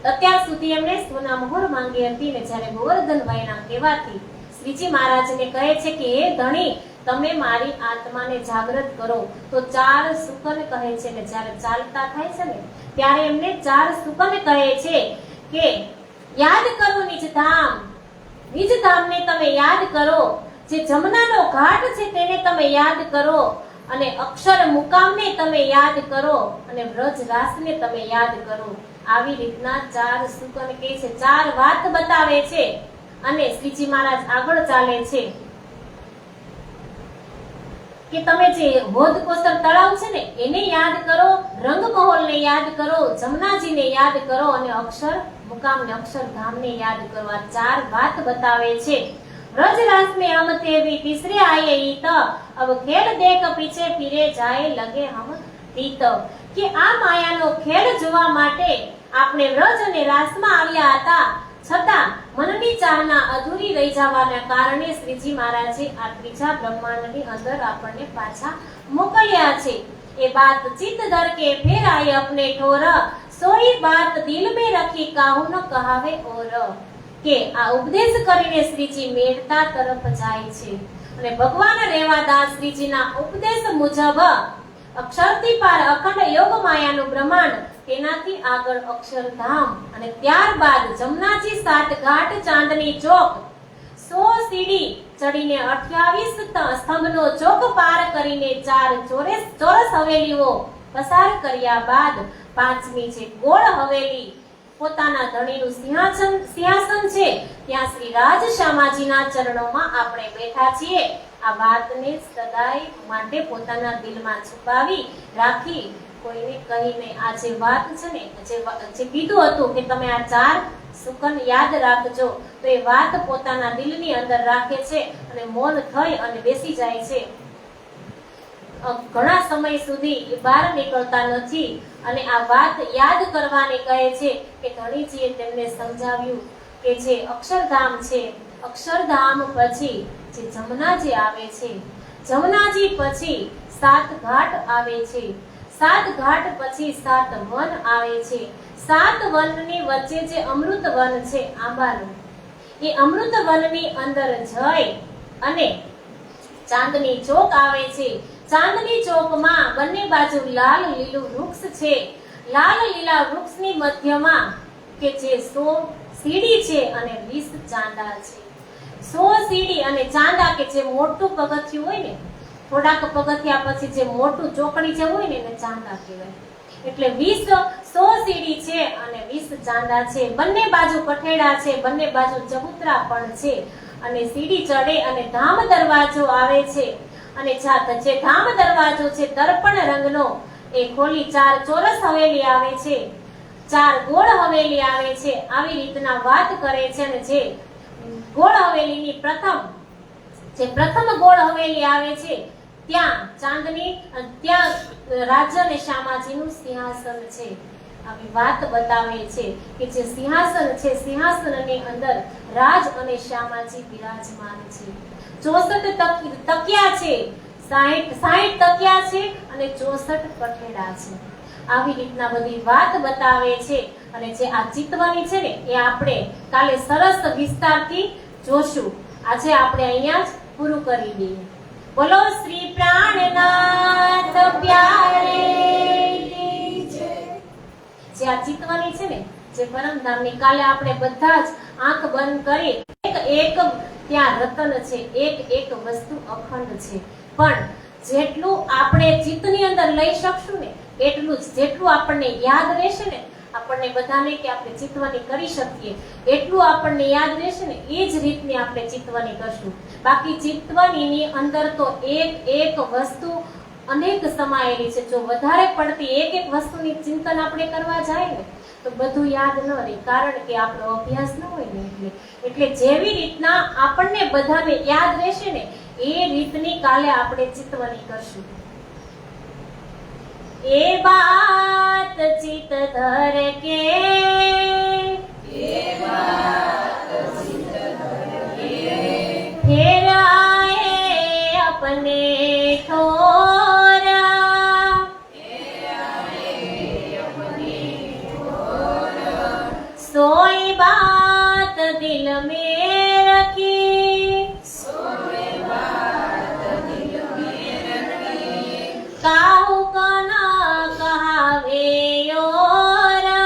અત્યાર સુધી એમણે સોના મોહર માંગી હતી ને જ્યારે ગોવર્ધન વૈણા કહેવાથી શ્રીજી મહારાજને કહે છે કે હે ધણી, તમે મારી આત્માને જાગૃત કરો. તો ચાર સુકન કહે છે ને જ્યારે ચાલતા થાય છે ને ત્યારે એમને ચાર સુકન કહે છે કે યાદ કરો નિજ ધામ, નિજ ધામને તમે યાદ કરો, જે જમનાનો ઘાટ છે તેને તમે યાદ કરો, અને અક્ષર મુકામને તમે યાદ કરો, અને વ્રજ રાસને તમે યાદ કરો. આવી રીતના ચાર સુકન કહે છે, ચાર વાત બતાવે છે. અને શ્રીજી મહારાજ આગળ ચાલે છે કે તમે જે હોદકોસર તળાવ છે ને એને યાદ કરો, રંગમહોલને યાદ કરો, જમનાજીને યાદ કરો, અને અક્ષર મુકામને અક્ષરધામને યાદ કરો. આ ચાર વાત બતાવે છે. વ્રજ રાસ में हम थे भी तीसरे आए ईत, अब खेल देख पीछे फिरे जाए लगे हम तीत. કે આ માયાનો ખેલ જોવા માટે આપણે વ્રજ અને રાસમાં આવ્યા હતા, છતાં મનની ચાહના અધૂરી રહી જવાના કારણે શ્રીજી મહારાજે આ ત્રીજા બ્રહ્માંડની અંદર આપણને પાછા મોકલ્યા છે. એ બાત ચિત્ત ધર કે ફેર આયે અપને ઠોર, સોઈ બાત દિલ में रखी काहू न कहावे और. કે આ ઉપદેશ કરીને શ્રીજી મેળતા તરફ જાય છે અને ભગવાન રેવાદાસ શ્રીજીના ઉપદેશ મુજબ અક્ષરથી પાર અખંડ યોગ માયાનું બ્રહ્માંડ, તેનાથી આગળ અક્ષરધામ, અને ત્યારબાદ જમનાજી સાત ઘાટ ચાંદની ચોક 100 સીડી ચડીને 28 સ્તંભનો ચોક પાર કરીને 4 ચોરસ હવેલીઓ પસાર કર્યા બાદ પાંચમી છે ગોળ હવેલી, પોતાના ધણીનું સિંહાસન છે, ત્યાં શ્રી રાજ શ્યામાજીના ચરણોમાં આપણે બેઠા છીએ. આ વાતને સદાય માટે પોતાના દિલમાં છુપાવી રાખી, કોઈને કહીને આ જે વાત છે ને, જે કીધું હતું કે તમે આ ચાર સુકન યાદ રાખજો, તો એ વાત પોતાના દિલની અંદર રાખે છે અને મૌન થઈ અને બેસી જાય છે. ઘણા સમય સુધી બહાર નીકળતા નથી અને આ વાત યાદ કરવાની કહે છે કે ધણીજીએ તેમને સમજાવ્યું કે જે અક્ષરધામ છે, અક્ષરધામ પછી જે જમનાજી આવે છે, જમનાજી પછી 7 ઘાટ આવે છે, 7 ઘાટ પછી 7 વન આવે છે, 7 વનની વચ્ચે જે અમૃત વન છે આંબાનું, એ અમૃત વનની અંદર જઈ અને ચાંદની ચોક આવે છે. ચાંદની ચોકમાં બંને બાજુ લાલ લીલું વૃક્ષ છે. લાલ લીલા વૃક્ષની મધ્યમાં કે જે 100 સીડી છે અને 20 ચાંદા છે. 100 સીડી અને ચાંદા કે જે મોટું પગથિયું હોય ને, થોડાક પગથિયા પછી જે મોટું ચોકડી જે હોય ને એને ચાંદા કહેવાય. એટલે 100 સીડી છે અને 20 ચાંદા છે. બંને બાજુ કઠેડા છે, બંને બાજુ ચબૂતરા પણ છે, અને સીડી ચડે અને ધામ દરવાજો આવે છે. અને જે ધામ દરવાજો છે દર્પણ રંગનો, એ ખોલી 4 ચોરસ હવેલી આવે છે, 4 ગોળ હવેલી આવે છે. આવી રીતના વાત કરે છે. અને જે ગોળ હવેલીની પ્રથમ ગોળ હવેલી આવે છે ત્યાં ચાંદની, ત્યાં રાજા અને શ્યામાજીનું સિંહાસન છે. આવી વાત બતાવે છે કે જે સિંહાસન છે, સિંહાસનની અંદર રાજ અને શ્યામાજી બિરાજમાન છે. 64 તકિયા છે, 60 તકિયા છે અને 64 કઠેડા છે. આવી રીતના બધી વાત બતાવે છે. અને જે આ ચિતવની છે ને એ આપણે કાલે સરસ વિસ્તારથી જોશું. આજે આપણે અહીંયા જ પૂરું કરી દઈએ. બોલો શ્રી પ્રાણનાથ પ્યારે કી જય. જે આ ચિતવાની છે ને, જે પરમધામની, કાલે આપણે બધા જ આંખ બંધ કરી એક ત્યાં રતન છે, એક વસ્તુ અખંડ છે. પણ જેટલું આપણે ચિત્તની અંદર લઈ શકશું ને એટલું જ, જેટલું આપણને યાદ રહેશે ને, આપણને બધાને કે આપણે ચિતવાની કરી શકીએ એટલું આપણને યાદ રહેશે ને, એ જ રીતની આપણે ચિતવાની કરશું. બાકી ચિતવાનીની અંદર તો એક વસ્તુ અનેક સમાયેલી છે. જો વધારે પડતી એક વસ્તુની ચિંતન આપણે કરવા જાય ને તો બધું યાદ ન રહે, કારણ કે આપણો અભ્યાસ ન હોય ને. એટલે જેવી રીતના આપણને બધાને યાદ રહેશે ને એ રીતની કાલે આપણે ચિતવાની કરશું. એ બાત ચિત ધર કે, फिर आए अपने ठोरा, सोई बात दिल में रखी, काहू का ना कहावे योरा,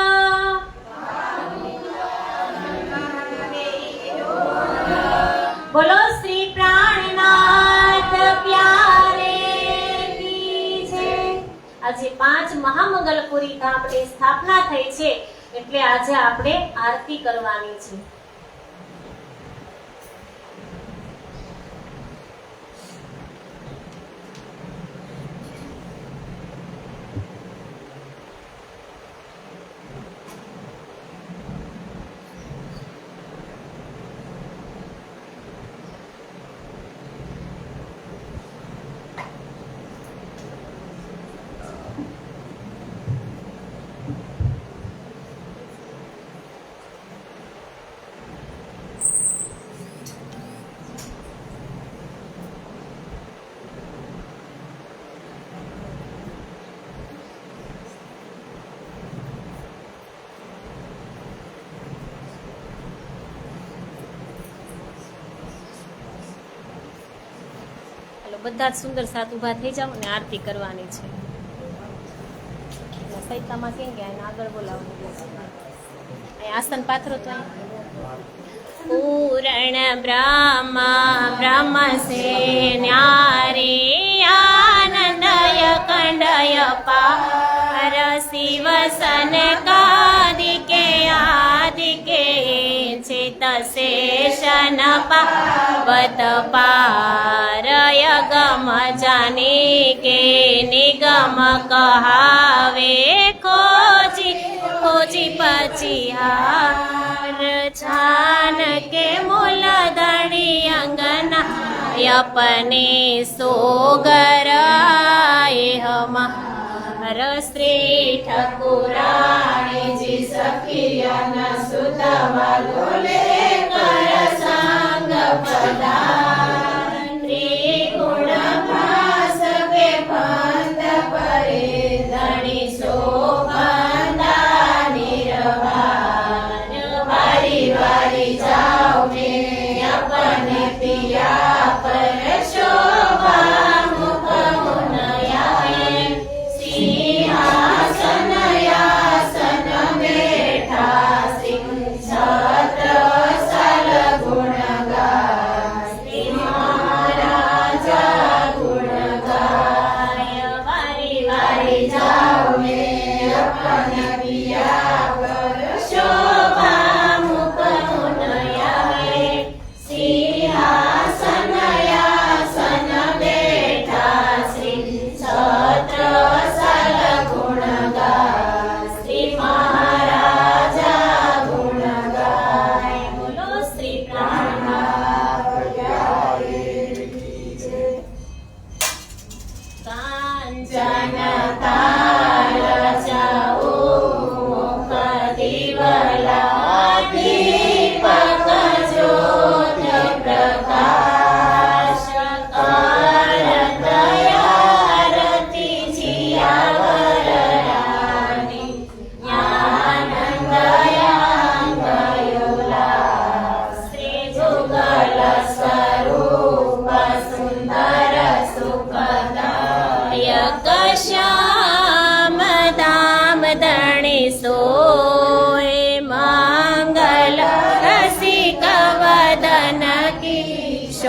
बोलो श्री प्राणनाथ प्यारे की जय. આજે 5 મહામંગલપુરી ધામની સ્થાપના થઈ છે એટલે આજે આપણે આરતી કરવાની છે. બધા જ સુંદર સાથ ઉભા થઈ જાવ અને આરતી કરવાની છે. સૈતામાં કેમ ગયા એને આગળ બોલાવવાનું, આસન પાથરો તો પૂરણ બ્રહ્મ સે ન્યારે આનંદય કંડય પાર શિવ સનકાદિકે આદિકે ચિત શેષન પાવત પારય ગમ જાની કે નિગમ કહાવે ખોજી ખોજી પછી હાર છાન કે મૂલ દણી અંગના अपने सोगराए हमार श्री ઠાકુરાણી જી સખિયાના સુતવા ડોલે કર સંગ પધાર ત્રિગુણ ભાસ કે બંધ પરે ધણી શોભંદા નિર્વાણ વારી વારી જાઓ મેં अपने पिया पर शोभा मुख मुनयाए सिंहासन यासन बैठा सिंह छत्र सल गुण गाय श्री महाराजा गुण गाय वारी वारी जाओ मैं अपने पिया पर शोभा मुख मुनयाए सिंहासन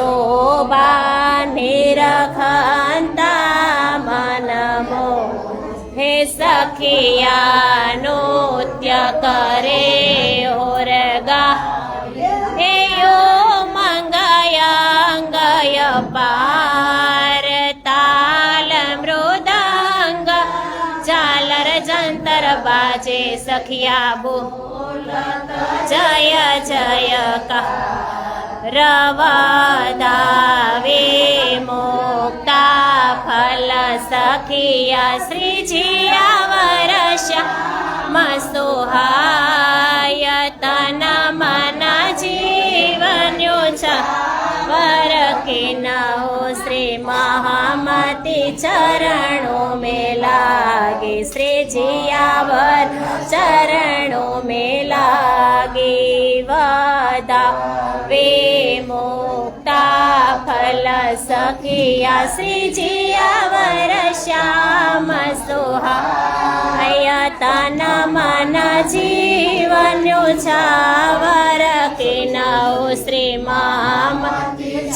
શોભા નિરખંતા મનમો હે સખિયા નૃત્ય કરે ઓરગા હે મંગય પાર તાલ મૃદંગ ઝાલર જંતર બાજે સખિયા બોલ જય જય કા રવદાવે મુક્તા ફલ સખિયા શ્રીજીયા વર્ષા મસુહાય તન મન જીવન્યો છ વર કે નહો શ્રી મહામતી ચરણો में लागे श्रीजिया वर चरणों में लागे वदा वे मुक्ता फल सखिया श्रीजिया वर श्याम सोहाय तन मन जीवन छावर के नौ श्री माम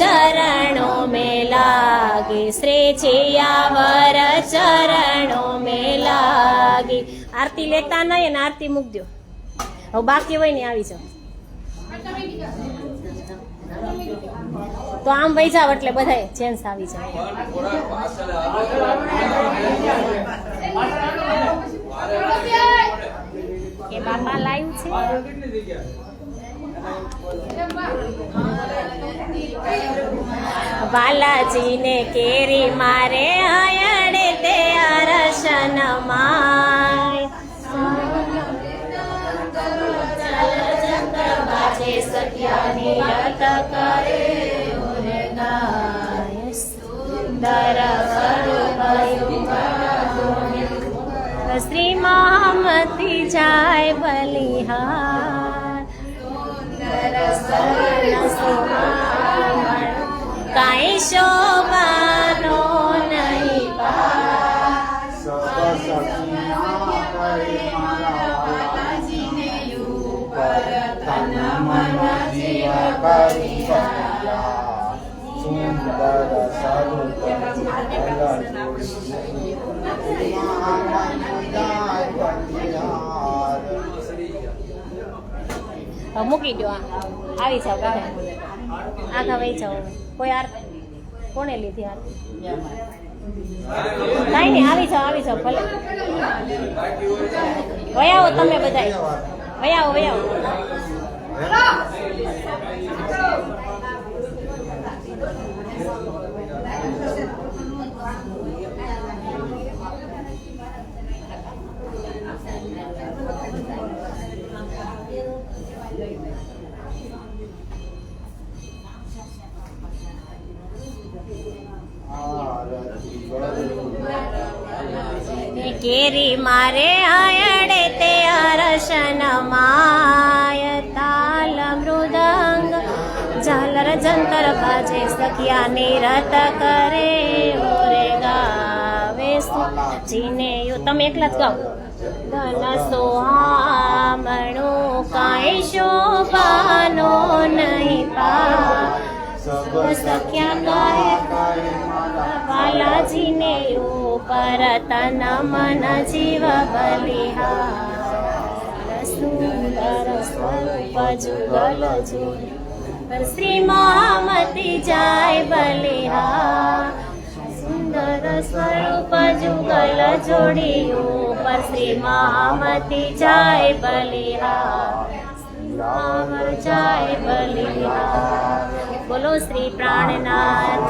चरणों में लागे श्रीजिया वर ચરણો में લાગી. આરતી લેતા નહીં અને આરતી મૂક દો. હવે બાકી હોય ને આવી જાવ તો આમ વહી જાવ એટલે બધા જેન્ટ્સ આવી જાય. એ બાપા લાઈવ છે. બાલાજી ને કેરી મારે આયડે તે અરશન માય બાજે સત્યાની રત કરે ઓરે ગાય સુંદર શ્રી મહામતી જાય બલિહાર કાંઈ શોભાનો નહીં મૂકી દો. આવી જાવ આખા વહી જાવ. કોઈ આરતી કોને લીધી આરતી? કઈ નઈ આવી જાવ ભલે વયાવો તમે બધા વયાવો. કેરી મારે આયડે તે અરશન માય તાલ મૃદંગ ઝાલર જંતર બાજે સખિયા નિરત કરે ઓરે ગાવે જીને યો. તમે એકલા જ ગાઓ. ધન સોહામણું કાંઈ શોભાનો નહીં પા સખ્યા ગાય બાલાજીને ઉપર તન મન જીવ બલિહાર સુંદર સ્વરૂપ જુગલ જોડ શ્રી મહામતી જાય બલિહાર સુંદર સ્વરૂપ જુગલ જોડિયું પર શ્રી મહામતી જાય બલિહાર જાય બલિહાર. બોલો શ્રી પ્રાણનાથ.